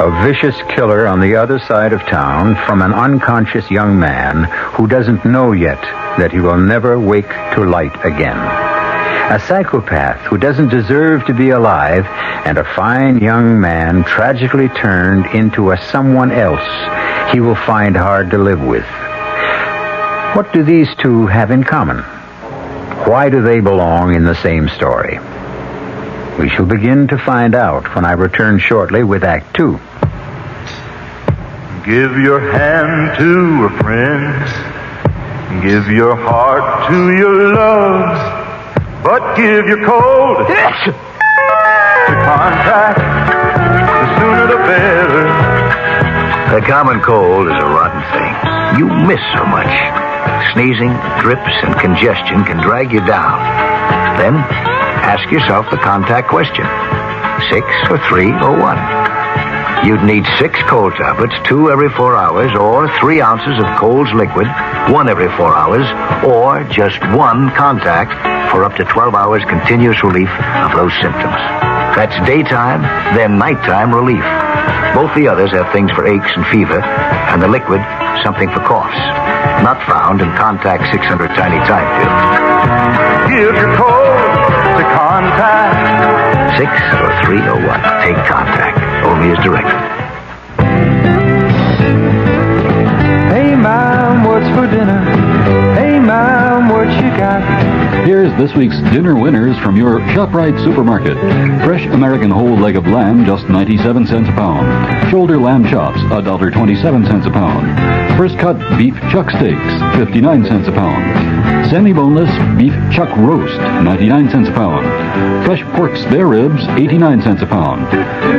A vicious killer on the other side of town from an unconscious young man who doesn't know yet that he will never wake to light again. A psychopath who doesn't deserve to be alive, and a fine young man tragically turned into a someone else he will find hard to live with. What do these two have in common? Why do they belong in the same story? We shall begin to find out when I return shortly with Act 2. Give your hand to a friend. Give your heart to your love. But give your cold to contact. The sooner the better. The common cold is a rotten thing. You miss so much. Sneezing, drips, and congestion can drag you down. Then, ask yourself the contact question. 6 or 3 or 1? You'd need 6 cold tablets, 2 every 4 hours, or 3 ounces of Cold's liquid, 1 every 4 hours, or just 1 contact for up to 12 hours continuous relief of those symptoms. That's daytime, then nighttime relief. Both the others have things for aches and fever, and the liquid, something for coughs. Not found in Contact 600 Tiny Time Pills. Give your cold to contact. 6 or 3 or 1. Take Contact. Only as directed. Hey, Mom, what's for dinner? Hey, Mom, what you got? Here's this week's dinner winners from your ShopRite supermarket. Fresh American whole leg of lamb, just 97 cents a pound. Shoulder lamb chops, $1.27 a pound. First cut beef chuck steaks, 59 cents a pound. Semi-boneless beef chuck roast, 99 cents a pound. Fresh pork spare ribs, 89 cents a pound.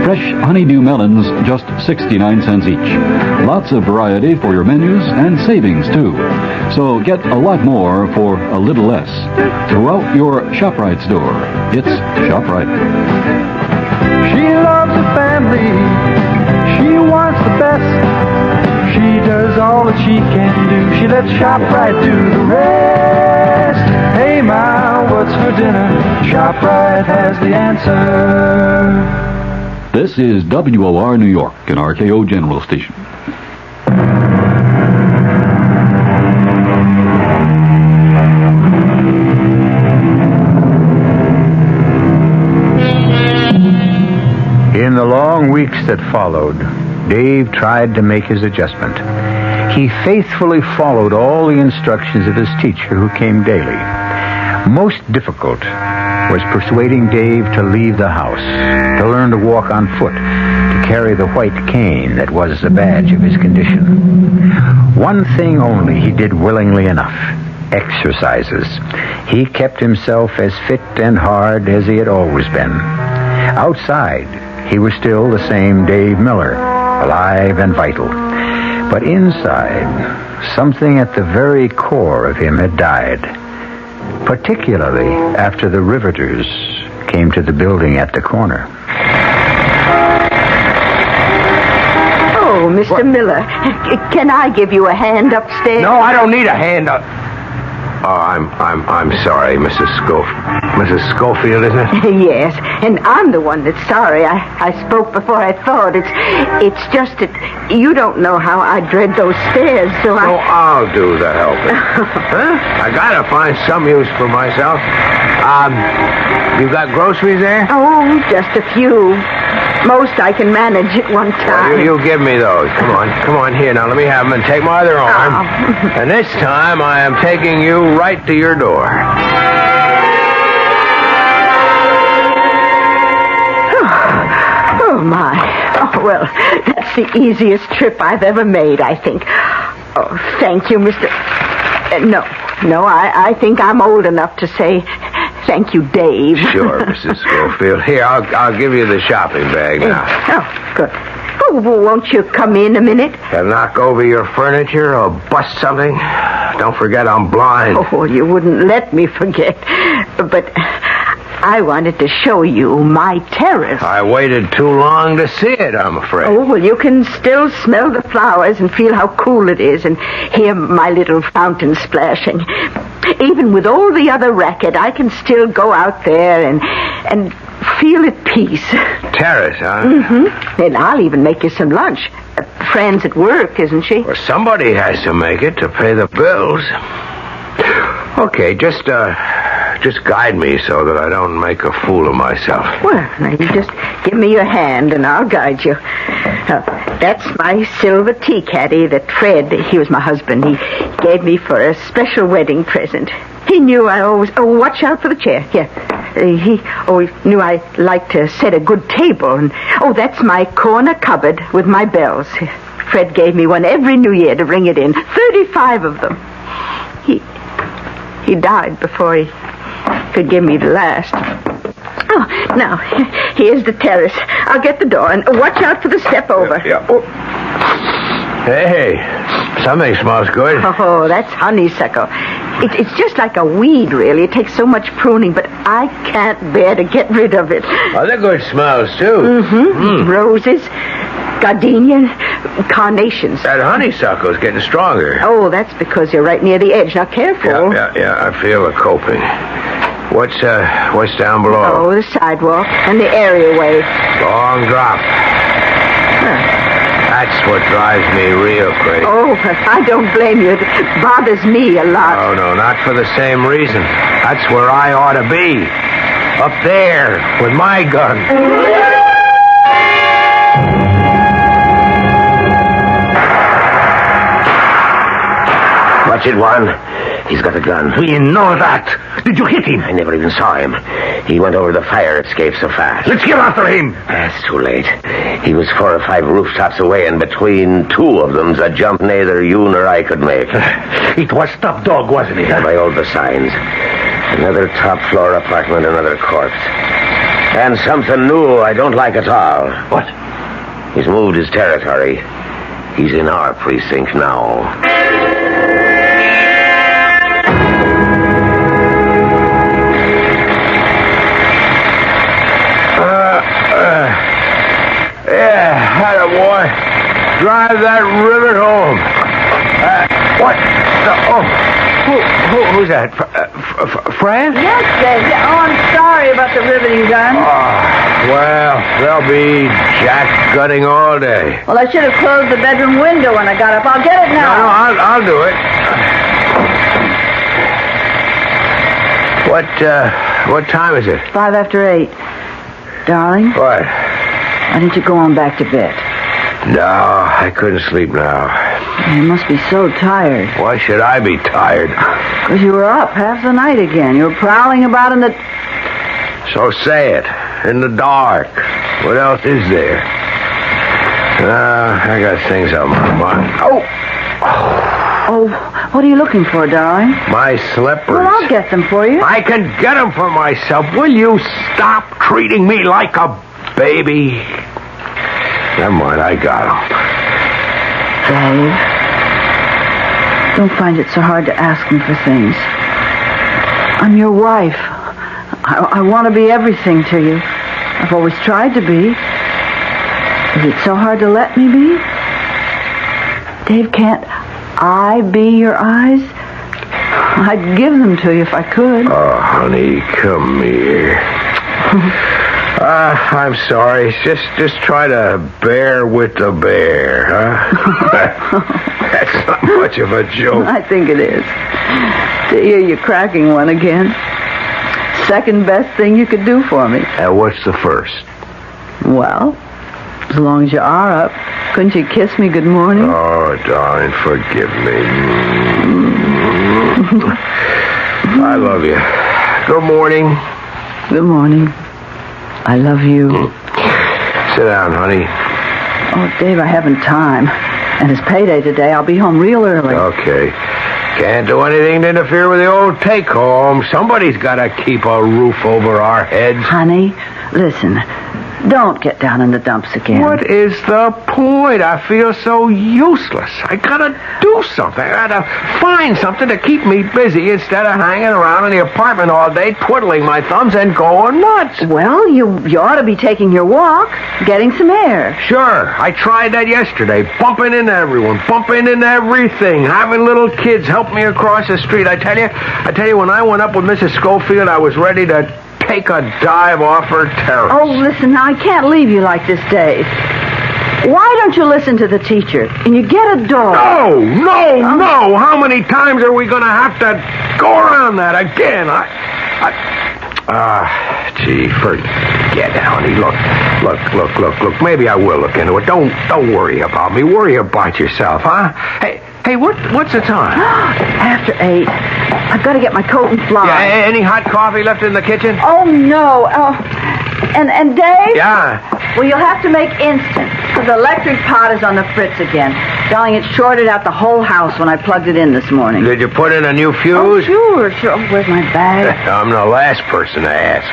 Fresh honeydew melons, just 69 cents each. Lots of variety for your menus and savings, too. So get a lot more for a little less. Throughout your ShopRite store. It's ShopRite. She loves her family. She wants the best. She does all that she can do. She lets ShopRite do the rest. Hey, Ma, what's for dinner? ShopRite has the answer. This is WOR New York, an RKO General Station. the long weeks that followed, Dave tried to make his adjustment. He faithfully followed all the instructions of his teacher, who came daily. Most difficult was persuading Dave to leave the house, to learn to walk on foot, to carry the white cane that was the badge of his condition. One thing only he did willingly enough: exercises. He kept himself as fit and hard as he had always been. Outside, he was still the same Dave Miller, alive and vital. But inside, something at the very core of him had died, particularly after the riveters came to the building at the corner. Oh, Mr. Miller, can I give you a hand upstairs? No, I don't need a hand up. Oh, I'm sorry, Mrs. Schofield, isn't it? Yes, and I'm the one that's sorry. I spoke before I thought. It's just that you don't know how I dread those stairs, so I... Oh, I'll do the helping. Huh? I gotta find some use for myself. You got groceries there? Oh, just a few. Most I can manage at one time. Well, you give me those. Come on, here. Now, let me have them and take my other arm. Oh. And this time, I am taking you right to your door. Oh, my. Oh, well, that's the easiest trip I've ever made, I think. Oh, thank you, Mr... No, I think I'm old enough to say... Thank you, Dave. Sure, Mrs. Schofield. Here, I'll give you the shopping bag now. Oh, good. Oh, well, won't you come in a minute? Knock over your furniture or bust something? Don't forget I'm blind. Oh, you wouldn't let me forget. But I wanted to show you my terrace. I waited too long to see it, I'm afraid. Oh, well, you can still smell the flowers and feel how cool it is and hear my little fountain splashing. Even with all the other racket, I can still go out there and feel at peace. Terrace, huh? Mm-hmm. And I'll even make you some lunch. Fran's at work, isn't she? Well, somebody has to make it to pay the bills. Okay, just guide me so that I don't make a fool of myself. Well, now you just give me your hand and I'll guide you. That's my silver tea caddy that Fred, he was my husband, he gave me for a special wedding present. He knew I always... Oh, watch out for the chair. Yeah. He always knew I liked to set a good table. And that's my corner cupboard with my bells. Fred gave me one every New Year to ring it in. 35 of them. He died before he could give me the last. Oh, now, here's the terrace. I'll get the door, and watch out for the step over. Yeah. Oh. Hey, something smells good. Oh, that's honeysuckle. It's just like a weed, really. It takes so much pruning, but I can't bear to get rid of it. Oh, they're good smells, too. Mm-hmm. Roses, gardenia, carnations. That honeysuckle's getting stronger. Oh, that's because you're right near the edge. Now, careful. Yeah, I feel the coping. What's down below? Oh, the sidewalk and the areaway. Long drop. That's what drives me real crazy. Oh, I don't blame you. It bothers me a lot. No, not for the same reason. That's where I ought to be. Up there, with my gun. Watch it, Juan. He's got a gun. We know that. Did you hit him? I never even saw him. He went over the fire escape so fast. Let's get after him. It's too late. He was 4 or 5 rooftops away, and between 2 of them's a jump neither you nor I could make. It was top dog, wasn't it? By all the signs. Another top-floor apartment, another corpse. And something new I don't like at all. What? He's moved his territory. He's in our precinct now. Atta boy. Drive that rivet home. What? Who's that? Fran? Yes, Dave. Oh, I'm sorry about the riveting gun. Well, they'll be jack-gutting all day. Well, I should have closed the bedroom window when I got up. I'll get it now. No, I'll do it. What time is it? 8:05. Darling? What? Why didn't you go on back to bed? No, I couldn't sleep now. You must be so tired. Why should I be tired? Because you were up half the night again. You were prowling about in the... So say it. In the dark. What else is there? I got things on my mind. Oh, what are you looking for, darling? My slippers. Well, I'll get them for you. I can get them for myself. Will you stop treating me like a baby? Never mind, I got them. Dave, don't find it so hard to ask me for things. I'm your wife. I want to be everything to you. I've always tried to be. Is it so hard to let me be? Dave, can't I be your eyes? I'd give them to you if I could. Oh, honey, come here. I'm sorry. Just try to bear with the bear, huh? That's not much of a joke. I think it is. To hear you cracking one again. Second best thing you could do for me. What's the first? Well, as long as you are up, couldn't you kiss me good morning? Oh, darling, forgive me. I love you. Good morning. Good morning. I love you. Sit down, honey. Oh, Dave, I haven't time. And it's payday today. I'll be home real early. Okay. Can't do anything to interfere with the old take-home. Somebody's got to keep a roof over our heads. Honey, listen. Don't get down in the dumps again. What is the point? I feel so useless. I gotta do something. I gotta find something to keep me busy instead of hanging around in the apartment all day, twiddling my thumbs and going nuts. Well, you ought to be taking your walk, getting some air. Sure, I tried that yesterday, bumping into everyone, bumping into everything, having little kids help me across the street. I tell you, when I went up with Mrs. Schofield, I was ready to take a dive off her terrace. Oh, listen, I can't leave you like this, Dave. Why don't you listen to the teacher and you get a dog? No. How many times are we going to have to go around that again? Gee, forget it, honey. Look. Maybe I will look into it. Don't worry about me. Worry about yourself, huh? Hey, what's the time? After 8. I've got to get my coat and fly. Yeah, any hot coffee left in the kitchen? Oh, no. And Dave? Yeah? Well, you'll have to make instant, because the electric pot is on the fritz again. Darling, it shorted out the whole house when I plugged it in this morning. Did you put in a new fuse? Oh, sure. Oh, where's my bag? I'm the last person to ask.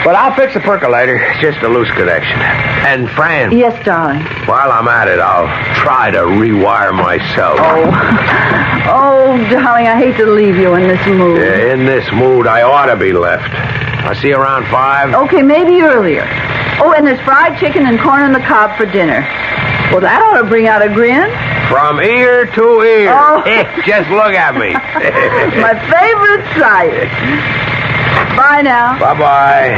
But I'll fix the percolator. It's just a loose connection. And Fran. Yes, darling. While I'm at it, I'll try to rewire myself. Oh, darling, I hate to leave you in this mood. Yeah, in this mood, I ought to be left. I'll see you around 5. Okay, maybe earlier. Oh, and there's fried chicken and corn on the cob for dinner. Well, that ought to bring out a grin. From ear to ear. Oh. Just look at me. My favorite sight. Bye now. Bye-bye.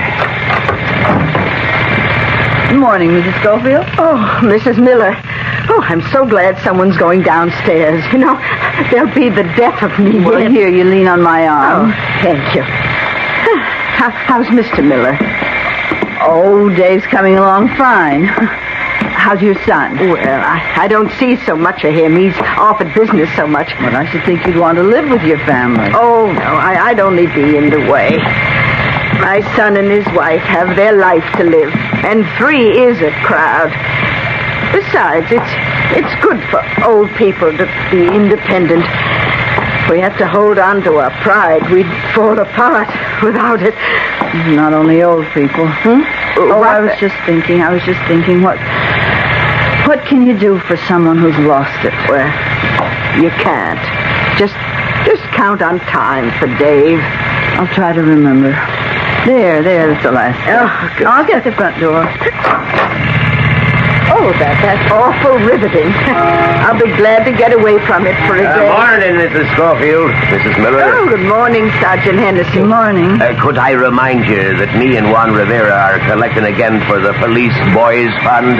Good morning, Mrs. Schofield. Oh, Mrs. Miller. Oh, I'm so glad someone's going downstairs. You know, there'll be the death of me. Well, here, you lean on my arm. Oh, thank you. How's Mr. Miller? Oh, Dave's coming along fine. How's your son? Well, I don't see so much of him. He's off at business so much. Well, I should think you'd want to live with your family. Oh, no, I'd only be in the way. My son and his wife have their life to live, and 3 is a crowd. Besides, it's good for old people to be independent. If we had to hold on to our pride, we'd fall apart without it. Not only old people. Oh, I was just thinking, what can you do for someone who's lost it? Well, you can't. Just count on time for Dave. I'll try to remember. There's the last. Oh, I'll get the front door. Oh, that's awful riveting. I'll be glad to get away from it for a day. Morning, Mrs. Schofield. Mrs. Miller. Oh, good morning, Sergeant Hennessy. Good morning. Could I remind you that me and Juan Rivera are collecting again for the Police Boys Fund?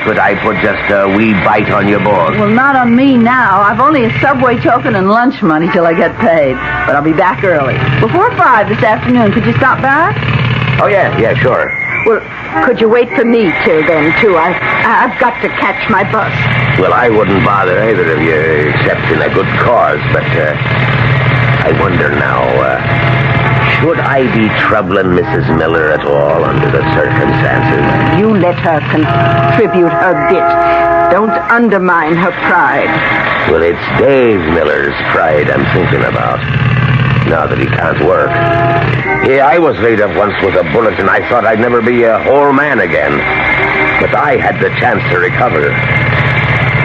Could I put just a wee bite on your board? Well, not on me now. I've only a subway token and lunch money till I get paid. But I'll be back early. Before 5 this afternoon. Could you stop back? Oh, yeah, sure. Well, could you wait for me till then, too? I've got to catch my bus. Well, I wouldn't bother either of you, except in a good cause, but I wonder now, should I be troubling Mrs. Miller at all under the circumstances? You let her contribute her bit. Don't undermine her pride. Well, it's Dave Miller's pride I'm thinking about, now that he can't work. Yeah, I was laid up once with a bullet, and I thought I'd never be a whole man again. But I had the chance to recover.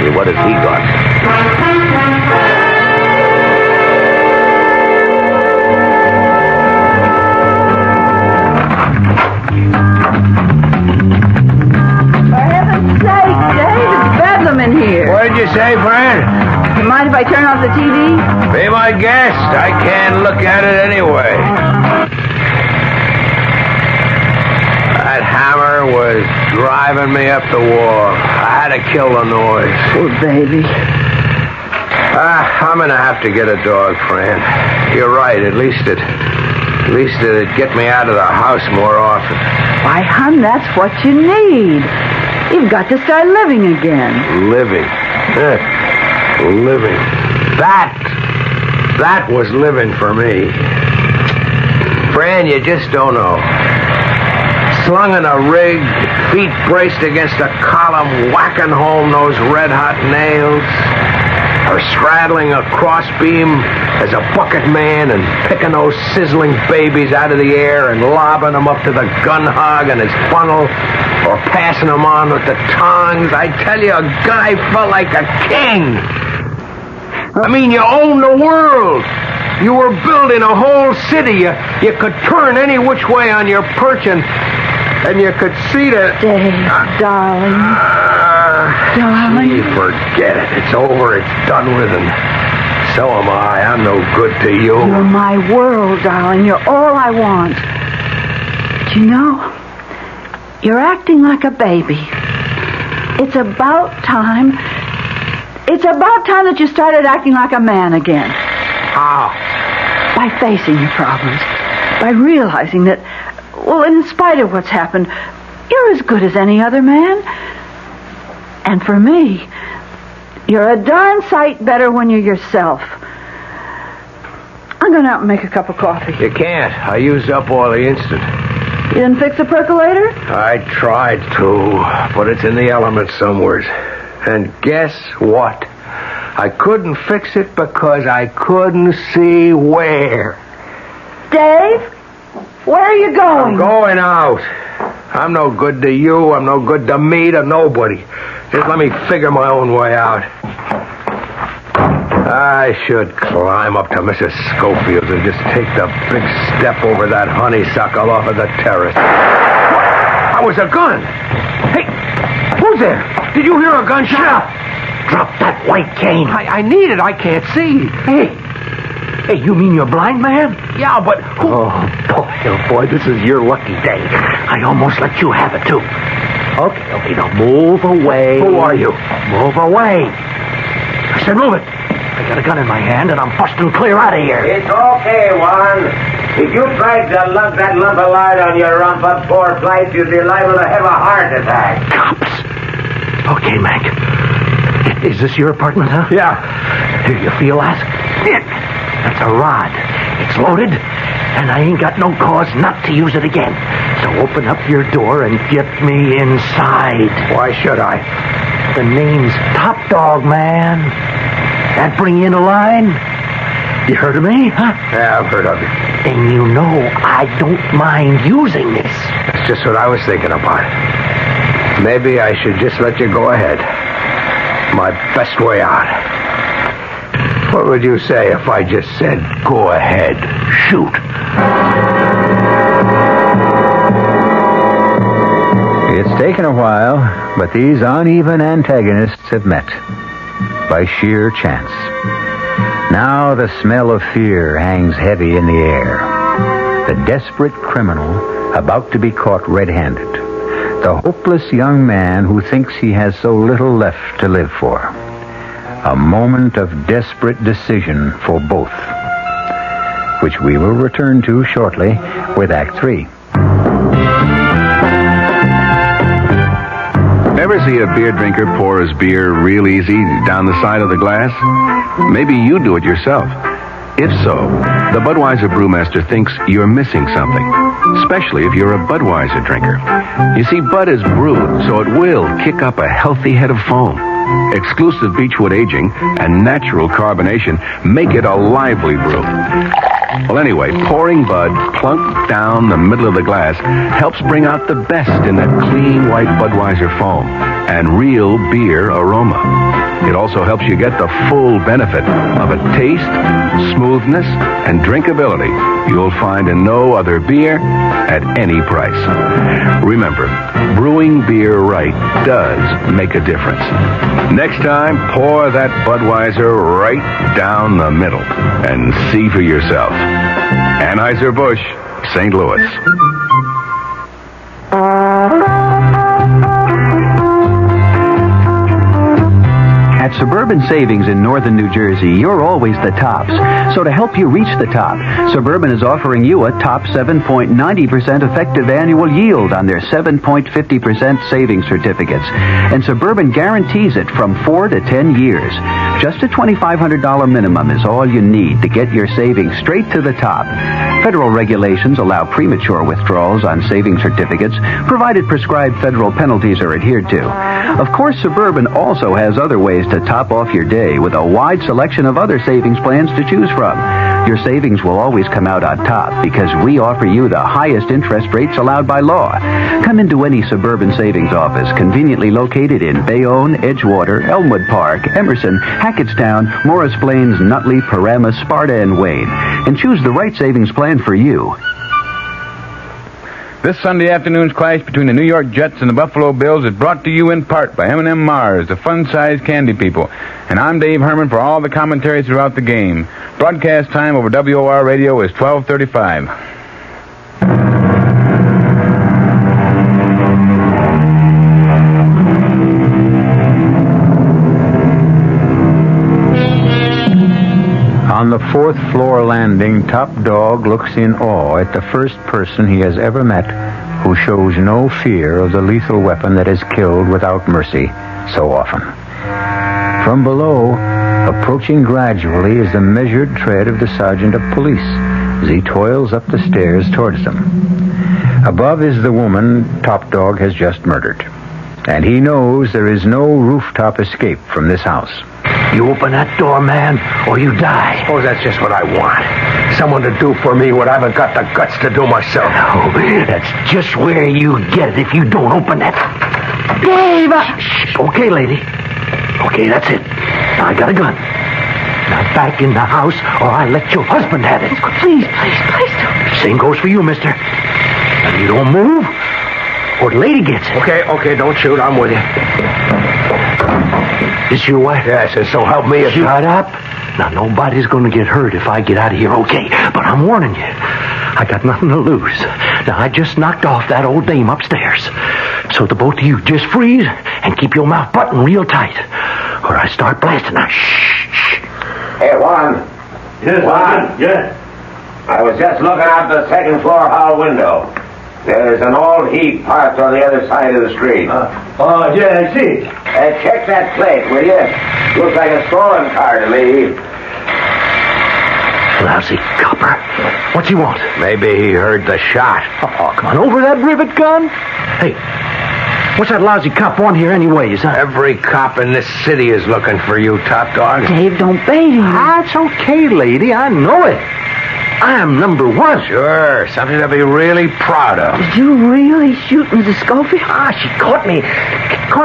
Well, what has he got? In here. What did you say, friend? You mind if I turn off the TV? Be my guest. I can't look at it anyway. That hammer was driving me up the wall. I had to kill the noise. Poor baby. I'm gonna have to get a dog, friend. You're right. At least it'd get me out of the house more often. Why, hon, that's what you need. You've got to start living again. Living. Living. That was living for me. Fran, you just don't know. Slung in a rig, feet braced against a column, whacking home those red-hot nails. Or straddling a crossbeam as a bucket man and picking those sizzling babies out of the air and lobbing them up to the gun hog and his funnel, or passing them on with the tongs. I tell you, a guy felt like a king. I mean, you owned the world. You were building a whole city. You could turn any which way on your perch, and you could see the... Dave, darling. Darling. Gee, forget it. It's over. It's done with, and so am I. I'm no good to you. You're my world, darling. You're all I want. But you know, you're acting like a baby. It's about time. It's about time that you started acting like a man again. How? By facing your problems. By realizing that, well, in spite of what's happened, you're as good as any other man. And for me, you're a darn sight better when you're yourself. I'm going out and make a cup of coffee. You can't. I used up all the instant. You didn't fix the percolator? I tried to, but it's in the elements somewhere. And guess what? I couldn't fix it because I couldn't see where. Dave, where are you going? I'm going out. I'm no good to you. I'm no good to me, to nobody. Just let me figure my own way out. I should climb up to Mrs. Schofield's and just take the big step over that honeysuckle off of the terrace. That was a gun. Hey, who's there? Did you hear a gunshot? Shut up. Drop that white cane. I need it. I can't see. Hey, you mean you're blind, man? Yeah, but who... Oh, boy, this is your lucky day. I almost let you have it, too. Okay, now move away. Who are you? Move away. I said move it. I got a gun in my hand, and I'm busting clear out of here. It's okay, Juan. If you tried to lug that lump of lard on your rump up 4 flights, you'd be liable to have a heart attack. Cops. Okay, Mac. Is this your apartment, huh? Yeah. Do you feel that? That's a rod. It's loaded, and I ain't got no cause not to use it again. So open up your door and get me inside. Why should I? The name's Top Dog, man. That bring you in a line? You heard of me, huh? Yeah, I've heard of it. And you know I don't mind using this. That's just what I was thinking about. Maybe I should just let you go ahead. My best way out. What would you say if I just said, go ahead, shoot? It's taken a while, but these uneven antagonists have met. By sheer chance. Now the smell of fear hangs heavy in the air. The desperate criminal about to be caught red-handed. The hopeless young man who thinks he has so little left to live for. A moment of desperate decision for both, which we will return to shortly with Act 3. Ever see a beer drinker pour his beer real easy down the side of the glass? Maybe you do it yourself. If so, the Budweiser Brewmaster thinks you're missing something, especially if you're a Budweiser drinker. You see, Bud is brewed, so it will kick up a healthy head of foam. Exclusive beechwood aging and natural carbonation make it a lively brew. Well, anyway, pouring Bud plunk down the middle of the glass helps bring out the best in that clean white Budweiser foam and real beer aroma. It also helps you get the full benefit of a taste, smoothness, and drinkability you'll find in no other beer at any price. Remember, brewing beer right does make a difference. Next time, pour that Budweiser right down the middle and see for yourself. Anheuser-Busch, St. Louis. At Suburban Savings in northern New Jersey, you're always the tops. So to help you reach the top, Suburban is offering you a top 7.90% effective annual yield on their 7.50% savings certificates. And Suburban guarantees it from 4 to 10 years. Just a $2,500 minimum is all you need to get your savings straight to the top. Federal regulations allow premature withdrawals on savings certificates, provided prescribed federal penalties are adhered to. Of course, Suburban also has other ways to top off your day with a wide selection of other savings plans to choose from. Your savings will always come out on top because we offer you the highest interest rates allowed by law. Come into any Suburban Savings office conveniently located in Bayonne, Edgewater, Elmwood Park, Emerson, Hackettstown, Morris Plains, Nutley, Paramus, Sparta, and Wayne, and choose the right savings plan for you. This Sunday afternoon's clash between the New York Jets and the Buffalo Bills is brought to you in part by M&M Mars, the fun-sized candy people. And I'm Dave Herman for all the commentaries throughout the game. Broadcast time over WOR Radio is 12:35. On the fourth floor landing, Top Dog looks in awe at the first person he has ever met who shows no fear of the lethal weapon that has killed without mercy so often. From below, approaching gradually, is the measured tread of the sergeant of police as he toils up the stairs towards them. Above is the woman Top Dog has just murdered, and he knows there is no rooftop escape from this house. You open that door, man, or you die. Suppose that's just what I want. Someone to do for me what I haven't got the guts to do myself. Oh, that's just where you get it if you don't open that. Dave! Shh. Okay, lady. Okay, that's it. Now, I got a gun. Now, back in the house, or I let your husband have it. Please don't. Same goes for you, mister. Now, you don't move, or the lady gets it. Okay, don't shoot. I'm with you. This your wife? Yes, and so help me if you... Shut up. Now, nobody's going to get hurt if I get out of here, okay? But I'm warning you. I got nothing to lose. Now, I just knocked off that old dame upstairs. So the both of you just freeze and keep your mouth buttoned real tight. Or I start blasting. Now, shh. Hey, Juan. Yes, Juan. Yes. I was just looking out the second floor hall window. There's an old heap parked on the other side of the street. Yeah, I see. Check that plate, will you? Looks like a stolen car to me. Lousy copper. What's he want? Maybe he heard the shot. Oh, come on, over that rivet gun? Hey, what's that lousy cop want here anyways, huh? Every cop in this city is looking for you, Top Dog. Dave, don't bait him. That's okay, lady. I know it. I'm number one. Sure, something to be really proud of. Did you really shoot Mrs. Schofield? She caught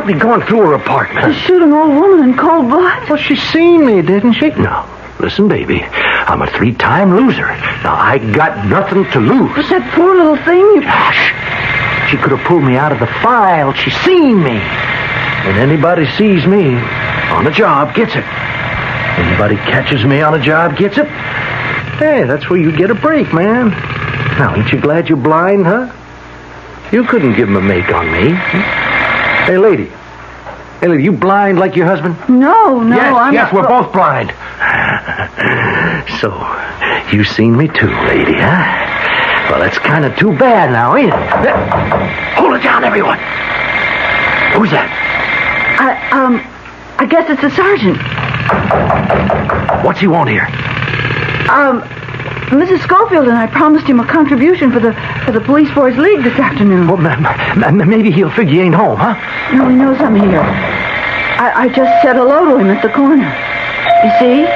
me going through her apartment. To shoot an old woman in cold blood? Well, she seen me, didn't she? No. Listen, baby, I'm a 3-time loser. Now, I got nothing to lose. But that poor little thing... Hush. She could have pulled me out of the file. She seen me. And anybody sees me on a job gets it. Anybody catches me on a job gets it. Hey, that's where you get a break, man. Now, ain't you glad you're blind, huh? You couldn't give him a make on me. Hey, lady, you blind like your husband? No, I'm not. Yes, we're both blind. So, you seen me too, lady, huh? Well, that's kind of too bad now, ain't it? Hold it down, everyone. Who's that? I guess it's the sergeant. What's he want here? Mrs. Schofield and I promised him a contribution for the Police Boys League this afternoon. Well, maybe he'll figure you ain't home, huh? No, he knows I'm here. I just said hello to him at the corner. You see?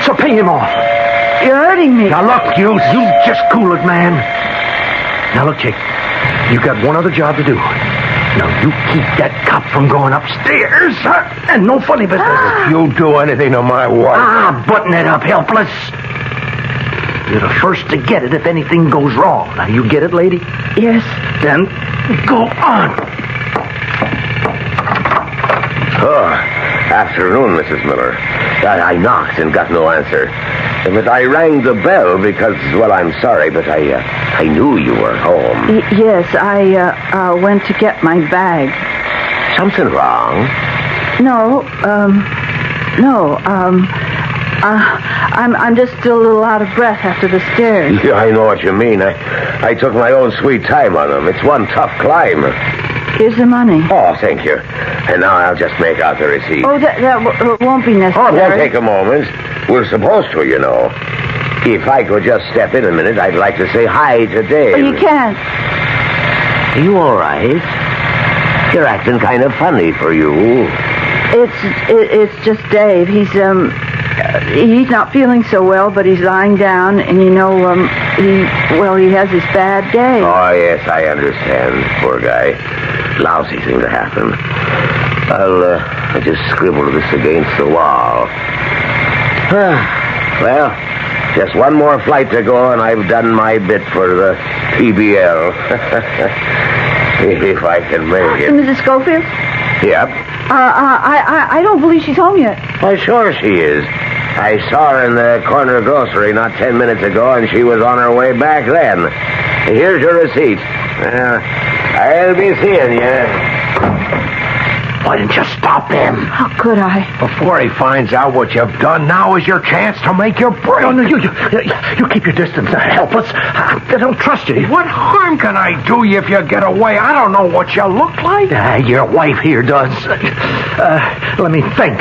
So pay him off. You're hurting me. Now, look, you just cool it, man. Now, look, Jake, you got one other job to do. Now, you keep that cop from going upstairs, and no funny business. You do anything to my wife. Button it up, helpless. You're the first to get it if anything goes wrong. Now, you get it, lady? Yes. Then, go on. Afternoon, Mrs. Miller. I knocked and got no answer. But I rang the bell because, well, I'm sorry, but I knew you were home. Yes, I went to get my bag. Something wrong? No. I'm just still a little out of breath after the stairs. Yeah, I know what you mean. I took my own sweet time on them. It's one tough climb. Here's the money. Oh, thank you. And now I'll just make out the receipt. Oh, that won't be necessary. Oh, it won't take a moment. We're supposed to, you know. If I could just step in a minute, I'd like to say hi to Dave. Oh, you can't. Are you all right? You're acting kind of funny for you. It's just Dave. He's not feeling so well, but he's lying down, and he has this bad day. Oh, yes, I understand. Poor guy. Lousy thing to happen. I just scribbled this against the wall. Well, just one more flight to go, and I've done my bit for the PBL. If I can make it. Mrs. Schofield? Yep. I don't believe she's home yet. Why, sure she is. I saw her in the corner grocery not 10 minutes ago, and she was on her way back then. Here's your receipt. I'll be seeing you. Why didn't you stop him? How could I? Before he finds out what you've done, now is your chance to make your break. No, you keep your distance, helpless. I don't trust you. What harm can I do you if you get away? I don't know what you look like. Your wife here does. Let me think.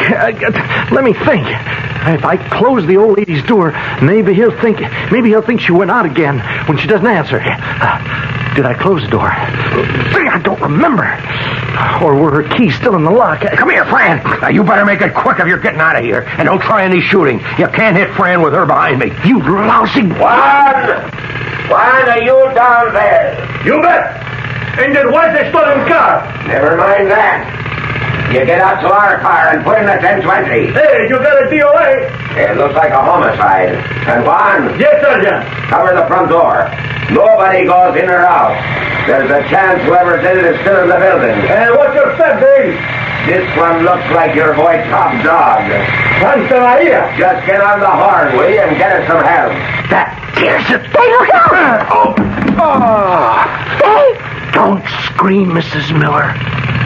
If I close the old lady's door, maybe he'll think she went out again when she doesn't answer. Did I close the door? I don't remember. Or were her keys still in the lock? Come here, Fran. Now, you better make it quick if you're getting out of here. And don't try any shooting. You can't hit Fran with her behind me. You lousy... Juan, are you down there? You bet. And then why's the stolen car? Never mind that. You get out to our car and put in the 1020. Hey, you got a DOA? It looks like a homicide. And Juan? Yes, Sergeant. Cover the front door. Nobody goes in or out. There's a chance whoever did it is still in the building. What's your step, Dave? This one looks like your boy Top Dog. Santa Maria. Just get on the horn, will you, and get us some help. That gives it. Dave, look out! Dave! Don't scream, Mrs. Miller.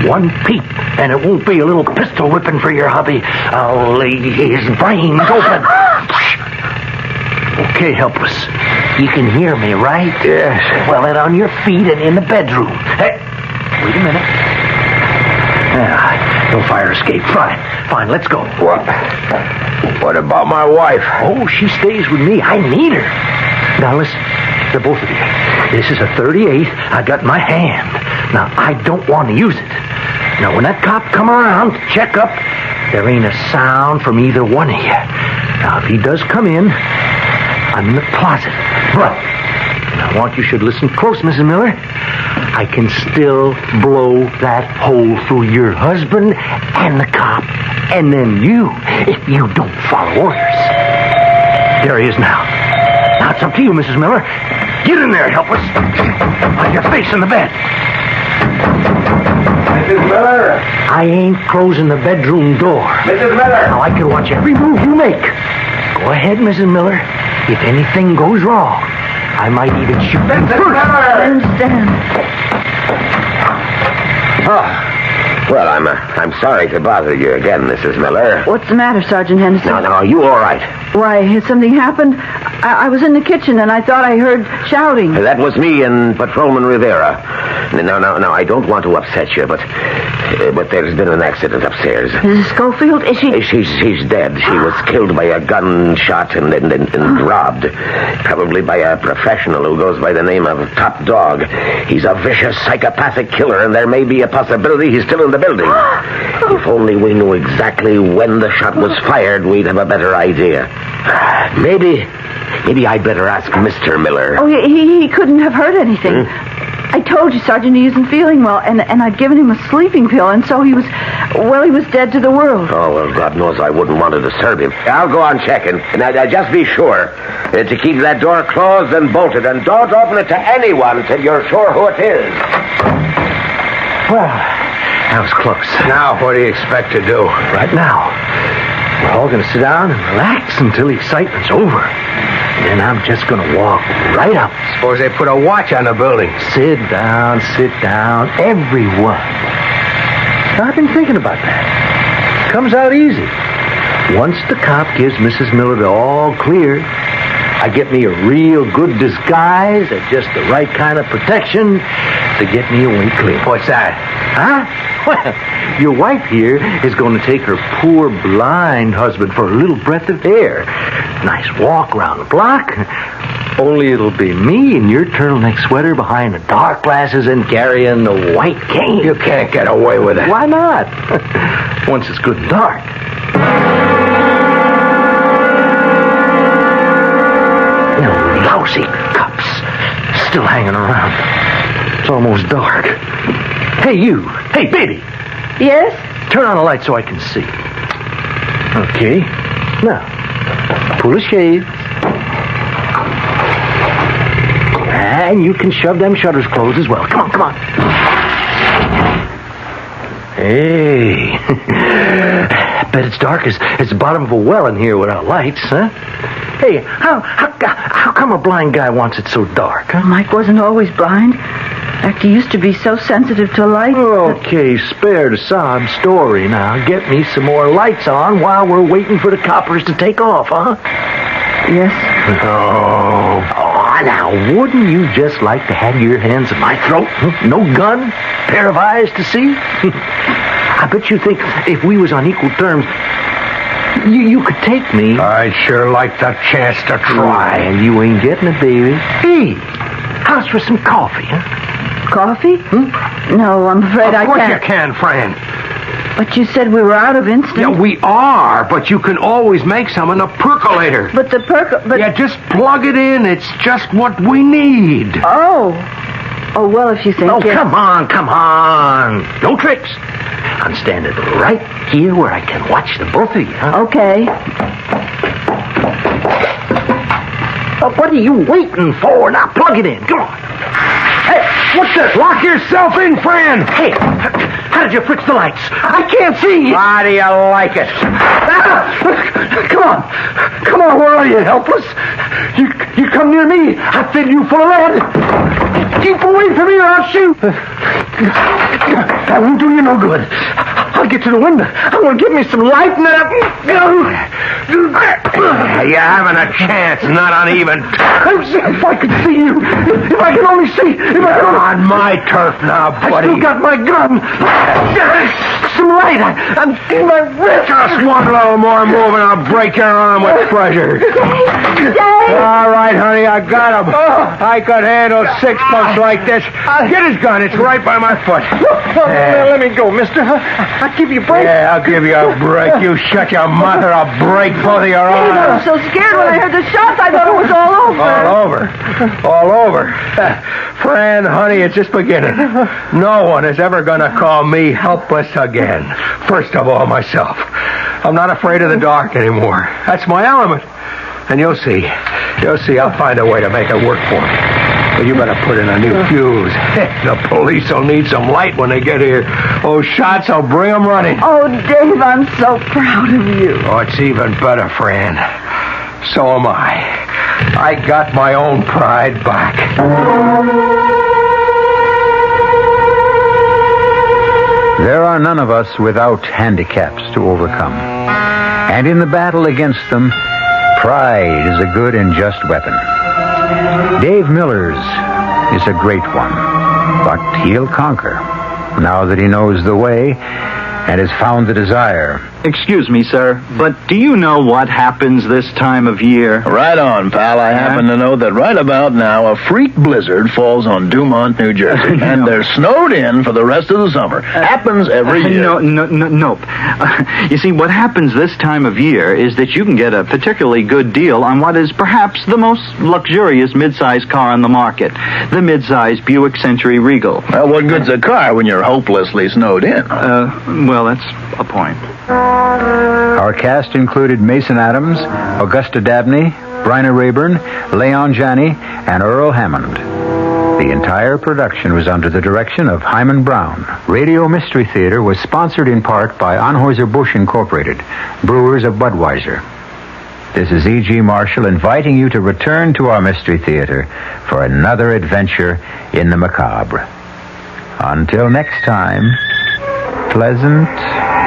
One peep, and it won't be a little pistol whipping for your hubby. I'll lay his brains open. Okay, helpless. You can hear me, right? Yes. Well, then on your feet and in the bedroom. Hey, wait a minute. No fire escape. Fine, let's go. What about my wife? Oh, she stays with me. I need her. Now, listen, to both of you. This is a .38 I got in my hand. Now, I don't want to use it. Now, when that cop come around to check up, there ain't a sound from either one of you. Now, if he does come in, I'm in the closet. But I want you should listen close, Mrs. Miller. I can still blow that hole through your husband and the cop, and then you, if you don't follow orders. There he is now. Now it's up to you, Mrs. Miller. Get in there, helpless. On your face in the bed. Mrs. Miller? I ain't closing the bedroom door. Mrs. Miller? Now I can watch every move you make. Go ahead, Mrs. Miller. If anything goes wrong, I might even shoot you first. I understand. Oh, well, I'm sorry to bother you again, Mrs. Miller. What's the matter, Sergeant Henderson? No, you all right? Why, has something happened? I was in the kitchen, and I thought I heard shouting. That was me and Patrolman Rivera. Now, I don't want to upset you, but there's been an accident upstairs. Mrs. Schofield, is she... She's dead. She was killed by a gunshot and robbed. Probably by a professional who goes by the name of Top Dog. He's a vicious, psychopathic killer, and there may be a possibility he's still in the building. If only we knew exactly when the shot was fired, we'd have a better idea. Maybe I'd better ask Mr. Miller. Oh, he couldn't have heard anything. I told you, Sergeant, he isn't feeling well, and I'd given him a sleeping pill, and so he was dead to the world. Oh, well, God knows I wouldn't want to disturb him. I'll go on checking, and just be sure to keep that door closed and bolted, and don't open it to anyone till you're sure who it is. Well, that was close. Now, what do you expect to do? Right now, we're all going to sit down and relax until the excitement's over. And then I'm just going to walk right up. Suppose they put a watch on the building. Sit down, everyone. Now, I've been thinking about that. Comes out easy. Once the cop gives Mrs. Miller the all clear, I get me a real good disguise at just the right kind of protection to get me away clean. What's that? Huh? Well, your wife here is going to take her poor blind husband for a little breath of air. Nice walk around the block. Only it'll be me in your turtleneck sweater behind the dark glasses and carrying the white cane. You can't get away with it. Why not? Once it's good and dark. You know, lousy cops still hanging around. It's almost dark. Hey, you. Hey, baby. Yes? Turn on the light so I can see. Okay. Now, pull the shades. And you can shove them shutters closed as well. Come on. Hey. Bet it's dark as the bottom of a well in here without lights, huh? Hey, how come a blind guy wants it so dark, huh? Mike wasn't always blind. He used to be so sensitive to light. Okay, spare the sob story now. Get me some more lights on while we're waiting for the coppers to take off, huh? Yes. Oh, now, wouldn't you just like to have your hands in my throat? No gun, pair of eyes to see? I bet you think if we was on equal terms, you could take me. I'd sure like the chance to try. Yeah, you ain't getting it, baby. Hey, how's for some coffee, huh? Coffee? No, I'm afraid I can't. Of course you can, friend. But you said we were out of instant. Yeah, we are, but you can always make some in a percolator. But the Yeah, just plug it in. It's just what we need. Oh, well, if you think... Oh, come on. No tricks. I'm standing right here where I can watch the both of you, huh? Okay. What are you waiting for? Now, plug it in. Come on. Hey, what's this? Lock yourself in, friend. Hey, how did you fix the lights? I can't see. How do you like it? Come on, where are you, helpless? You come near me, I'll fill you full of lead. Keep away from me or I'll shoot. That won't do you no good. I'll get to the window. I'm going to get me some light and then You're having a chance, not on even terms. If I could see you. If I could only see. You're on my turf now, buddy. I still got my gun. Some light. I'm in my wrist. Just one little more move and I'll break your arm with pleasure. All right, honey, I got him. I could handle 6 punks like this. Get his gun. It's right by my foot. Let me go, mister. I'll give you a break. Yeah, I'll give you a break. You shut your mouth or I'll break both of your arms. I was so scared when I heard the shots. I thought it was all over. All over. Fran, honey, it's just beginning. No one is ever going to call me helpless again. First of all, myself. I'm not afraid of the dark anymore. That's my element. And you'll see, I'll find a way to make it work for me. But you better put in a new fuse. The police will need some light when they get here. Those shots will bring them running. Oh, Dave, I'm so proud of you. Oh, it's even better, Fran. So am I. I got my own pride back. There are none of us without handicaps to overcome. And in the battle against them, pride is a good and just weapon. Dave Miller's is a great one. But he'll conquer, now that he knows the way and has found the desire. Excuse me, sir, but do you know what happens this time of year? Right on, pal. I happen to know that right about now a freak blizzard falls on Dumont, New Jersey, and they're snowed in for the rest of the summer. Happens every year. Nope. You see, what happens this time of year is that you can get a particularly good deal on what is perhaps the most luxurious mid-size car on the market, the mid-size Buick Century Regal. Well, what good's a car when you're hopelessly snowed in? Well, that's a point. Our cast included Mason Adams, Augusta Dabney, Bryna Rayburn, Leon Janney, and Earl Hammond. The entire production was under the direction of Hyman Brown. Radio Mystery Theater was sponsored in part by Anheuser-Busch Incorporated, brewers of Budweiser. This is E.G. Marshall inviting you to return to our Mystery Theater for another adventure in the macabre. Until next time, pleasant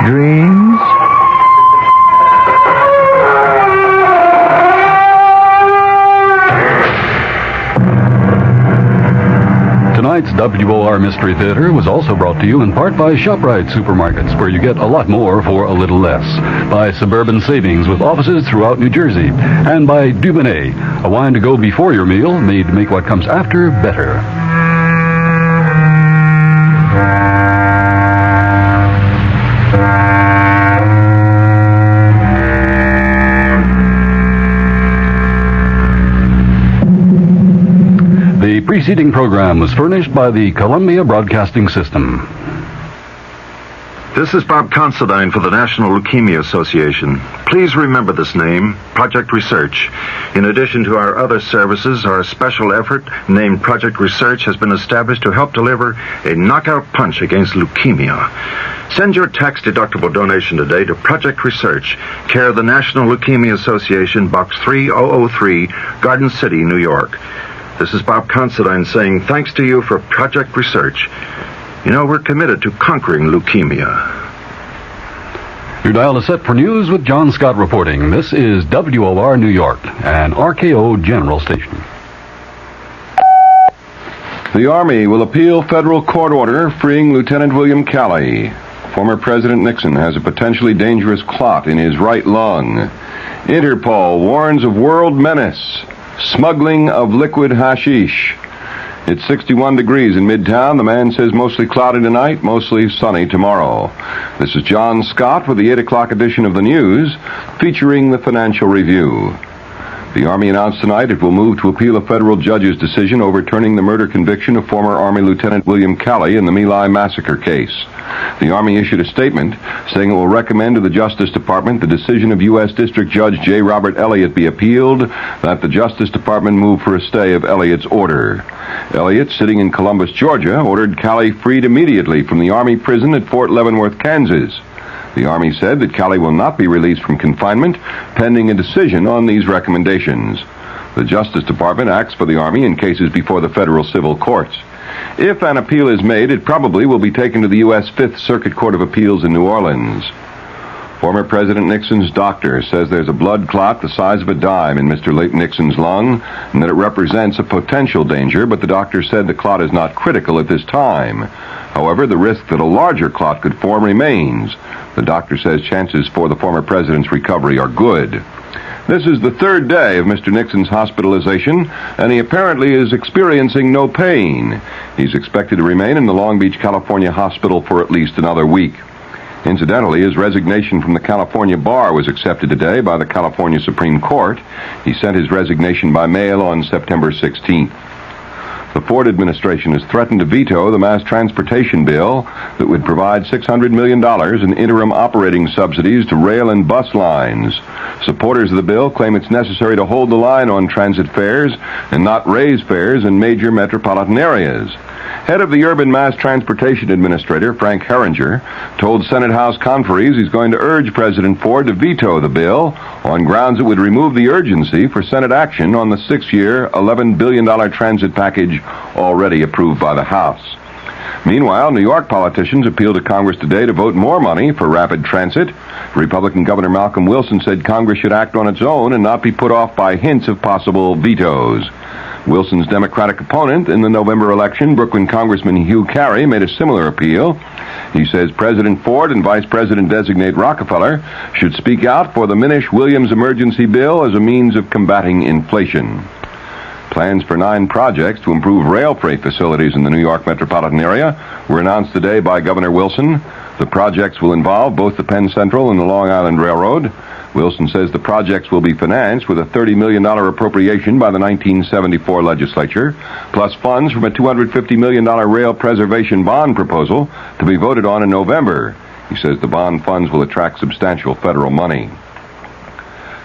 dreams. Tonight's WOR Mystery Theater was also brought to you in part by ShopRite Supermarkets, where you get a lot more for a little less. By Suburban Savings with offices throughout New Jersey. And by Dubonnet, a wine to go before your meal, made to make what comes after better. The preceding program was furnished by the Columbia Broadcasting System. This is Bob Considine for the National Leukemia Association. Please remember this name, Project Research. In addition to our other services, our special effort named Project Research has been established to help deliver a knockout punch against leukemia. Send your tax-deductible donation today to Project Research, care of the National Leukemia Association, Box 3003, Garden City, New York. This is Bob Considine saying thanks to you for Project Research. You know, we're committed to conquering leukemia. Your dial is set for news with John Scott reporting. This is WOR New York, an RKO General Station. The Army will appeal federal court order freeing Lieutenant William Calley. Former President Nixon has a potentially dangerous clot in his right lung. Interpol warns of world menace. Smuggling of liquid hashish. It's 61 degrees in Midtown. The man says mostly cloudy tonight, mostly sunny tomorrow. This is John Scott with the 8 o'clock edition of the news, featuring the Financial Review. The Army announced tonight it will move to appeal a federal judge's decision overturning the murder conviction of former Army Lieutenant William Calley in the My Lai massacre case. The Army issued a statement saying it will recommend to the Justice Department the decision of U.S. District Judge J. Robert Elliott be appealed, that the Justice Department move for a stay of Elliott's order. Elliott, sitting in Columbus, Georgia, ordered Calley freed immediately from the Army prison at Fort Leavenworth, Kansas. The Army said that Calley will not be released from confinement pending a decision on these recommendations. The Justice Department acts for the Army in cases before the federal civil courts. If an appeal is made, it probably will be taken to the U.S. Fifth Circuit Court of Appeals in New Orleans. Former President Nixon's doctor says there's a blood clot the size of a dime in Mr. Nixon's lung and that it represents a potential danger, but the doctor said the clot is not critical at this time. However, the risk that a larger clot could form remains. The doctor says chances for the former president's recovery are good. This is the third day of Mr. Nixon's hospitalization, and he apparently is experiencing no pain. He's expected to remain in the Long Beach, California hospital for at least another week. Incidentally, his resignation from the California bar was accepted today by the California Supreme Court. He sent his resignation by mail on September 16th. The Ford administration has threatened to veto the mass transportation bill that would provide $600 million in interim operating subsidies to rail and bus lines. Supporters of the bill claim it's necessary to hold the line on transit fares and not raise fares in major metropolitan areas. Head of the Urban Mass Transportation Administrator, Frank Herringer, told Senate House conferees he's going to urge President Ford to veto the bill on grounds it would remove the urgency for Senate action on the 6-year, $11 billion transit package already approved by the House. Meanwhile, New York politicians appealed to Congress today to vote more money for rapid transit. Republican Governor Malcolm Wilson said Congress should act on its own and not be put off by hints of possible vetoes. Wilson's Democratic opponent in the November election, Brooklyn Congressman Hugh Carey, made a similar appeal. He says President Ford and Vice President-designate Rockefeller should speak out for the Minish-Williams emergency bill as a means of combating inflation. Plans for 9 projects to improve rail freight facilities in the New York metropolitan area were announced today by Governor Wilson. The projects will involve both the Penn Central and the Long Island Railroad. Wilson says the projects will be financed with a $30 million appropriation by the 1974 legislature, plus funds from a $250 million rail preservation bond proposal to be voted on in November. He says the bond funds will attract substantial federal money.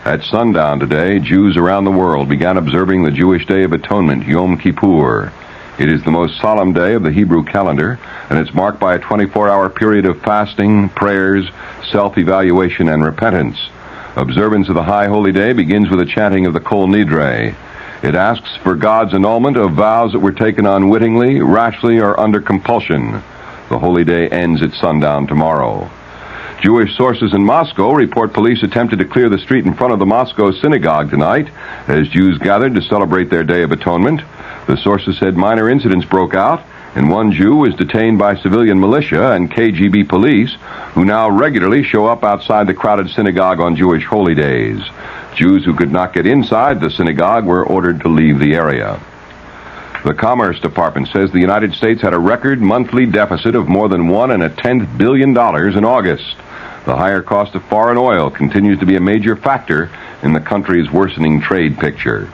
At sundown today, Jews around the world began observing the Jewish Day of Atonement, Yom Kippur. It is the most solemn day of the Hebrew calendar, and it's marked by a 24-hour period of fasting, prayers, self-evaluation, and repentance. Observance of the High Holy Day begins with a chanting of the Kol Nidre. It asks for God's annulment of vows that were taken unwittingly, rashly, or under compulsion. The Holy Day ends at sundown tomorrow. Jewish sources in Moscow report police attempted to clear the street in front of the Moscow synagogue tonight as Jews gathered to celebrate their Day of Atonement. The sources said minor incidents broke out, and one Jew was detained by civilian militia and KGB police, who now regularly show up outside the crowded synagogue on Jewish holy days. Jews who could not get inside the synagogue were ordered to leave the area. The Commerce Department says the United States had a record monthly deficit of more than $1.1 billion in August. The higher cost of foreign oil continues to be a major factor in the country's worsening trade picture.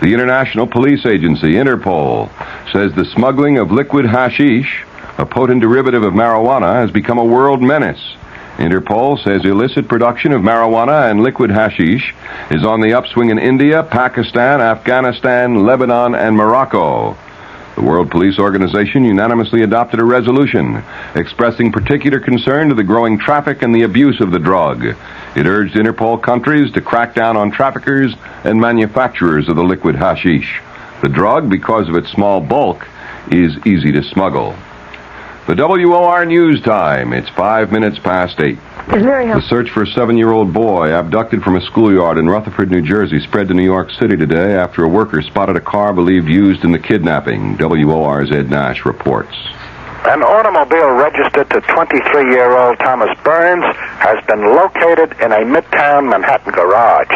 The International Police Agency, Interpol, says the smuggling of liquid hashish, a potent derivative of marijuana, has become a world menace. Interpol says illicit production of marijuana and liquid hashish is on the upswing in India, Pakistan, Afghanistan, Lebanon, and Morocco. The World Police Organization unanimously adopted a resolution expressing particular concern to the growing traffic and the abuse of the drug. It urged Interpol countries to crack down on traffickers and manufacturers of the liquid hashish. The drug, because of its small bulk, is easy to smuggle. The WOR News Time. It's 5 minutes past 8. The search for a 7-year-old boy abducted from a schoolyard in Rutherford, New Jersey, spread to New York City today after a worker spotted a car believed used in the kidnapping. WOR's Ed Nash reports. An automobile registered to 23-year-old Thomas Burns has been located in a Midtown Manhattan garage,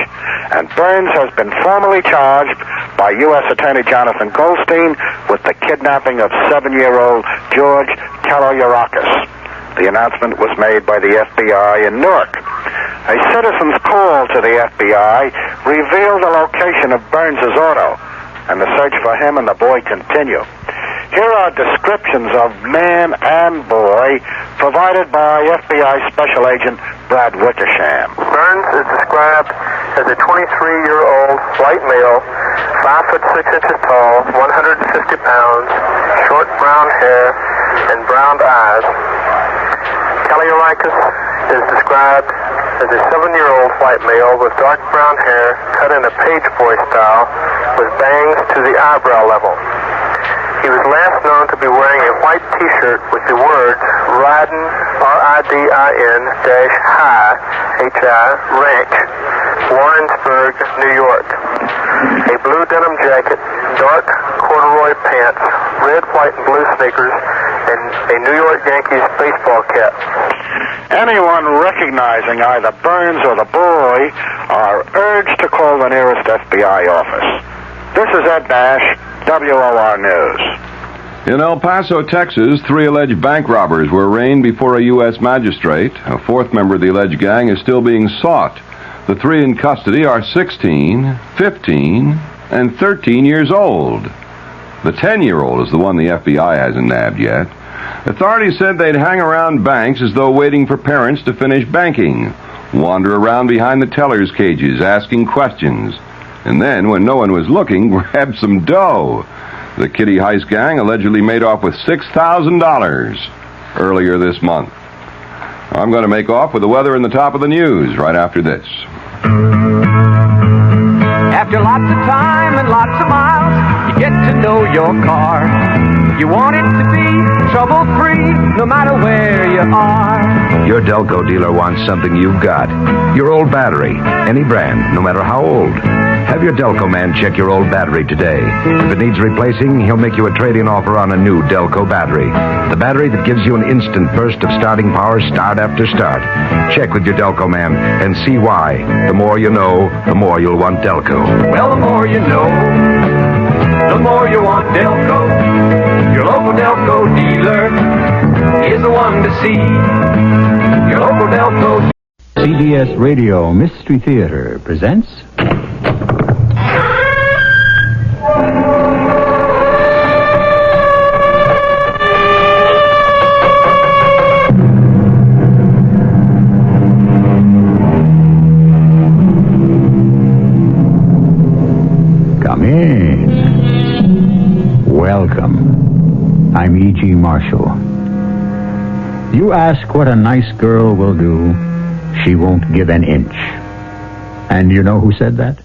and Burns has been formally charged by U.S. Attorney Jonathan Goldstein with the kidnapping of 7-year-old George Kaloyarakis. The announcement was made by the FBI in Newark. A citizen's call to the FBI revealed the location of Burns's auto, and the search for him and the boy continue. Here are descriptions of man and boy provided by FBI Special Agent Brad Wickersham. Burns is described as a 23-year-old white male, 5 foot 6 inches tall, 150 pounds, short brown hair, and brown eyes. Kaloyarakis is described as a 7-year-old white male with dark brown hair cut in a page boy style with bangs to the eyebrow level. He was last known to be wearing a white T-shirt with the words Ridin, R-I-D-I-N, -High, H-I, Ranch, Warrensburg, New York. A blue denim jacket, dark corduroy pants, red, white, and blue sneakers, and a New York Yankees baseball cap. Anyone recognizing either Burns or the boy are urged to call the nearest FBI office. This is Ed Nash, WOR News. In El Paso, Texas, 3 alleged bank robbers were arraigned before a U.S. magistrate. A 4th member of the alleged gang is still being sought. The 3 in custody are 16, 15, and 13 years old. The 10-year-old is the one the FBI hasn't nabbed yet. Authorities said they'd hang around banks as though waiting for parents to finish banking, wander around behind the tellers' cages asking questions, and then, when no one was looking, grab some dough. The Kitty Heist gang allegedly made off with $6,000 earlier this month. I'm going to make off with the weather and the top of the news right after this. After lots of time and lots of miles, you get to know your car. You want it to be trouble-free, no matter where you are. Your Delco dealer wants something you've got. Your old battery, any brand, no matter how old. Have your Delco man check your old battery today. If it needs replacing, he'll make you a trade-in offer on a new Delco battery. The battery that gives you an instant burst of starting power start after start. Check with your Delco man and see why. The more you know, the more you'll want Delco. Well, the more you know, the more you want Delco. Your local Delco dealer is the one to see. Your local Delco. CBS Radio Mystery Theater presents... Come in. Welcome. I'm E.G. Marshall. You ask what a nice girl will do, she won't give an inch. And you know who said that?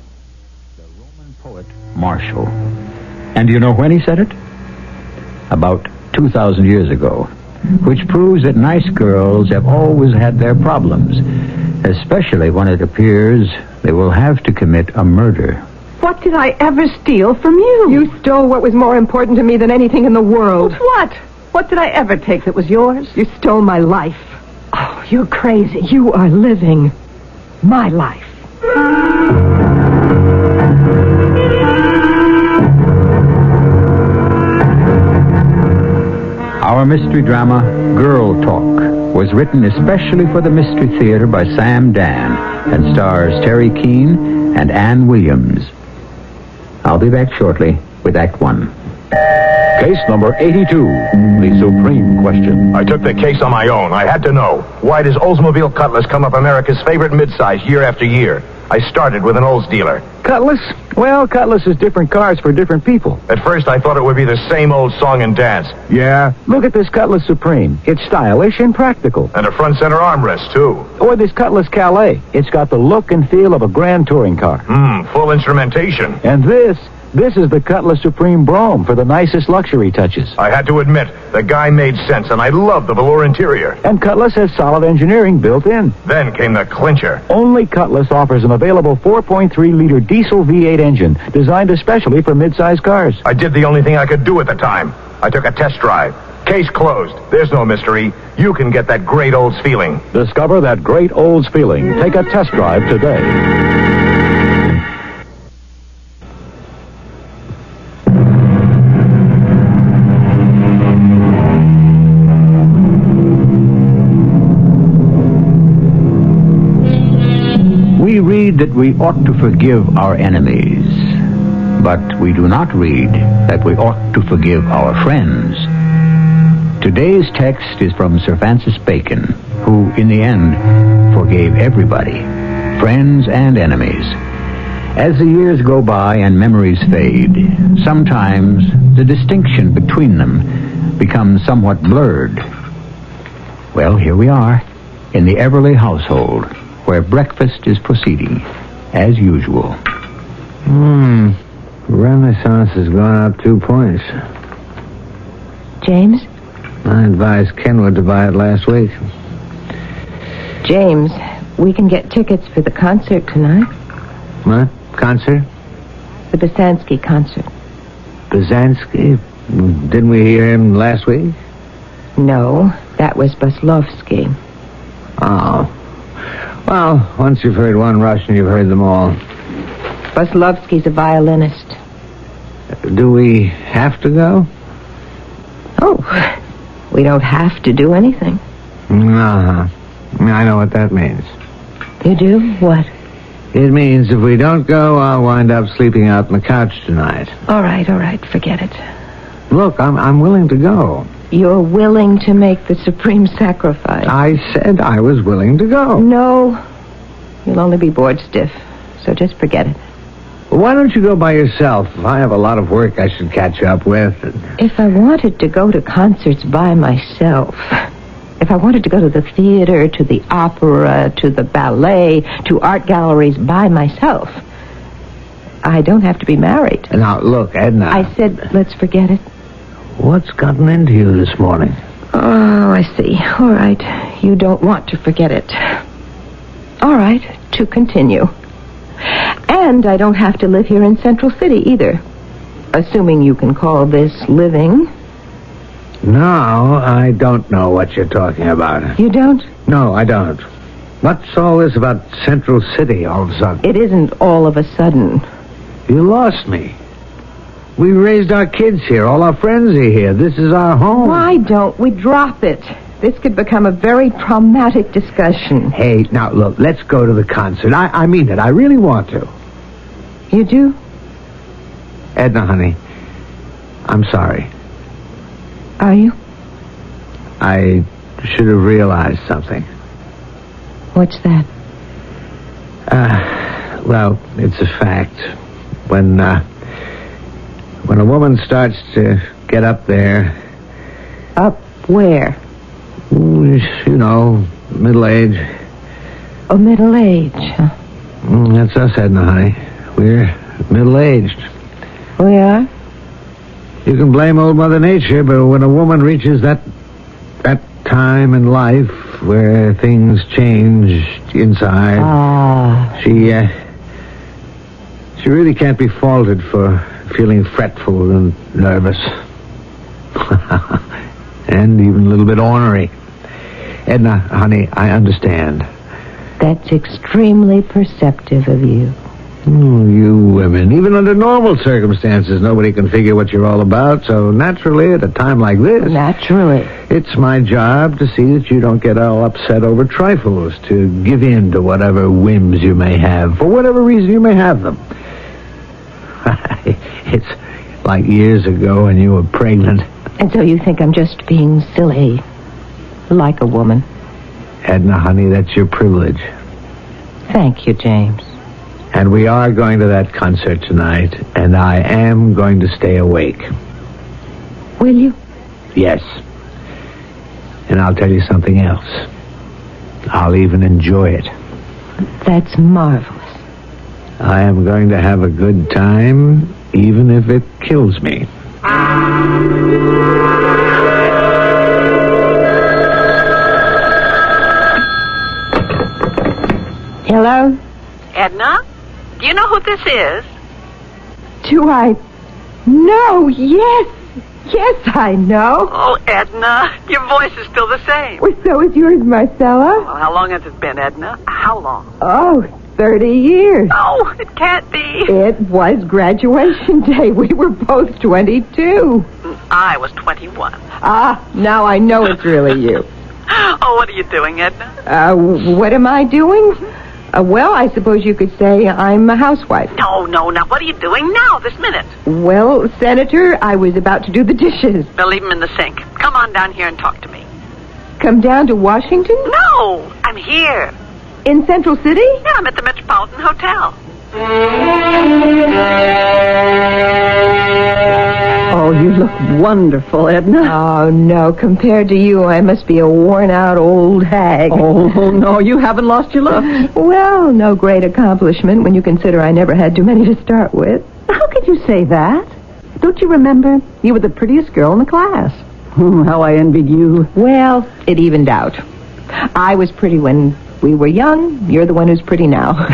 The Roman poet Martial. And do you know when he said it? About 2,000 years ago. Which proves that nice girls have always had their problems, especially when it appears they will have to commit a murder. What did I ever steal from you? You stole what was more important to me than anything in the world. What? What did I ever take that was yours? You stole my life. Oh, you're crazy. You are living my life. Our mystery drama, Girl Talk, was written especially for the Mystery Theater by Sam Dan and stars Terry Keane and Ann Williams. I'll be back shortly with Act One. Case number 82, the supreme question. I took the case on my own. I had to know, why does Oldsmobile Cutlass come up America's favorite midsize year after year? I started with an Olds dealer. Cutlass? Well, Cutlass is different cars for different people. At first, I thought it would be the same old song and dance. Yeah? Look at this Cutlass Supreme. It's stylish and practical. And a front center armrest, too. Or this Cutlass Calais. It's got the look and feel of a grand touring car. Full instrumentation. And this is the Cutlass Supreme Brougham for the nicest luxury touches. I had to admit, the guy made sense, and I love the velour interior. And Cutlass has solid engineering built in. Then came the clincher. Only Cutlass offers an available 4.3-liter diesel V8 engine designed especially for midsize cars. I did the only thing I could do at the time. I took a test drive. Case closed. There's no mystery. You can get that great Olds feeling. Discover that great Olds feeling. Take a test drive today. We read that we ought to forgive our enemies, but we do not read that we ought to forgive our friends. Today's text is from Sir Francis Bacon, who, in the end, forgave everybody, friends and enemies. As the years go by and memories fade, sometimes the distinction between them becomes somewhat blurred. Well, here we are, in the Everly household, where breakfast is proceeding, as usual. Renaissance has gone up 2 points. James? I advised Kenwood to buy it last week. James, we can get tickets for the concert tonight. What? Concert? The Basansky concert. Basansky? Didn't we hear him last week? No, that was Buslovsky. Oh. Well, once you've heard one Russian, you've heard them all. Buslovsky's a violinist. Do we have to go? Oh, we don't have to do anything. Uh-huh. I know what that means. You do? What? It means if we don't go, I'll wind up sleeping out on the couch tonight. All right, forget it. Look, I'm willing to go. You're willing to make the supreme sacrifice. I said I was willing to go. No, you'll only be bored stiff, so just forget it. Why don't you go by yourself? I have a lot of work I should catch up with. If I wanted to go to concerts by myself, if I wanted to go to the theater, to the opera, to the ballet, to art galleries by myself, I don't have to be married. Now, look, Edna. I said, let's forget it. What's gotten into you this morning? Oh, I see. All right. You don't want to forget it. All right. To continue. And I don't have to live here in Central City either. Assuming you can call this living. No, I don't know what you're talking about. You don't? No, I don't. What's all this about Central City all of a sudden? It isn't all of a sudden. You lost me. We raised our kids here. All our friends are here. This is our home. Why don't we drop it? This could become a very traumatic discussion. Hey, now, look, let's go to the concert. I mean it. I really want to. You do? Edna, honey, I'm sorry. Are you? I should have realized something. What's that? Well, it's a fact. When a woman starts to get up there... Up where? You know, middle age. Oh, middle age, huh? That's us, Edna, honey. We're middle-aged. We are? You can blame old Mother Nature, but when a woman reaches that time in life where things change inside, she really can't be faulted for feeling fretful and nervous. And even a little bit ornery. Edna, honey, I understand. That's extremely perceptive of you. Oh, you women. Even under normal circumstances, nobody can figure what you're all about, so naturally, at a time like this... Naturally. It's my job to see that you don't get all upset over trifles, to give in to whatever whims you may have, for whatever reason you may have them. It's like years ago when you were pregnant. And so you think I'm just being silly, like a woman? Edna, honey, that's your privilege. Thank you, James. And we are going to that concert tonight, and I am going to stay awake. Will you? Yes. And I'll tell you something else. I'll even enjoy it. That's marvelous. I am going to have a good time, even if it kills me. Hello? Edna? Do you know who this is? Do I? No, yes. Yes, I know. Oh, Edna, your voice is still the same. Well, so is yours, Marcella. Well, how long has it been, Edna? How long? Oh, 30 years. Oh, it can't be. It was graduation day. We were both 22. I was 21. Ah, now I know it's really you. Oh, what are you doing, Edna? What am I doing? Well, I suppose you could say I'm a housewife. No. Now, what are you doing now, this minute? Well, Senator, I was about to do the dishes. They'll leave them in the sink. Come on down here and talk to me. Come down to Washington? No, I'm here. In Central City? Yeah, I'm at the Metropolitan Hotel. Oh, you look wonderful, Edna. Oh, no. Compared to you, I must be a worn-out old hag. Oh, no, you haven't lost your looks. Well, no great accomplishment when you consider I never had too many to start with. How could you say that? Don't you remember? You were the prettiest girl in the class. How I envied you. Well, it evened out. I was pretty when we were young. You're the one who's pretty now.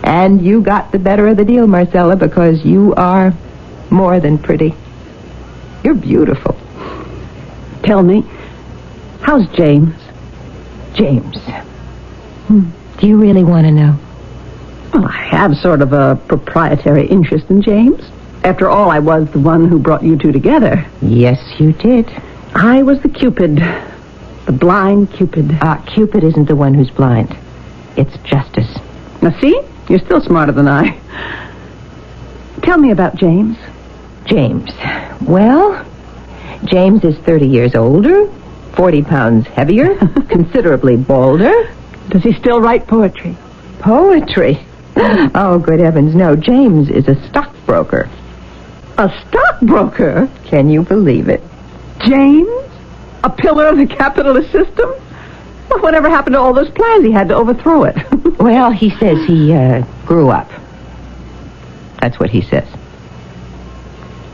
And you got the better of the deal, Marcella, because you are more than pretty. You're beautiful. Tell me, how's James? James. Do you really want to know? Well, I have sort of a proprietary interest in James. After all, I was the one who brought you two together. Yes, you did. I was the Cupid. The blind Cupid. Cupid isn't the one who's blind. It's Justice. Now, see? You're still smarter than I. Tell me about James. James. Well, James is 30 years older, 40 pounds heavier, considerably balder. Does he still write poetry? Poetry? Oh, good heavens, no. James is a stockbroker. A stockbroker? Can you believe it? James? A pillar of the capitalist system? Well, whatever happened to all those plans? He had to overthrow it. Well, he says he grew up. That's what he says.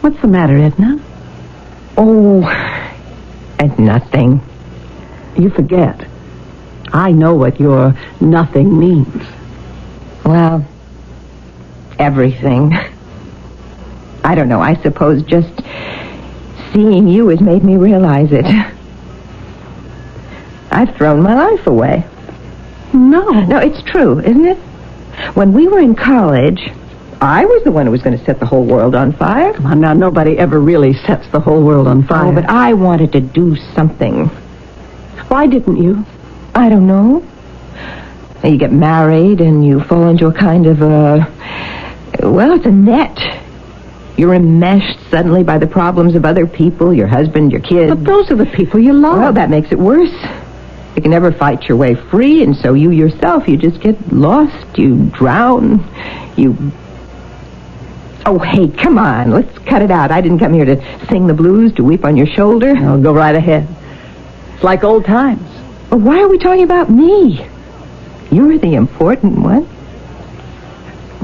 What's the matter, Edna? Oh, nothing. You forget. I know what your nothing means. Well, everything. I don't know, I suppose just seeing you has made me realize it. I've thrown my life away. No, it's true, isn't it? When we were in college, I was the one who was going to set the whole world on fire. Come on now, nobody ever really sets the whole world on fire. Oh, but I wanted to do something. Why didn't you? I don't know. You get married and you fall into a kind of it's a net. You're enmeshed suddenly by the problems of other people, your husband, your kids. But those are the people you love. Well, that makes it worse. You can never fight your way free, and so you yourself, you just get lost, you drown, you... Oh, hey, come on, let's cut it out. I didn't come here to sing the blues, to weep on your shoulder. No, go right ahead. It's like old times. Well, why are we talking about me? You're the important one.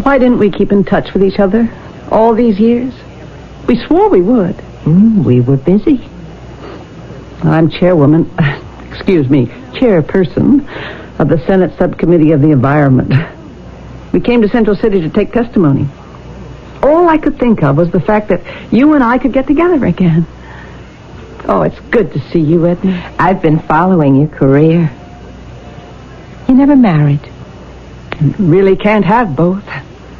Why didn't we keep in touch with each other all these years? We swore we would. We were busy. I'm chairperson of the Senate Subcommittee of the Environment. We came to Central City to take testimony. All I could think of was the fact that you and I could get together again. Oh, it's good to see you, Edna. I've been following your career. You never married. You really can't have both.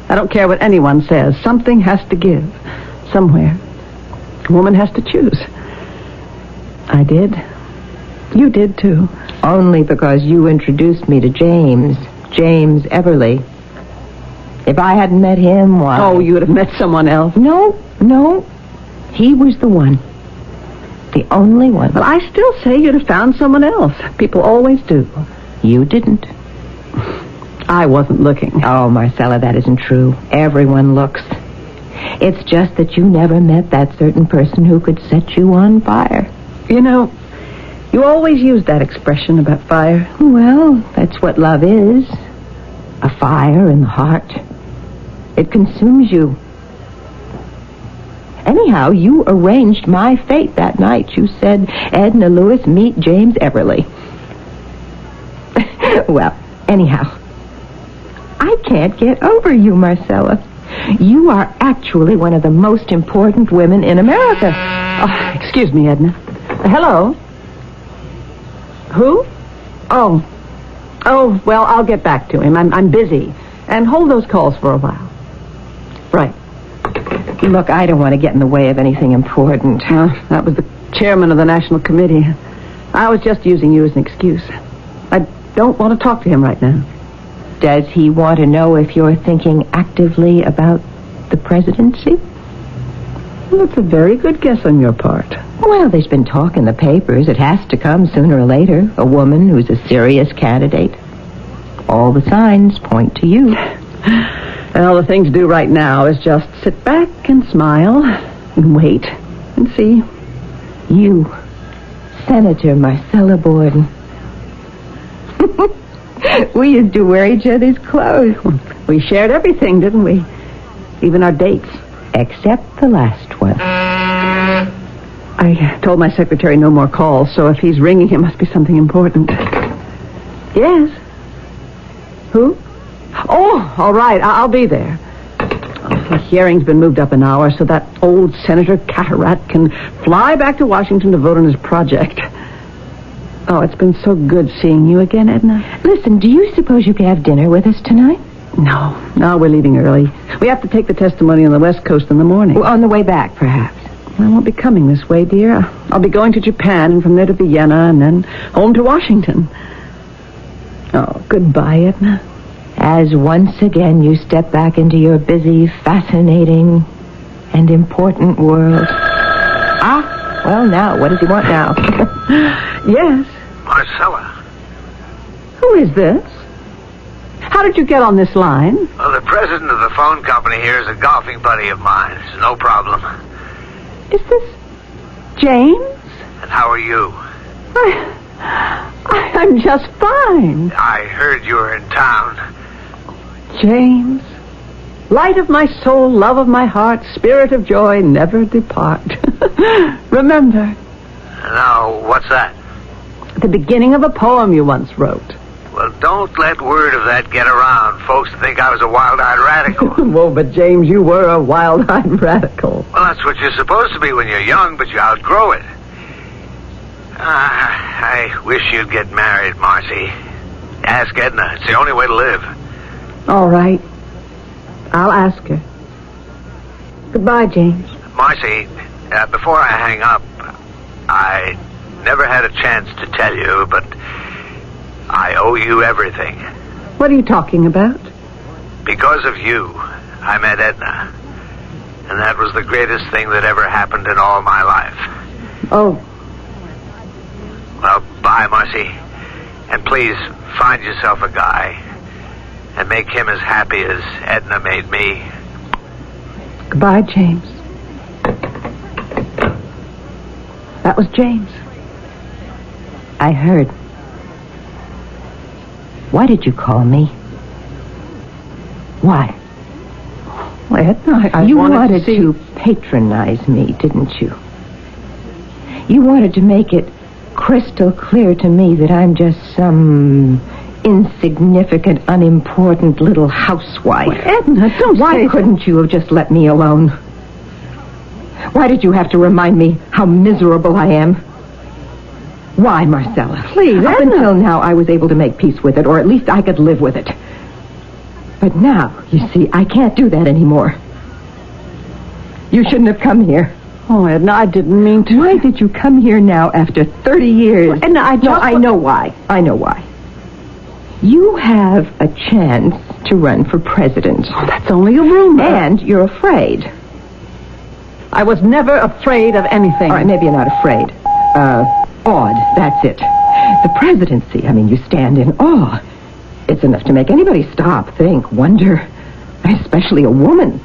I don't care what anyone says. Something has to give. Somewhere. A woman has to choose. I did. You did, too. Only because you introduced me to James Everly. If I hadn't met him, why... Oh, you would have met someone else. No. He was the one. The only one. Well, I still say you'd have found someone else. People always do. You didn't. I wasn't looking. Oh, Marcella, that isn't true. Everyone looks. It's just that you never met that certain person who could set you on fire. You know, you always use that expression about fire. Well, that's what love is. A fire in the heart. It consumes you. Anyhow, you arranged my fate that night. You said, Edna Lewis, meet James Everly. Well, anyhow, I can't get over you, Marcella. You are actually one of the most important women in America. Oh, excuse me, Edna. Hello? Who? Oh, well, I'll get back to him. I'm busy. And hold those calls for a while. Right. Look, I don't want to get in the way of anything important. That was the chairman of the National Committee. I was just using you as an excuse. I don't want to talk to him right now. Does he want to know if you're thinking actively about the presidency? Well, that's a very good guess on your part. Well, there's been talk in the papers. It has to come sooner or later. A woman who's a serious candidate. All the signs point to you. All the thing to do right now is just sit back and smile and wait and see. You, Senator Marcella Borden. We used to wear each other's clothes. We shared everything, didn't we? Even our dates. Except the last one. I told my secretary no more calls, so if he's ringing, it must be something important. Yes? Who? Oh, all right. I'll be there. The hearing's been moved up an hour so that old Senator Cataract can fly back to Washington to vote on his project. Oh, it's been so good seeing you again, Edna. Listen, do you suppose you could have dinner with us tonight? No, we're leaving early. We have to take the testimony on the West Coast in the morning. Well, on the way back, perhaps. I won't be coming this way, dear. I'll be going to Japan and from there to Vienna and then home to Washington. Oh, goodbye, Edna. As once again you step back into your busy, fascinating, and important world. Well, now, what does he want now? Yes. Marcella. Who is this? How did you get on this line? Well, the president of the phone company here is a golfing buddy of mine. It's no problem. Is this James? And how are you? I'm just fine. I heard you were in town. James, light of my soul, love of my heart, spirit of joy, never depart. Remember. Now, what's that? The beginning of a poem you once wrote. Well, don't let word of that get around. Folks think I was a wild-eyed radical. Whoa, but James, you were a wild-eyed radical. Well, that's what you're supposed to be when you're young, but you outgrow it. I wish you'd get married, Marcy. Ask Edna. It's the only way to live. All right. I'll ask her. Goodbye, James. Marcy, before I hang up, I never had a chance to tell you, but I owe you everything. What are you talking about? Because of you, I met Edna. And that was the greatest thing that ever happened in all my life. Oh. Well, bye, Marcy. And please, find yourself a guy. And make him as happy as Edna made me. Goodbye, James. That was James. I heard. Why did you call me? Why? Well, Edna, You wanted to patronize me, didn't you? You wanted to make it crystal clear to me that I'm just some insignificant, unimportant little housewife. Well, Edna, don't Why couldn't you have just let me alone? Why did you have to remind me how miserable I am? Why, Marcella? Please, Up Edna. until now, I was able to make peace with it, or at least I could live with it. But now, you see, I can't do that anymore. You shouldn't have come here. Oh, Edna, I didn't mean to. Why did you come here now after 30 years? Well, Edna, I know why. I know why. You have a chance to run for president. Oh, that's only a rumor. And you're afraid. I was never afraid of anything. All right, maybe you're not afraid. Awed, that's it. The presidency, I mean, you stand in awe. It's enough to make anybody stop, think, wonder, especially a woman.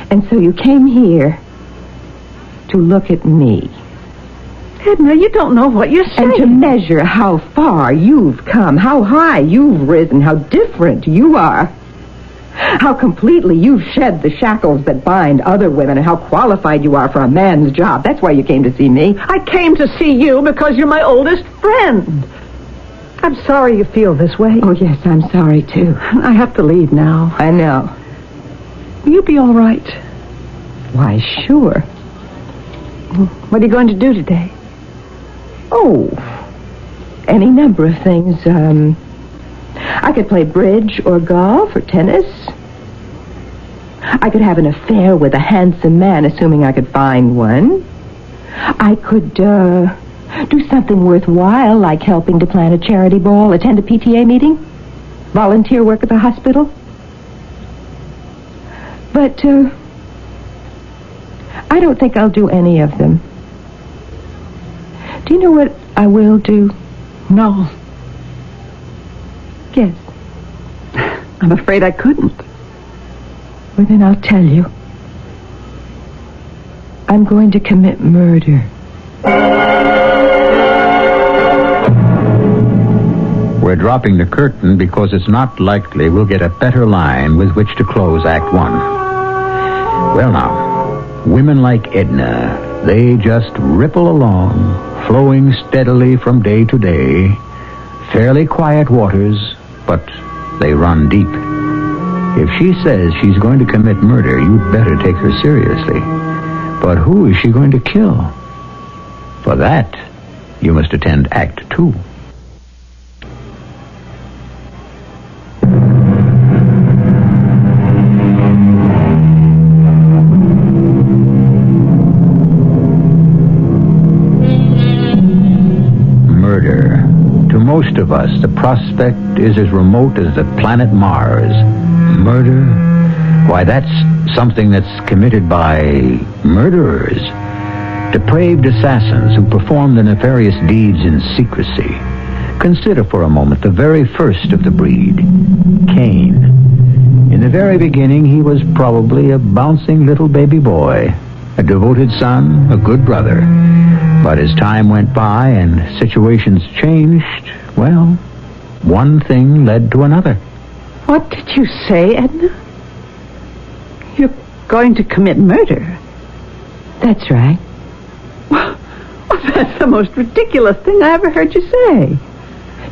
And so you came here to look at me. Edna, you don't know what you're saying. And to measure how far you've come, how high you've risen, how different you are. How completely you've shed the shackles that bind other women, and how qualified you are for a man's job. That's why you came to see me. I came to see you because you're my oldest friend. I'm sorry you feel this way. Oh, yes, I'm sorry, too. I have to leave now. I know. Will you be all right? Why, sure. What are you going to do today? Oh, any number of things. I could play bridge or golf or tennis. I could have an affair with a handsome man, assuming I could find one. I could, do something worthwhile, like helping to plan a charity ball, attend a PTA meeting, volunteer work at the hospital. But, I don't think I'll do any of them. Do you know what I will do? No. Yes. I'm afraid I couldn't. Well, then I'll tell you. I'm going to commit murder. We're dropping the curtain because it's not likely we'll get a better line with which to close Act One. Well, now, women like Edna, they just ripple along, flowing steadily from day to day, fairly quiet waters, but they run deep. If she says she's going to commit murder, you'd better take her seriously. But who is she going to kill? For that, you must attend Act Two. Murder. To most of us, the prospect is as remote as the planet Mars. Murder? Why, that's something that's committed by murderers. Depraved assassins who perform the nefarious deeds in secrecy. Consider for a moment the very first of the breed, Cain. In the very beginning, he was probably a bouncing little baby boy, a devoted son, a good brother. But as time went by and situations changed, well, one thing led to another. What did you say, Edna? You're going to commit murder? That's right. Well, that's the most ridiculous thing I ever heard you say.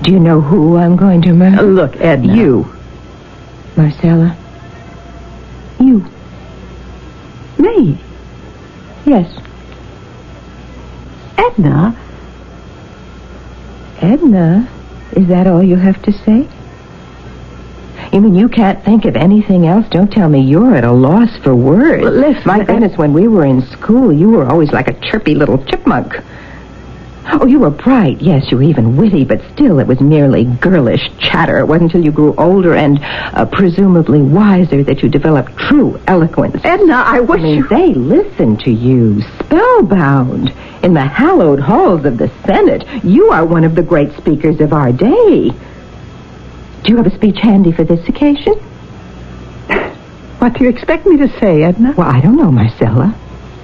Do you know who I'm going to murder? Look, Edna. You. Marcella. You. Me? Yes. Edna? Edna? Is that all you have to say? You mean you can't think of anything else? Don't tell me you're at a loss for words. Well, listen, my goodness, when we were in school, you were always like a chirpy little chipmunk. Oh, you were bright. Yes, you were even witty, but still it was merely girlish chatter. It wasn't until you grew older and presumably wiser that you developed true eloquence. Edna, I wish they listened to you, spellbound, in the hallowed halls of the Senate. You are one of the great speakers of our day. Do you have a speech handy for this occasion? What do you expect me to say, Edna? Well, I don't know, Marcella.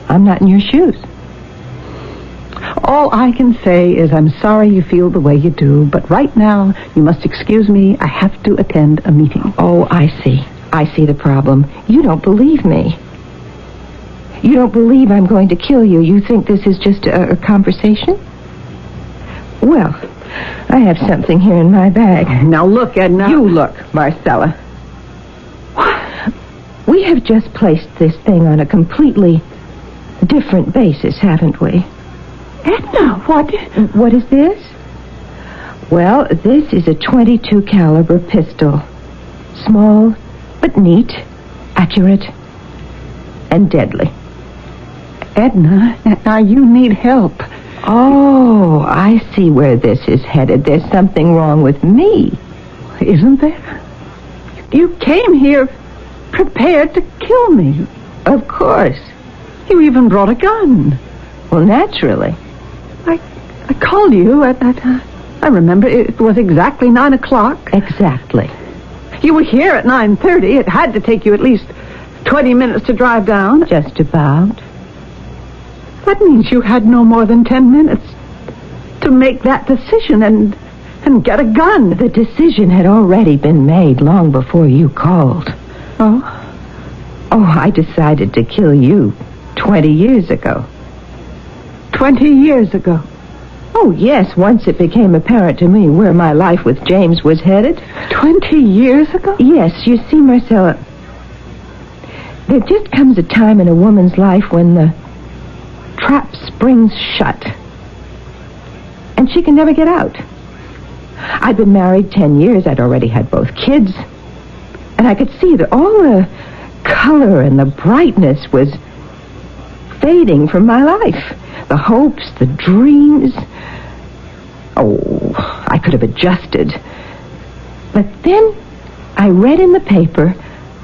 I'm not in your shoes. All I can say is I'm sorry you feel the way you do, but right now you must excuse me. I have to attend a meeting. Oh, I see. I see the problem. You don't believe me. You don't believe I'm going to kill you. You think this is just a conversation? Well, I have something here in my bag. Now look, Edna. You look, Marcella. We have just placed this thing on a completely different basis, haven't we? Edna, what is this? Well, this is a .22 caliber pistol. Small, but neat, accurate, and deadly. Edna, now you need help. Oh, I see where this is headed. There's something wrong with me. Isn't there? You came here prepared to kill me. Of course. You even brought a gun. Well, naturally. I called you at I remember it was exactly 9 o'clock. Exactly. You were here at 9:30. It had to take you at least 20 minutes to drive down. Just about. That means you had no more than 10 minutes to make that decision and get a gun. The decision had already been made long before you called. Oh? Oh, I decided to kill you 20 years ago. 20 years ago? Oh, yes, once it became apparent to me where my life with James was headed. 20 years ago? Yes, you see, Marcella, there just comes a time in a woman's life when the trap springs shut, and she can never get out. I'd been married 10 years. I'd already had both kids, and I could see that all the color and the brightness was fading from my life. The hopes, the dreams. Oh, I could have adjusted. But then I read in the paper,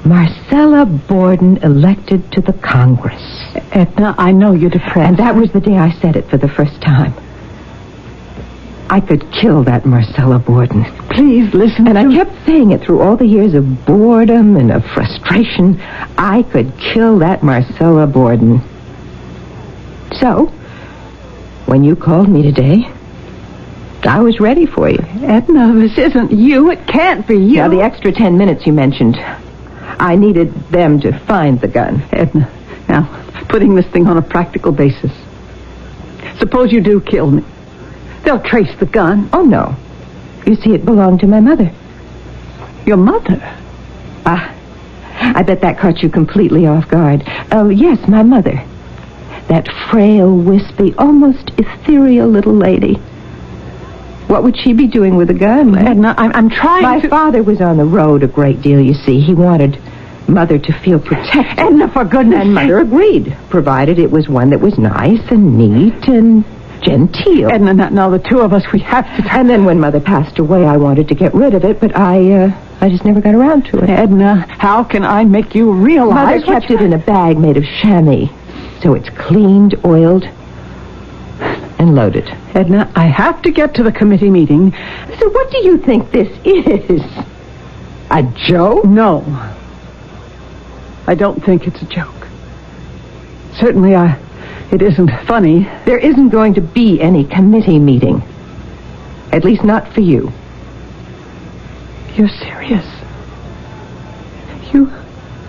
Marcella Borden elected to the Congress. Edna, I know you're depressed. And that was the day I said it for the first time. I could kill that Marcella Borden. Please listen. And I kept saying it through all the years of boredom and of frustration. I could kill that Marcella Borden. So, when you called me today, I was ready for you. Edna, this isn't you. It can't be you. Now, the extra 10 minutes you mentioned, I needed them to find the gun. Edna, now, putting this thing on a practical basis. Suppose you do kill me. They'll trace the gun. Oh, no. You see, it belonged to my mother. Your mother? I bet that caught you completely off guard. Oh, yes, my mother. That frail, wispy, almost ethereal little lady. What would she be doing with a gun? Edna, I'm trying My father was on the road a great deal, you see. He wanted Mother to feel protected. Edna, for goodness And Mother agreed, provided it was one that was nice and neat and genteel. Edna, now the two of us, we have to... And then when Mother passed away, I wanted to get rid of it, but I just never got around to it. Edna, how can I make you realize... Mother kept it in a bag made of chamois, so it's cleaned, oiled, and loaded. Edna, I have to get to the committee meeting. So what do you think this is? A joke? No. I don't think it's a joke. Certainly, it isn't funny. There isn't going to be any committee meeting. At least not for you. You're serious? You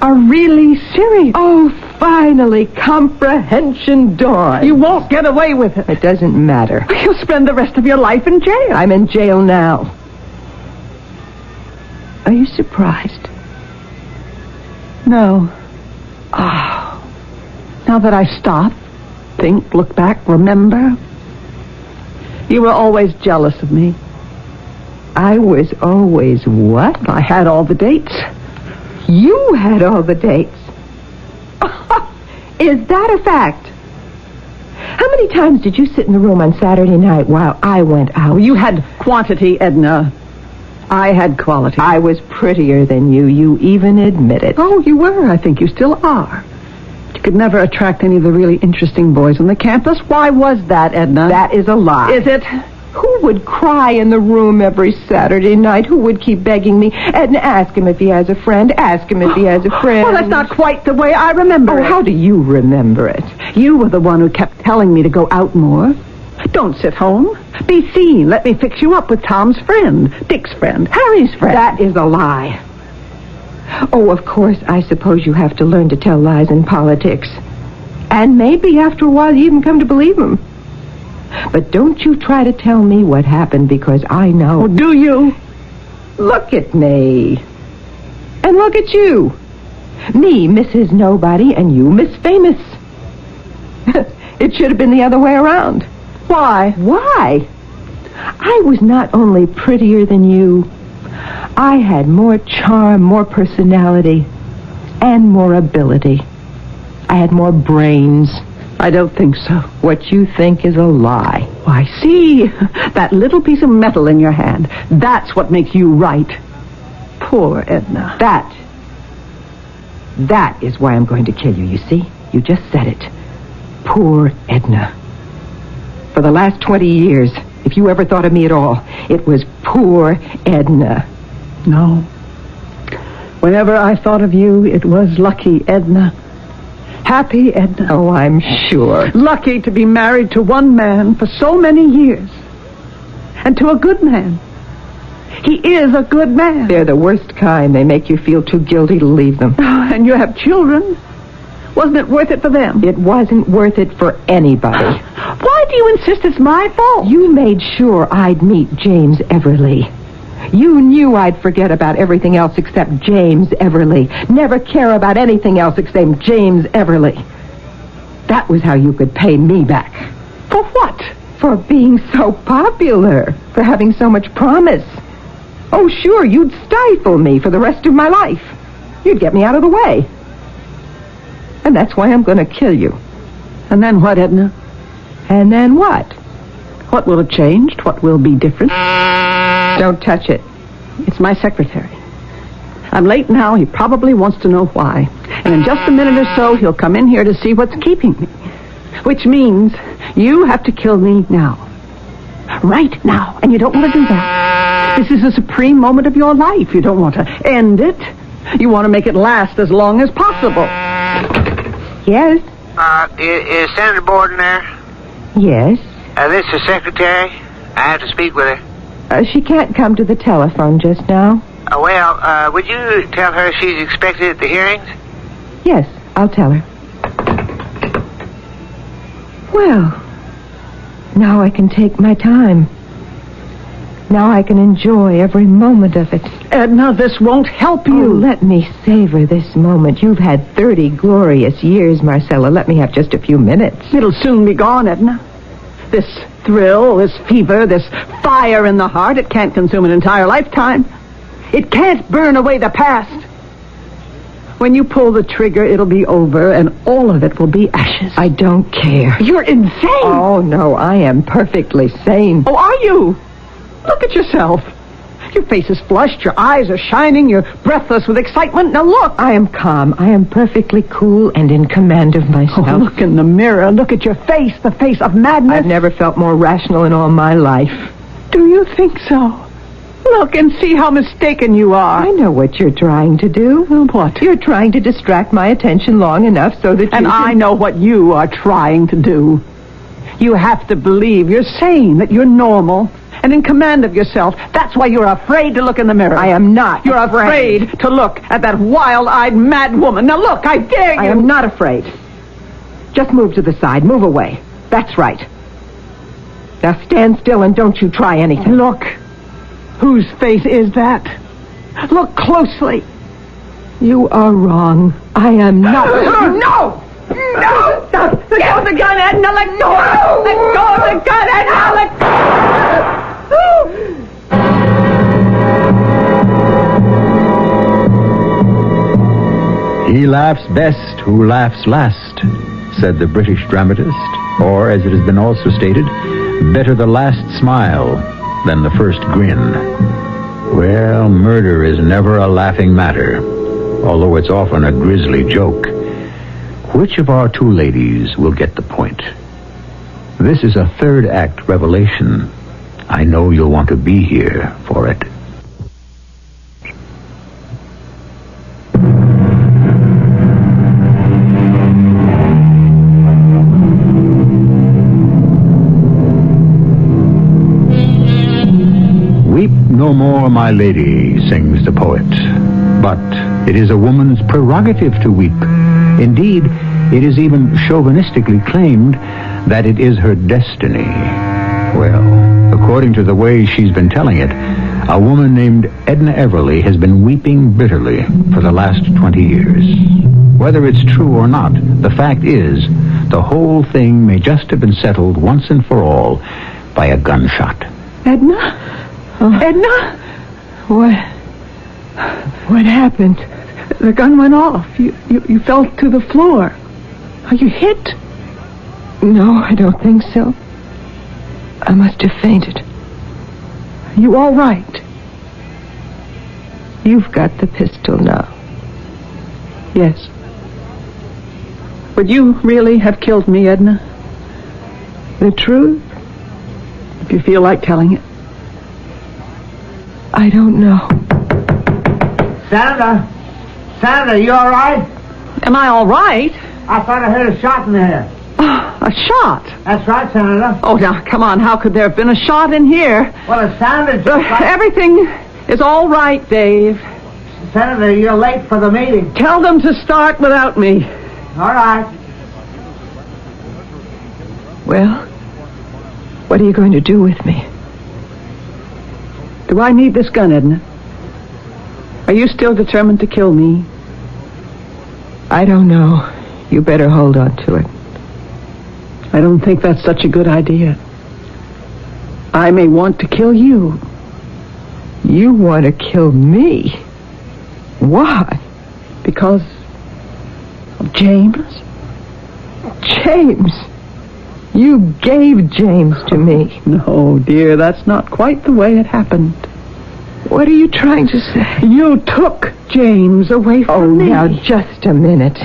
are really serious. Oh, finally, comprehension dawned. You won't get away with it. It doesn't matter. You'll spend the rest of your life in jail. I'm in jail now. Are you surprised? No. Oh. Now that I've stopped, think, look back, remember, you were always jealous of me. I was always what? I had all the dates. You had all the dates. Is that a fact? How many times did you sit in the room on Saturday night while I went out? You had quantity, Edna. I had quality. I was prettier than you. You even admit it. Oh, you were. I think you still are. You could never attract any of the really interesting boys on the campus. Why was that, Edna? That is a lie. Is it? Who would cry in the room every Saturday night? Who would keep begging me? Edna, ask him if he has a friend. Ask him if he has a friend. Well, that's not quite the way I remember it. How do you remember it? You were the one who kept telling me to go out more. Don't sit home. Be seen. Let me fix you up with Tom's friend, Dick's friend, Harry's friend. That is a lie. Oh, of course, I suppose you have to learn to tell lies in politics. And maybe after a while you even come to believe them. But don't you try to tell me what happened, because I know. Well, do you? Look at me. And look at you. Me, Mrs. Nobody, and you, Miss Famous. It should have been the other way around. Why? Why? I was not only prettier than you, I had more charm, more personality, and more ability. I had more brains. I don't think so. What you think is a lie. Why, see, that little piece of metal in your hand, that's what makes you right. Poor Edna. That is why I'm going to kill you, you see? You just said it. Poor Edna. For the last 20 years, if you ever thought of me at all, it was poor Edna. No. Whenever I thought of you, it was lucky Edna. Happy Edna. Oh, I'm sure. Lucky to be married to one man for so many years. And to a good man. He is a good man. They're the worst kind. They make you feel too guilty to leave them. And you have children. Wasn't it worth it for them? It wasn't worth it for anybody. Why do you insist it's my fault? You made sure I'd meet James Everly. You knew I'd forget about everything else except James Everly. Never care about anything else except James Everly. That was how you could pay me back. For what? For being so popular. For having so much promise. Oh, sure, you'd stifle me for the rest of my life. You'd get me out of the way. And that's why I'm going to kill you. And then what, Edna? And then what? What will have changed? What will be different? Don't touch it. It's my secretary. I'm late now. He probably wants to know why. And in just a minute or so, he'll come in here to see what's keeping me. Which means you have to kill me now. Right now. And you don't want to do that. This is a supreme moment of your life. You don't want to end it. You want to make it last as long as possible. Yes? Is Senator Borden there? Yes? This is Secretary. I have to speak with her. She can't come to the telephone just now. Would you tell her she's expected at the hearings? Yes, I'll tell her. Well, now I can take my time. Now I can enjoy every moment of it. Edna, this won't help you. Oh, let me savor this moment. You've had 30 glorious years, Marcella. Let me have just a few minutes. It'll soon be gone, Edna. This thrill, this fever, this fire in the heart, it can't consume an entire lifetime. It can't burn away the past. When you pull the trigger, it'll be over, and all of it will be ashes. I don't care. You're insane. Oh, no, I am perfectly sane. Oh, are you? Look at yourself. Your face is flushed, your eyes are shining, you're breathless with excitement. Now look. I am calm. I am perfectly cool and in command of myself. Oh, look in the mirror. Look at your face, the face of madness. I've never felt more rational in all my life. Do you think so? Look and see how mistaken you are. I know what you're trying to do. What? You're trying to distract my attention long enough so that you And I know what you are trying to do. You have to believe you're sane, that you're normal, and in command of yourself. That's why you're afraid to look in the mirror. I am not. You're afraid to look at that wild-eyed mad woman. Now look, I dare you. I am not afraid. Just move to the side. Move away. That's right. Now stand still and don't you try anything. Look. Whose face is that? Look closely. You are wrong. I am not. No! No! Let go of the gun, Edna! Let go! Let go of the gun, Edna! Let He laughs best who laughs last, said the British dramatist, or, as it has been also stated, better the last smile than the first grin. Well, murder is never a laughing matter, although it's often a grisly joke. Which of our two ladies will get the point? This is a third act revelation. I know you'll want to be here for it. Weep no more, my lady, sings the poet. But it is a woman's prerogative to weep. Indeed, it is even chauvinistically claimed that it is her destiny. Well, according to the way she's been telling it, a woman named Edna Everly has been weeping bitterly for the last 20 years. Whether it's true or not, the fact is, the whole thing may just have been settled once and for all by a gunshot. Edna? Edna? What happened? The gun went off. You fell to the floor. Are you hit? No, I don't think so. I must have fainted. Are you all right? You've got the pistol now. Yes. Would you really have killed me, Edna? The truth? If you feel like telling it. I don't know. Senator, you all right? Am I all right? I thought I heard a shot in there. A shot? That's right, Senator. Oh, now, come on. How could there have been a shot in here? Well, it sounded just like... Everything is all right, Dave. Senator, you're late for the meeting. Tell them to start without me. All right. Well, what are you going to do with me? Do I need this gun, Edna? Are you still determined to kill me? I don't know. You better hold on to it. I don't think that's such a good idea. I may want to kill you. You want to kill me? Why? Because of James? James? You gave James to me. No, dear, that's not quite the way it happened. What are you trying to say? You took James away from me. Oh, now, just a minute.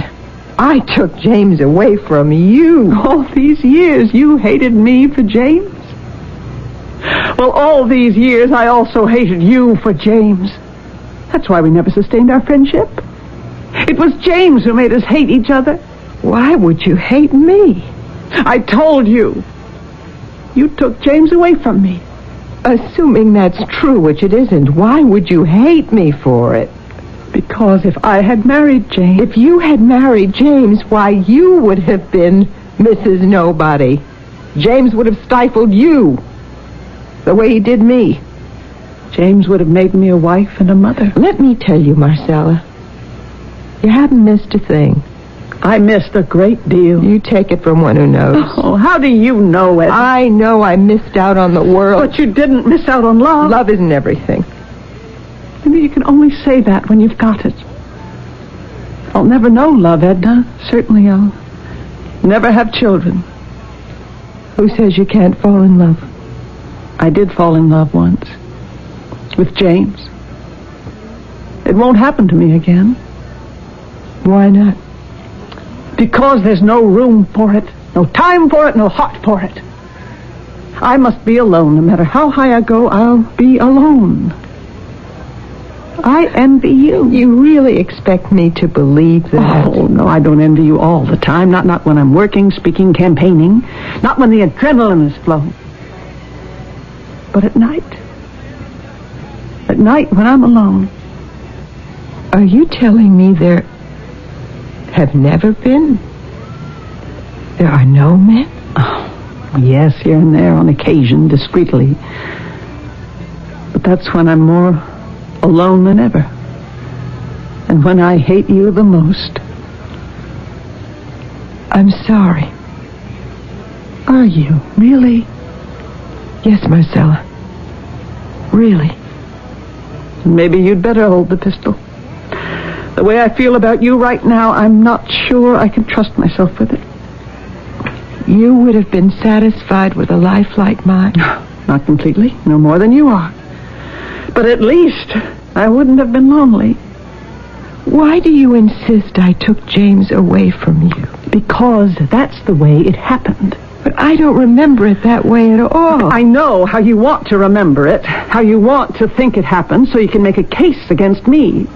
I took James away from you. All these years you hated me for James? Well, all these years I also hated you for James. That's why we never sustained our friendship. It was James who made us hate each other. Why would you hate me? I told you. You took James away from me. Assuming that's true, which it isn't, why would you hate me for it? Because if I had married James... If you had married James, why, you would have been Mrs. Nobody. James would have stifled you the way he did me. James would have made me a wife and a mother. Let me tell you, Marcella, you haven't missed a thing. I missed a great deal. You take it from one who knows. Oh, how do you know, Ed? I know I missed out on the world. But you didn't miss out on love. Love isn't everything. Maybe you can only say that when you've got it. I'll never know love, Edna. Certainly I'll never have children. Who says you can't fall in love? I did fall in love once. With James. It won't happen to me again. Why not? Because there's no room for it, no time for it, no heart for it. I must be alone. No matter how high I go, I'll be alone. I envy you. You really expect me to believe that? Oh, no, I don't envy you all the time. Not when I'm working, speaking, campaigning. Not when the adrenaline is flowing. But at night when I'm alone. Are you telling me there have never been? There are no men? Oh, yes, here and there on occasion, discreetly. But that's when I'm more alone than ever. And when I hate you the most. I'm sorry. Are you? Really? Yes, Marcella. Really. Maybe you'd better hold the pistol. The way I feel about you right now, I'm not sure I can trust myself with it. You would have been satisfied with a life like mine? Not completely. No more than you are. But at least I wouldn't have been lonely. Why do you insist I took James away from you? Because that's the way it happened. But I don't remember it that way at all. I know how you want to remember it, how you want to think it happened so you can make a case against me.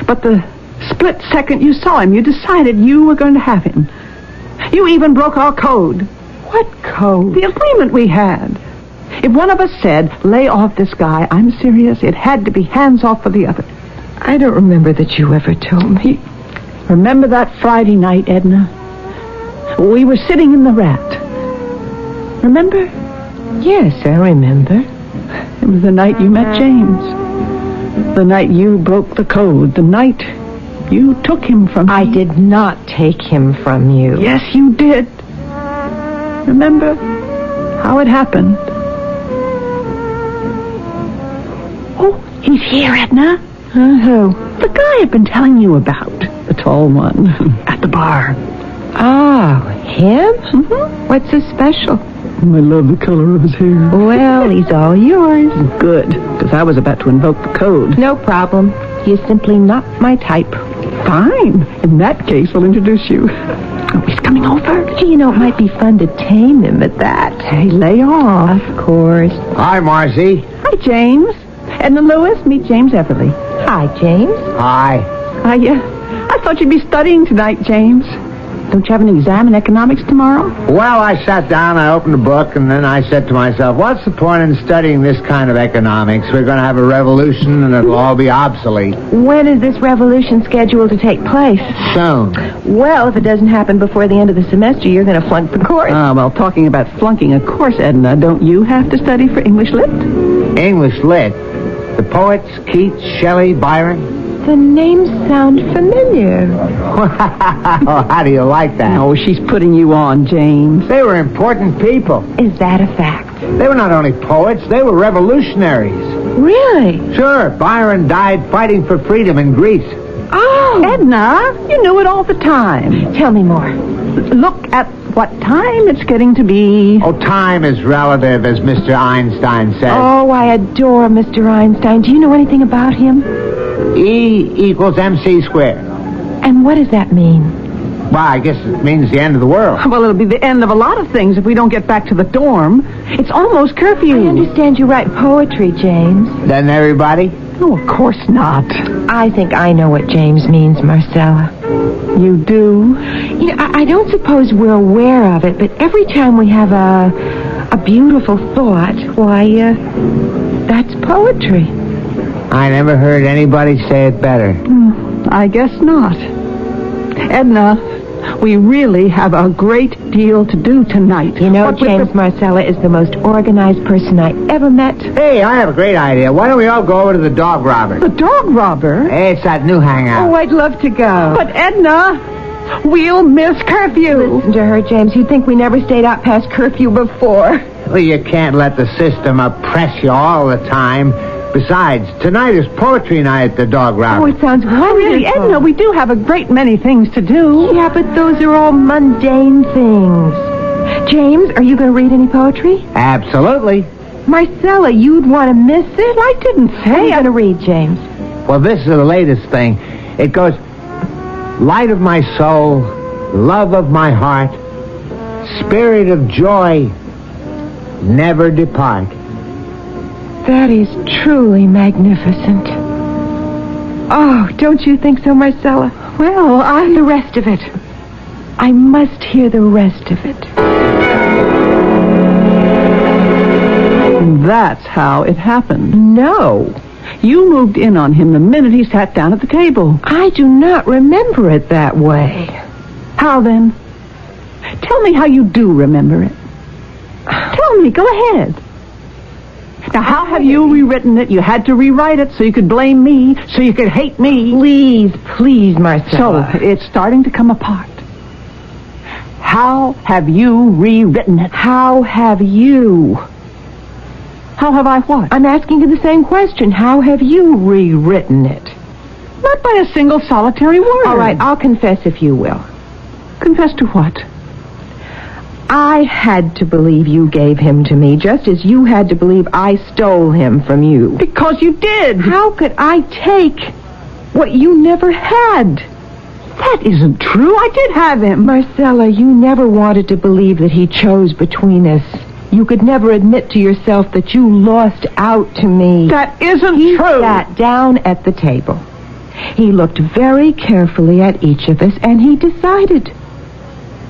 But the split second you saw him, you decided you were going to have him. You even broke our code. What code? The agreement we had. If one of us said, lay off this guy, I'm serious, it had to be hands off for the other. I don't remember that you ever told me. Remember that Friday night, Edna? We were sitting in the Rat. Remember? Yes, I remember. It was the night you met James. The night you broke the code. The night you took him from me. I did not take him from you. Yes, you did. Remember how it happened? Oh, he's here, Edna. Who? The guy I've been telling you about. The tall one. At the bar. Oh, him? Mm-hmm. What's so special? I love the color of his hair. Well, he's all yours. Good, because I was about to invoke the code. No problem. He's simply not my type. Fine. In that case, I'll introduce you. Oh, he's coming over. You know, it might be fun to tame him at that. Hey, lay off. Of course. Hi, Marcy. Hi, James. Edna Lewis, meet James Everly. Hi, James. Hi. I thought you'd be studying tonight, James. Don't you have an exam in economics tomorrow? Well, I sat down, I opened a book, and then I said to myself, what's the point in studying this kind of economics? We're going to have a revolution, and it'll all be obsolete. When is this revolution scheduled to take place? Soon. Well, if it doesn't happen before the end of the semester, you're going to flunk the course. Well, talking about flunking a course, Edna, don't you have to study for English Lit? English Lit? The poets, Keats, Shelley, Byron? The names sound familiar. How do you like that? Oh, she's putting you on, James. They were important people. Is that a fact? They were not only poets, they were revolutionaries. Really? Sure. Byron died fighting for freedom in Greece. Oh! Edna, you knew it all the time. Tell me more. Look at what time it's getting to be. Oh, time is relative, as Mr. Einstein says. Oh, I adore Mr. Einstein. Do you know anything about him? E equals MC squared. And what does that mean? Well, I guess it means the end of the world. Well, it'll be the end of a lot of things if we don't get back to the dorm. It's almost curfew. I understand you write poetry, James. Doesn't everybody? Oh, of course not. I think I know what James means, Marcella. You do? You know, I don't suppose we're aware of it, but every time we have a beautiful thought, why, that's poetry. I never heard anybody say it better. I guess not. Edna, we really have a great deal to do tonight. You know, James Marcella is the most organized person I ever met. Hey, I have a great idea. Why don't we all go over to the Dog Robber? The Dog Robber? Hey, it's that new hangout. Oh, I'd love to go. But Edna, we'll miss curfew. Listen to her, James. You'd think we never stayed out past curfew before. Well, you can't let the system oppress you all the time. Besides, tonight is poetry night at the Dog Robber. Oh, it sounds wonderful. Oh, really, Edna, we do have a great many things to do. Yeah, but those are all mundane things. James, are you going to read any poetry? Absolutely. Marcella, you'd want to miss it? I didn't say. What are you going to read, James? Well, this is the latest thing. It goes, light of my soul, love of my heart, spirit of joy, never depart. That is truly magnificent. Oh, don't you think so, Marcella? Well, the rest of it. I must hear the rest of it. That's how it happened. No. You moved in on him the minute he sat down at the table. I do not remember it that way. How then? Tell me how you do remember it. Tell me, go ahead. Now, how have you rewritten it? You had to rewrite it so you could blame me, so you could hate me. Please, Marcella. So, it's starting to come apart. How have you rewritten it? How have you? How have I what? I'm asking you the same question. How have you rewritten it? Not by a single solitary word. All right, I'll confess if you will. Confess to what? I had to believe you gave him to me, just as you had to believe I stole him from you. Because you did. How could I take what you never had? That isn't true. I did have him. Marcella, you never wanted to believe that he chose between us. You could never admit to yourself that you lost out to me. That isn't true. He sat down at the table. He looked very carefully at each of us, and he decided.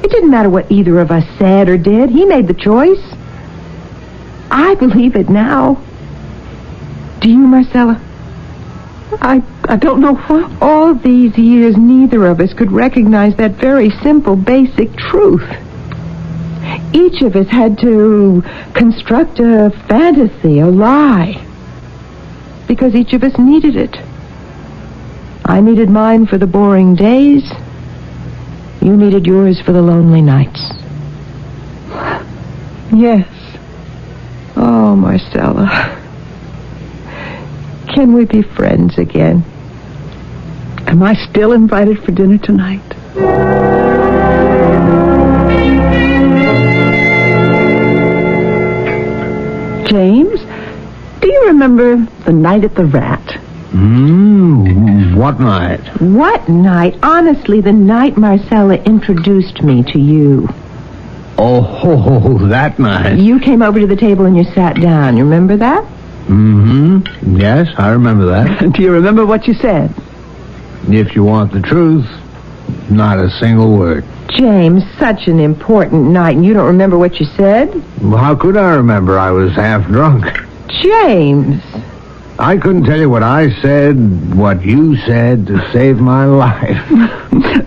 It didn't matter what either of us said or did. He made the choice. I believe it now. Do you, Marcella? I don't know what. All these years, neither of us could recognize that very simple, basic truth. Each of us had to construct a fantasy, a lie, because each of us needed it. I needed mine for the boring days. You needed yours for the lonely nights. Yes. Oh, Marcella. Can we be friends again? Am I still invited for dinner tonight? James, do you remember the night at the Rat? What night? What night? Honestly, the night Marcella introduced me to you. Oh, that night. You came over to the table and you sat down. You remember that? Mm-hmm. Yes, I remember that. Do you remember what you said? If you want the truth, not a single word. James, such an important night, and you don't remember what you said? Well, how could I remember? I was half drunk. James! I couldn't tell you what I said, what you said to save my life.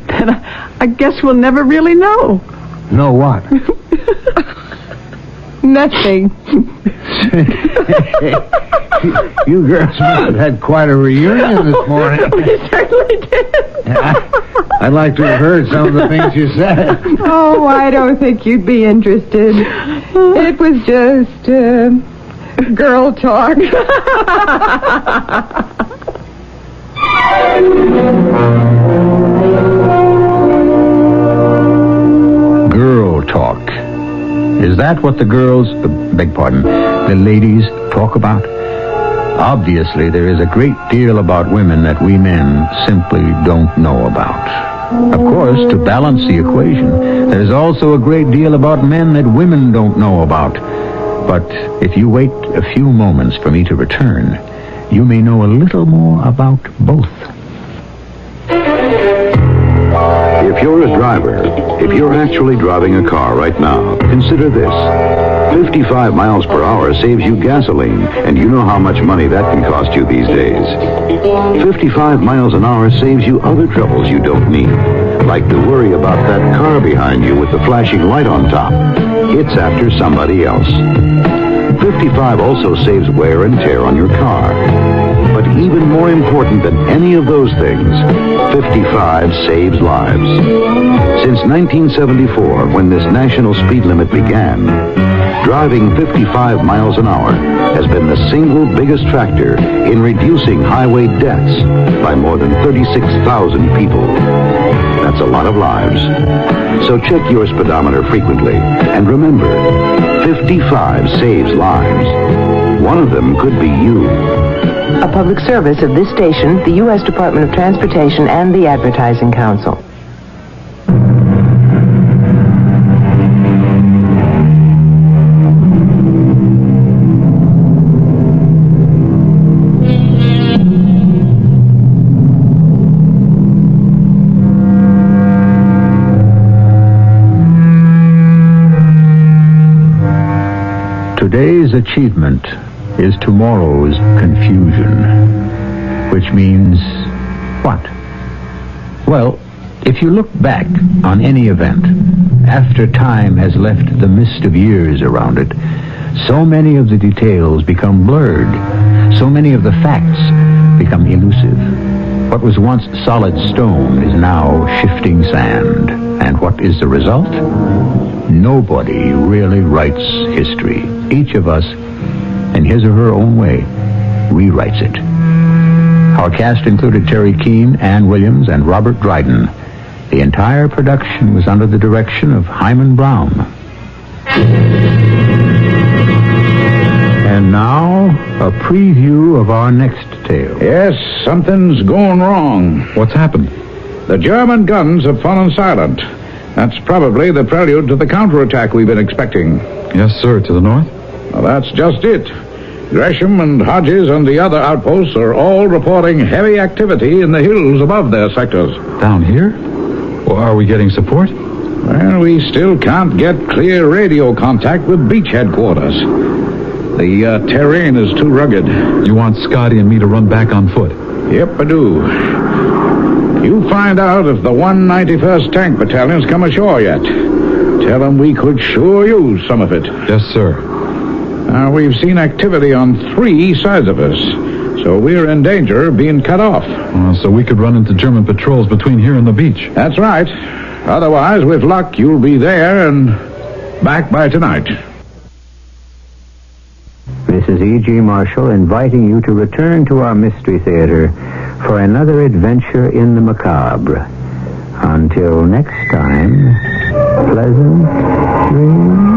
Then I guess we'll never really know. Know what? Nothing. You girls must have had quite a reunion this morning. We certainly did. I'd like to have heard some of the things you said. Oh, I don't think you'd be interested. It was just, girl talk. Girl talk. Is that what the girls, the ladies talk about? Obviously, there is a great deal about women that we men simply don't know about. Of course, to balance the equation, there's also a great deal about men that women don't know about. But if you wait a few moments for me to return, you may know a little more about both. If you're a driver, if you're actually driving a car right now, consider this. 55 miles per hour saves you gasoline, and you know how much money that can cost you these days. 55 miles an hour saves you other troubles you don't need, like to worry about that car behind you with the flashing light on top. It's after somebody else. 55 also saves wear and tear on your car. But even more important than any of those things, 55 saves lives. Since 1974, when this national speed limit began, driving 55 miles an hour has been the single biggest factor in reducing highway deaths by more than 36,000 people. That's a lot of lives. So check your speedometer frequently, and remember, 55 saves lives. One of them could be you. A public service of this station, the U.S. Department of Transportation, and the Advertising Council. Today's achievement is tomorrow's confusion. Which means what? Well, if you look back on any event, after time has left the mist of years around it, so many of the details become blurred. So many of the facts become elusive. What was once solid stone is now shifting sand. And what is the result? Nobody really writes history. Each of us, in his or her own way, rewrites it. Our cast included Terry Keane, Ann Williams, and Robert Dryden. The entire production was under the direction of Hyman Brown. And now, a preview of our next tale. Yes, something's going wrong. What's happened? The German guns have fallen silent. That's probably the prelude to the counterattack we've been expecting. Yes, sir. To the north? Well, that's just it. Gresham and Hodges and the other outposts are all reporting heavy activity in the hills above their sectors. Down here? Or are we getting support? Well, we still can't get clear radio contact with beach headquarters. The terrain is too rugged. You want Scotty and me to run back on foot? Yep, I do. You find out if the 191st Tank Battalion's come ashore yet. Tell them we could sure use some of it. Yes, sir. Now, we've seen activity on 3 sides of us, so we're in danger of being cut off. So we could run into German patrols between here and the beach. That's right. Otherwise, with luck, you'll be there and back by tonight. This is E.G. Marshall inviting you to return to our Mystery Theater for another adventure in the macabre. Until next time, pleasant dreams.